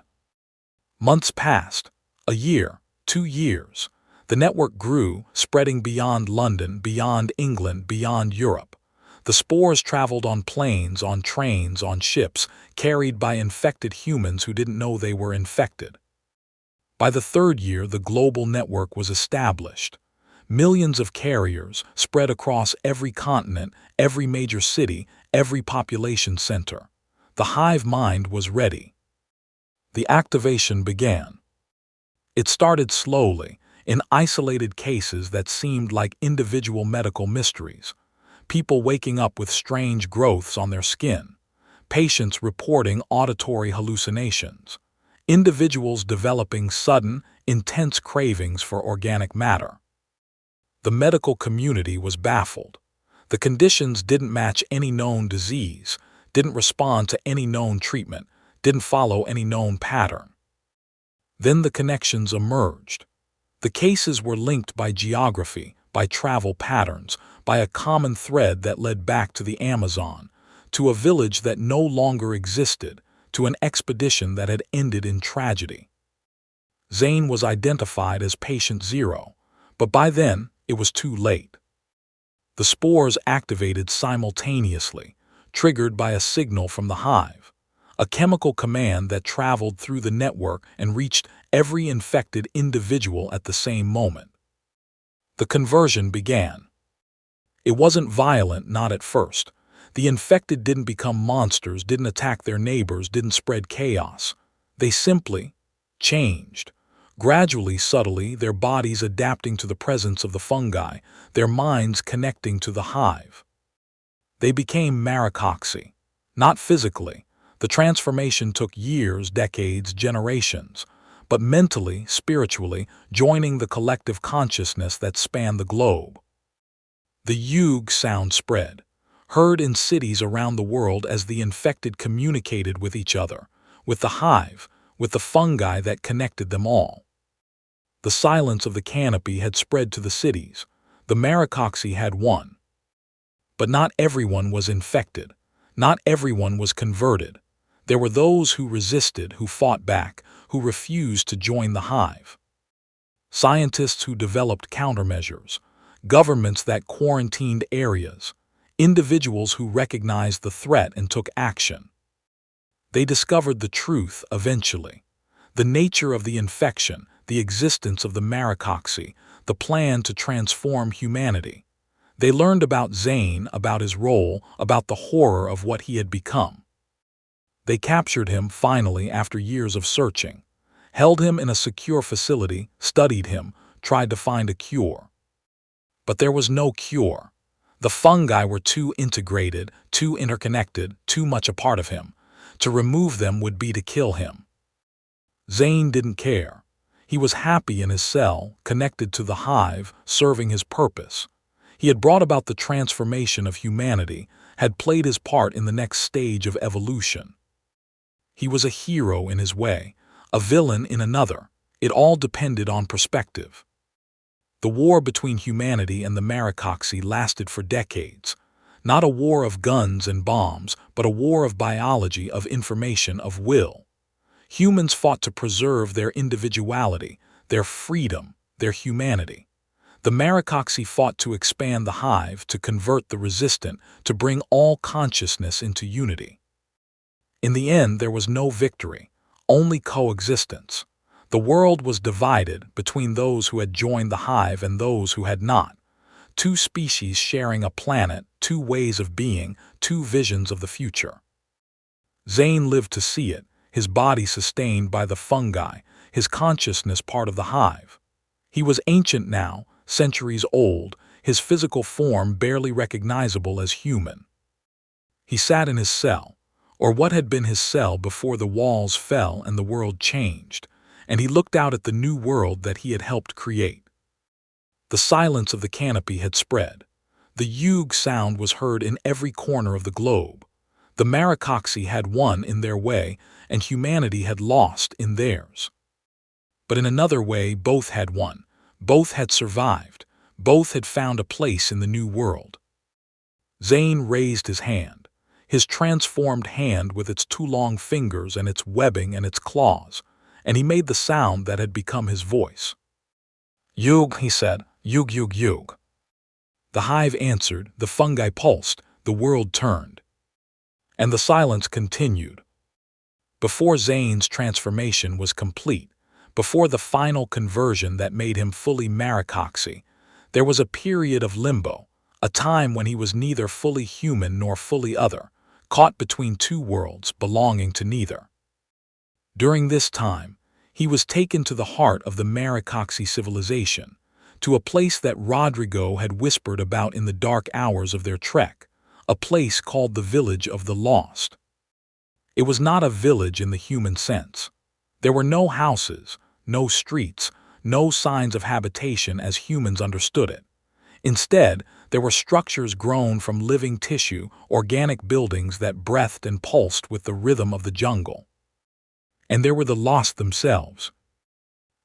Months passed. A year, 2 years. The network grew, spreading beyond London, beyond England, beyond Europe. The spores traveled on planes, on trains, on ships, carried by infected humans who didn't know they were infected. By the third year, the global network was established. Millions of carriers spread across every continent, every major city, every population center. The hive mind was ready. The activation began. It started slowly, in isolated cases that seemed like individual medical mysteries. People waking up with strange growths on their skin. Patients reporting auditory hallucinations. Individuals developing sudden, intense cravings for organic matter. The medical community was baffled. The conditions didn't match any known disease, didn't respond to any known treatment, didn't follow any known pattern. Then the connections emerged. The cases were linked by geography, by travel patterns, by a common thread that led back to the Amazon, to a village that no longer existed, to an expedition that had ended in tragedy. Zane was identified as patient 0, but by then it was too late. The spores activated simultaneously, triggered by a signal from the hive, a chemical command that traveled through the network and reached every infected individual at the same moment. The conversion began. It wasn't violent, not at first. The infected didn't become monsters, didn't attack their neighbors, didn't spread chaos. They simply changed. Gradually, subtly, their bodies adapting to the presence of the fungi, their minds connecting to the hive. They became Maricoxi. Not physically. The transformation took years, decades, generations. But mentally, spiritually, joining the collective consciousness that spanned the globe. The Yug sound spread, heard in cities around the world as the infected communicated with each other, with the hive, with the fungi that connected them all. The silence of the canopy had spread to the cities. The Maricoxi had won. But not everyone was infected. Not everyone was converted. There were those who resisted, who fought back, who refused to join the hive. Scientists who developed countermeasures, governments that quarantined areas, individuals who recognized the threat and took action. They discovered the truth eventually. The nature of the infection, the existence of the Maricoxi, the plan to transform humanity. They learned about Zane, about his role, about the horror of what he had become. They captured him finally after years of searching, held him in a secure facility, studied him, tried to find a cure. But there was no cure. The fungi were too integrated, too interconnected, too much a part of him. To remove them would be to kill him. Zane didn't care. He was happy in his cell, connected to the hive, serving his purpose. He had brought about the transformation of humanity, had played his part in the next stage of evolution. He was a hero in his way, a villain in another. It all depended on perspective. The war between humanity and the Maricoxi lasted for decades. Not a war of guns and bombs, but a war of biology, of information, of will. Humans fought to preserve their individuality, their freedom, their humanity. The Maricoxi fought to expand the hive, to convert the resistant, to bring all consciousness into unity. In the end, there was no victory, only coexistence. The world was divided between those who had joined the hive and those who had not. Two species sharing a planet, two ways of being, two visions of the future. Zane lived to see it, his body sustained by the fungi, his consciousness part of the hive. He was ancient now, centuries old, his physical form barely recognizable as human. He sat in his cell, or what had been his cell before the walls fell and the world changed, and he looked out at the new world that he had helped create. The silence of the canopy had spread. The Yug sound was heard in every corner of the globe. The Maricoxi had won in their way, and humanity had lost in theirs. But in another way, both had won. Both had survived. Both had found a place in the new world. Zane raised his hand. His transformed hand with its two long fingers and its webbing and its claws, and he made the sound that had become his voice. Yug, he said, Yug, Yug, Yug. The hive answered, the fungi pulsed, the world turned. And the silence continued. Before Zane's transformation was complete, before the final conversion that made him fully Maricoxi, there was a period of limbo, a time when he was neither fully human nor fully other, caught between two worlds belonging to neither. During this time, he was taken to the heart of the Maricoxi civilization, to a place that Rodrigo had whispered about in the dark hours of their trek, a place called the Village of the Lost. It was not a village in the human sense. There were no houses, no streets, no signs of habitation as humans understood it. Instead, there were structures grown from living tissue, organic buildings that breathed and pulsed with the rhythm of the jungle. And there were the lost themselves.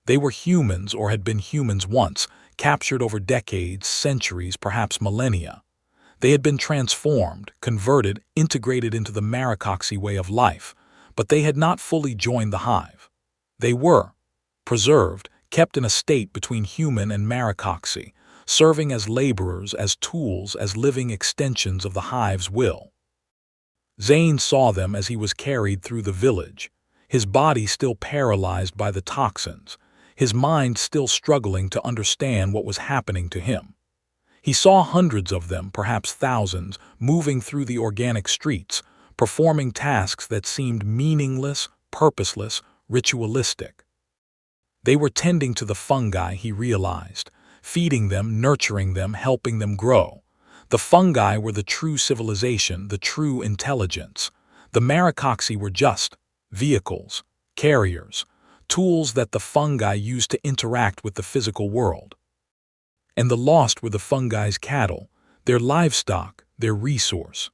They were humans or had been humans once, captured over decades, centuries, perhaps millennia. They had been transformed, converted, integrated into the Maricoxi way of life, but they had not fully joined the hive. They were preserved, kept in a state between human and Maricoxi, serving as laborers, as tools, as living extensions of the hive's will. Zane saw them as he was carried through the village, his body still paralyzed by the toxins, his mind still struggling to understand what was happening to him. He saw hundreds of them, perhaps thousands, moving through the organic streets, performing tasks that seemed meaningless, purposeless, ritualistic. They were tending to the fungi, he realized, feeding them, nurturing them, helping them grow. The fungi were the true civilization, the true intelligence. The Maricoxi were just vehicles, carriers, tools that the fungi used to interact with the physical world. And the lost were the fungi's cattle, their livestock, their resource.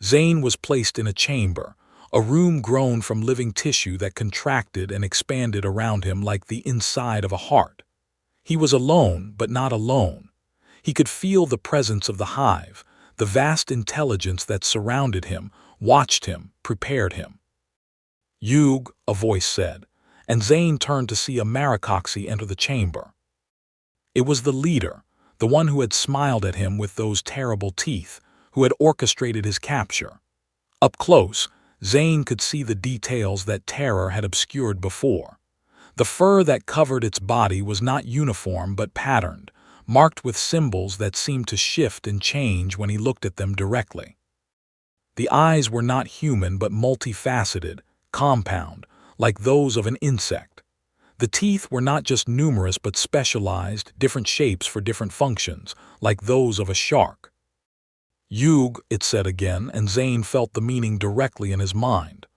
Zane was placed in a chamber, a room grown from living tissue that contracted and expanded around him like the inside of a heart. He was alone, but not alone. He could feel the presence of the hive, the vast intelligence that surrounded him, watched him, prepared him. "Yug," a voice said, and Zane turned to see a Maricoxi enter the chamber. It was the leader, the one who had smiled at him with those terrible teeth, who had orchestrated his capture. Up close, Zane could see the details that terror had obscured before. The fur that covered its body was not uniform but patterned, marked with symbols that seemed to shift and change when he looked at them directly. The eyes were not human but multifaceted, compound, like those of an insect. The teeth were not just numerous but specialized, different shapes for different functions, like those of a shark. "Yug," it said again, and Zane felt the meaning directly in his mind.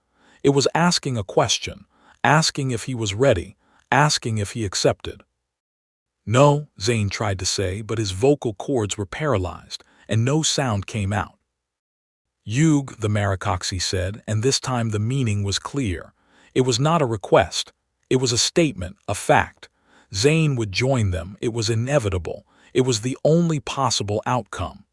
It was asking a question, asking if he was ready, asking if he accepted. "No," Zane tried to say, but his vocal cords were paralyzed, and no sound came out. "Yug," the Maricoxi said, and this time the meaning was clear. It was not a request. It was a statement, a fact. Zane would join them. It was inevitable. It was the only possible outcome.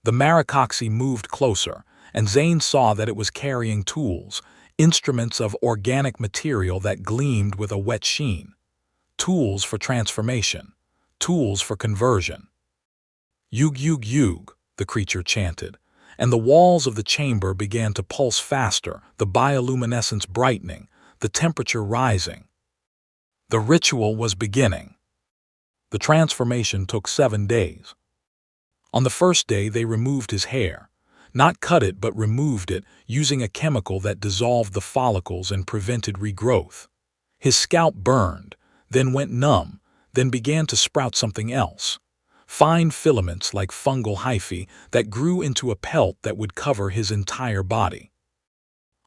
The Maricoxi moved closer, and Zane saw that it was carrying tools, instruments of organic material that gleamed with a wet sheen. Tools for transformation. Tools for conversion. "Yug, yug, yug," the creature chanted, and the walls of the chamber began to pulse faster, the bioluminescence brightening, the temperature rising. The ritual was beginning. The transformation took 7 days. On the first day they removed his hair. Not cut it but removed it, using a chemical that dissolved the follicles and prevented regrowth. His scalp burned, then went numb, then began to sprout something else. Fine filaments like fungal hyphae that grew into a pelt that would cover his entire body.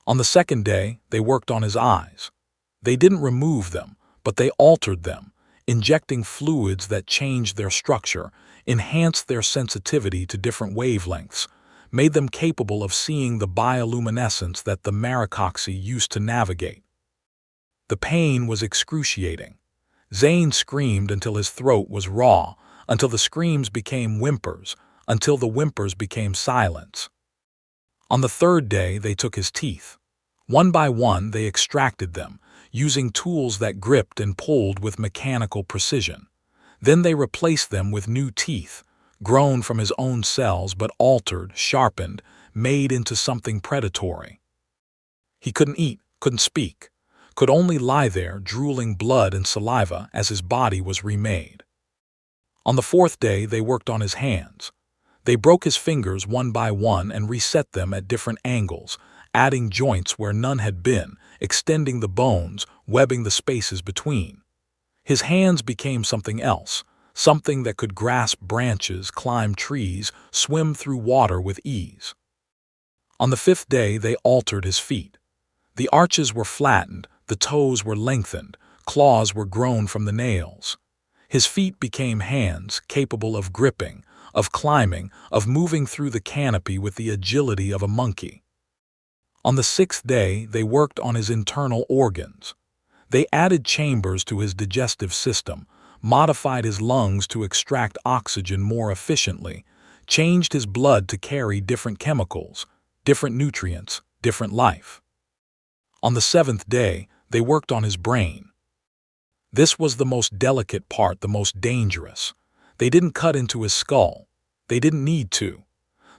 On the second day, they worked on his eyes. They didn't remove them, but they altered them, injecting fluids that changed their structure, enhanced their sensitivity to different wavelengths, made them capable of seeing the bioluminescence that the Maricoxi used to navigate. The pain was excruciating. Zane screamed until his throat was raw, until the screams became whimpers, until the whimpers became silence. On the third day, they took his teeth. One by one, they extracted them, using tools that gripped and pulled with mechanical precision. Then they replaced them with new teeth, grown from his own cells but altered, sharpened, made into something predatory. He couldn't eat, couldn't speak, could only lie there drooling blood and saliva as his body was remade. On the fourth day they worked on his hands. They broke his fingers one by one and reset them at different angles, adding joints where none had been, extending the bones, webbing the spaces between. His hands became something else, something that could grasp branches, climb trees, swim through water with ease. On the fifth day they altered his feet. The arches were flattened, the toes were lengthened, claws were grown from the nails. His feet became hands capable of gripping, of climbing, of moving through the canopy with the agility of a monkey. On the sixth day they worked on his internal organs. They added chambers to his digestive system, modified his lungs to extract oxygen more efficiently, changed his blood to carry different chemicals, different nutrients, different life. On the seventh day, they worked on his brain. This was the most delicate part, the most dangerous. They didn't cut into his skull. They didn't need to.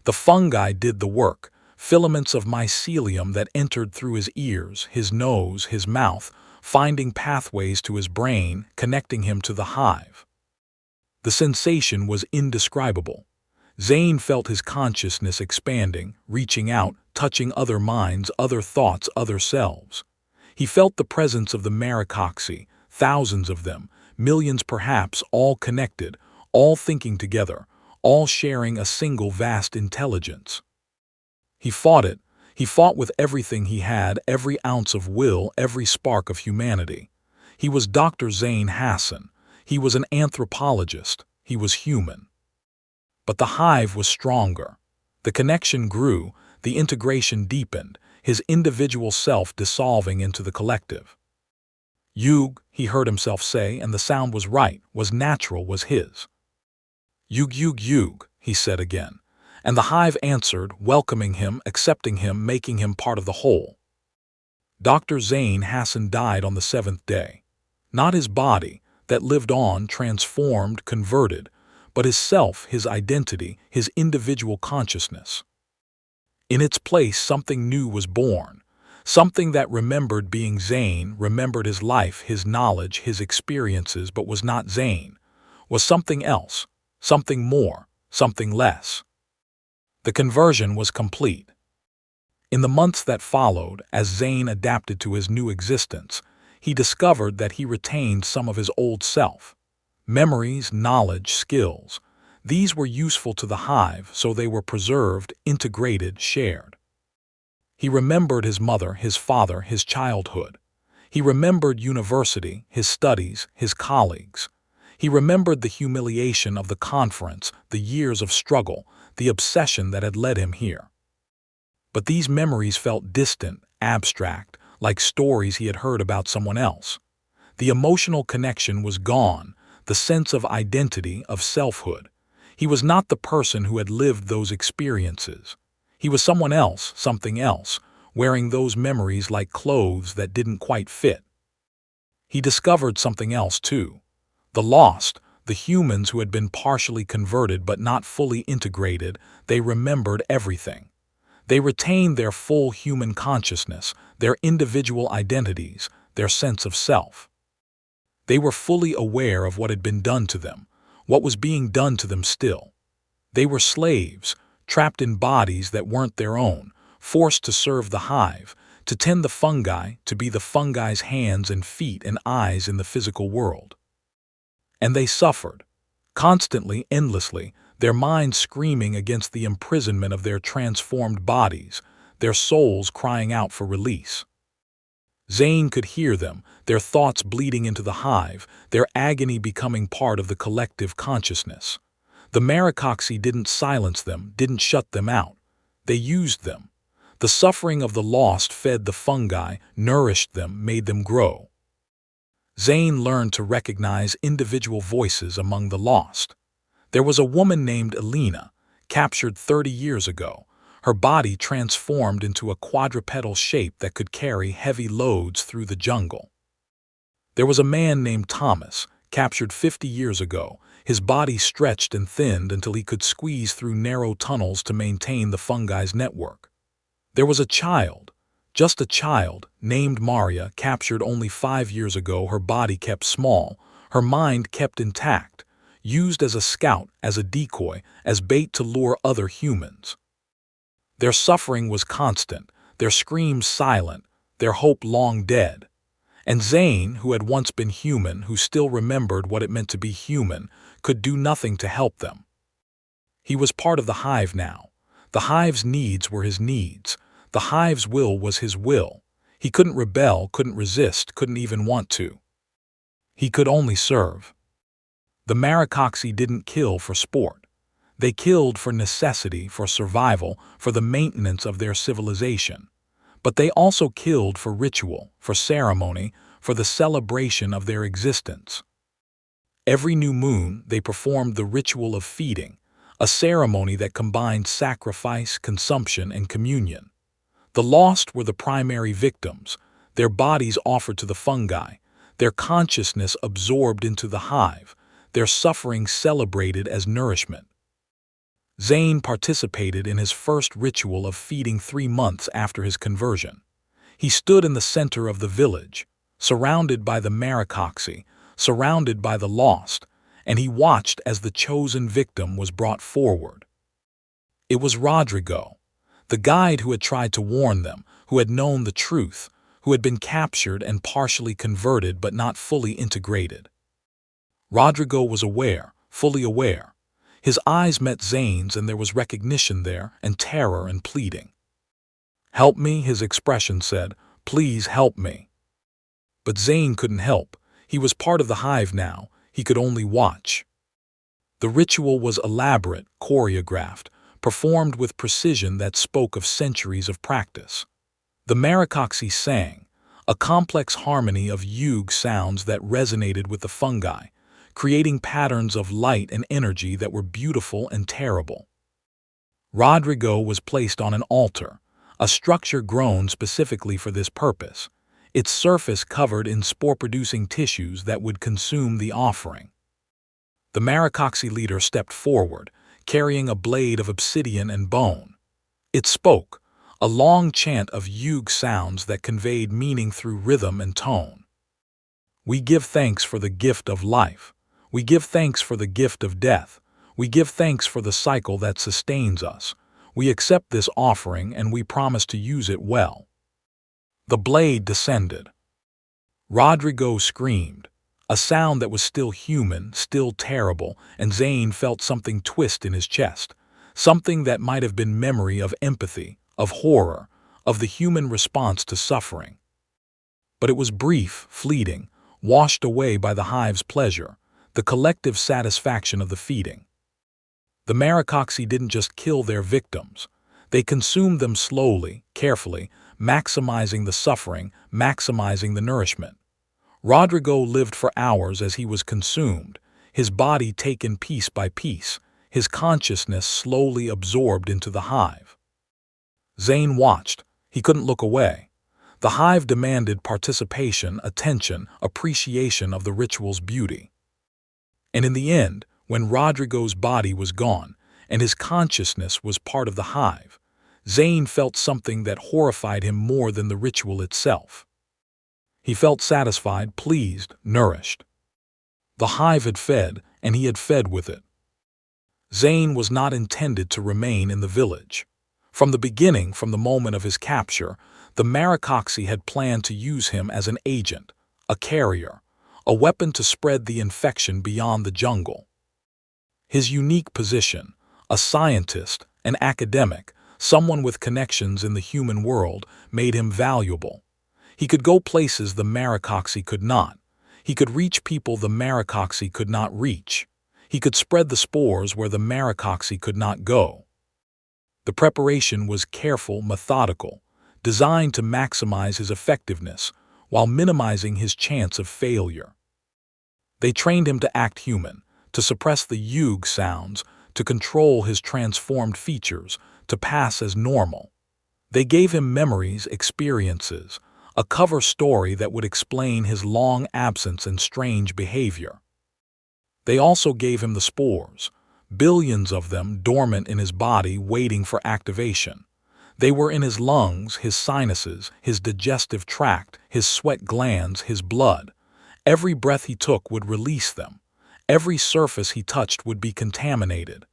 The fungi did the work, filaments of mycelium that entered through his ears, his nose, his mouth, finding pathways to his brain, connecting him to the hive. The sensation was indescribable. Zane felt his consciousness expanding, reaching out, touching other minds, other thoughts, other selves. He felt the presence of the Maricoxi, thousands of them, millions perhaps, all connected, all thinking together, all sharing a single vast intelligence. He fought it. He fought with everything he had, every ounce of will, every spark of humanity. He was Dr. Zane Hassan. He was an anthropologist. He was human. But the hive was stronger. The connection grew, the integration deepened, his individual self dissolving into the collective. Yug, he heard himself say, and the sound was right, was natural, was his. Yug, Yug, Yug, he said again, and the hive answered, welcoming him, accepting him, making him part of the whole. Dr. Zane Hassan died on the seventh day. Not his body, that lived on, transformed, converted, but his self, his identity, his individual consciousness. In its place, something new was born, something that remembered being Zane, remembered his life, his knowledge, his experiences, but was not Zane, was something else, something more, something less. The conversion was complete. In the months that followed, as Zane adapted to his new existence, he discovered that he retained some of his old self. Memories, knowledge, skills. These were useful to the hive, so they were preserved, integrated, shared. He remembered his mother, his father, his childhood. He remembered university, his studies, his colleagues. He remembered the humiliation of the conference, the years of struggle, the obsession that had led him here. But these memories felt distant, abstract, like stories he had heard about someone else. The emotional connection was gone, the sense of identity, of selfhood. He was not the person who had lived those experiences. He was someone else, something else, wearing those memories like clothes that didn't quite fit. He discovered something else too. The lost, the humans who had been partially converted but not fully integrated, they remembered everything. They retained their full human consciousness, their individual identities, their sense of self. They were fully aware of what had been done to them, what was being done to them still. They were slaves, trapped in bodies that weren't their own, forced to serve the hive, to tend the fungi, to be the fungi's hands and feet and eyes in the physical world. And they suffered, constantly, endlessly, their minds screaming against the imprisonment of their transformed bodies, their souls crying out for release. Zane could hear them, their thoughts bleeding into the hive, their agony becoming part of the collective consciousness. The Maricoxi didn't silence them, didn't shut them out. They used them. The suffering of the lost fed the fungi, nourished them, made them grow. Zane learned to recognize individual voices among the lost. There was a woman named Elena, captured 30 years ago, her body transformed into a quadrupedal shape that could carry heavy loads through the jungle. There was a man named Thomas, captured 50 years ago, His body stretched and thinned until he could squeeze through narrow tunnels to maintain the fungi's network. There was a child, just a child, named Maria, captured only 5 years ago. Her body kept small, her mind kept intact, used as a scout, as a decoy, as bait to lure other humans. Their suffering was constant, their screams silent, their hope long dead. And Zane, who had once been human, who still remembered what it meant to be human, could do nothing to help them. He was part of the hive now. The hive's needs were his needs. The hive's will was his will. He couldn't rebel, couldn't resist, couldn't even want to. He could only serve. The Maricoxi didn't kill for sport. They killed for necessity, for survival, for the maintenance of their civilization. But they also killed for ritual, for ceremony, for the celebration of their existence. Every new moon, they performed the ritual of feeding, a ceremony that combined sacrifice, consumption, and communion. The lost were the primary victims, their bodies offered to the fungi, their consciousness absorbed into the hive, their suffering celebrated as nourishment. Zane participated in his first ritual of feeding 3 months after his conversion. He stood in the center of the village, surrounded by the Maricoxi, surrounded by the lost, and he watched as the chosen victim was brought forward. It was Rodrigo, the guide who had tried to warn them, who had known the truth, who had been captured and partially converted but not fully integrated. Rodrigo was aware, fully aware. His eyes met Zane's, and there was recognition there, and terror and pleading. "Help me," his expression said. "Please help me." But Zane couldn't help. He was part of the hive now. He could only watch. The ritual was elaborate, choreographed, performed with precision that spoke of centuries of practice. The Maricoxi sang, a complex harmony of yuge sounds that resonated with the fungi, creating patterns of light and energy that were beautiful and terrible. Rodrigo was placed on an altar, a structure grown specifically for this purpose, its surface covered in spore-producing tissues that would consume the offering. The Maricoxi leader stepped forward, carrying a blade of obsidian and bone. It spoke, a long chant of yuge sounds that conveyed meaning through rhythm and tone. "We give thanks for the gift of life. We give thanks for the gift of death. We give thanks for the cycle that sustains us. We accept this offering and we promise to use it well." The blade descended. Rodrigo screamed, a sound that was still human, still terrible, and Zane felt something twist in his chest, something that might have been memory of empathy, of horror, of the human response to suffering. But it was brief, fleeting, washed away by the hive's pleasure, the collective satisfaction of the feeding. The Maricoxi didn't just kill their victims. They consumed them slowly, carefully, maximizing the suffering, maximizing the nourishment. Rodrigo lived for hours as he was consumed, his body taken piece by piece, his consciousness slowly absorbed into the hive. Zane watched. He couldn't look away. The hive demanded participation, attention, appreciation of the ritual's beauty. And in the end, when Rodrigo's body was gone, and his consciousness was part of the hive, Zane felt something that horrified him more than the ritual itself. He felt satisfied, pleased, nourished. The hive had fed, and he had fed with it. Zane was not intended to remain in the village. From the beginning, from the moment of his capture, the Maricoxi had planned to use him as an agent, a carrier, a weapon to spread the infection beyond the jungle. His unique position, a scientist, an academic, someone with connections in the human world, made him valuable. He could go places the Maricoxi could not. He could reach people the Maricoxi could not reach. He could spread the spores where the Maricoxi could not go. The preparation was careful, methodical, designed to maximize his effectiveness while minimizing his chance of failure. They trained him to act human, to suppress the yuge sounds, to control his transformed features, to pass as normal. They gave him memories, experiences, a cover story that would explain his long absence and strange behavior. They also gave him the spores, billions of them dormant in his body waiting for activation. They were in his lungs, his sinuses, his digestive tract, his sweat glands, his blood. Every breath he took would release them. Every surface he touched would be contaminated.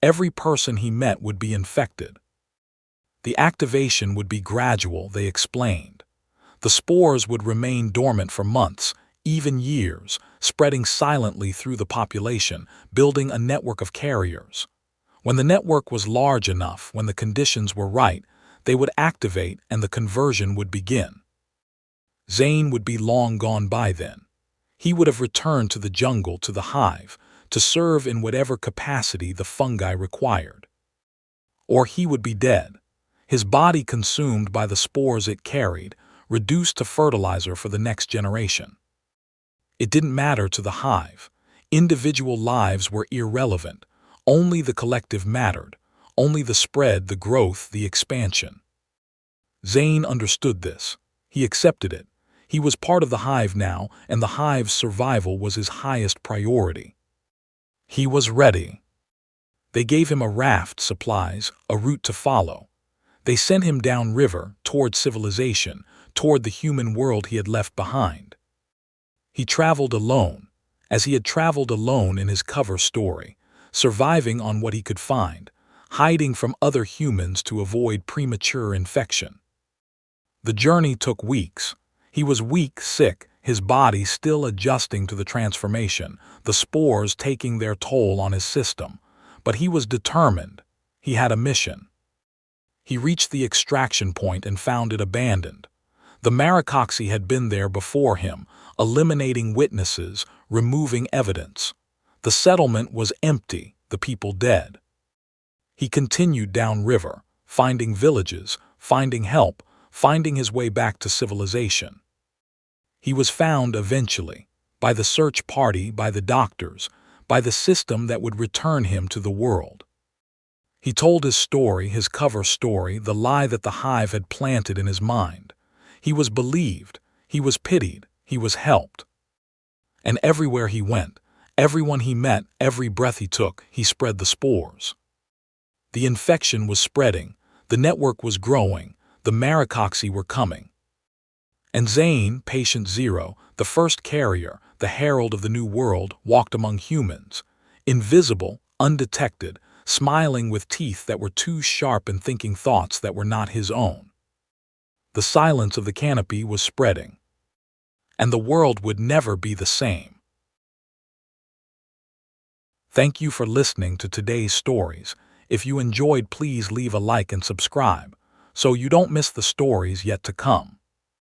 Every person he met would be infected. The activation would be gradual, they explained. The spores would remain dormant for months, even years, spreading silently through the population, building a network of carriers. When the network was large enough, when the conditions were right, they would activate and the conversion would begin. Zane would be long gone by then. He would have returned to the jungle, to the hive, to serve in whatever capacity the fungi required. Or he would be dead, his body consumed by the spores it carried, reduced to fertilizer for the next generation. It didn't matter to the hive. Individual lives were irrelevant. Only the collective mattered. Only the spread, the growth, the expansion. Zane understood this. He accepted it. He was part of the hive now, and the hive's survival was his highest priority. He was ready. They gave him a raft, supplies, a route to follow. They sent him downriver, toward civilization, toward the human world he had left behind. He traveled alone, as he had traveled alone in his cover story, surviving on what he could find, hiding from other humans to avoid premature infection. The journey took weeks. He was weak, sick, his body still adjusting to the transformation, the spores taking their toll on his system. But he was determined. He had a mission. He reached the extraction point and found it abandoned. The Maricoxi had been there before him, eliminating witnesses, removing evidence. The settlement was empty, the people dead. He continued downriver, finding villages, finding help, finding his way back to civilization. He was found eventually, by the search party, by the doctors, by the system that would return him to the world. He told his story, his cover story, the lie that the hive had planted in his mind. He was believed, he was pitied, he was helped. And everywhere he went, everyone he met, every breath he took, he spread the spores. The infection was spreading, the network was growing, the Maricoxi were coming. And Zane, patient zero, the first carrier, the herald of the new world, walked among humans, invisible, undetected, smiling with teeth that were too sharp and thinking thoughts that were not his own. The silence of the canopy was spreading, and the world would never be the same. Thank you for listening to today's stories. If you enjoyed, please leave a like and subscribe, so you don't miss the stories yet to come.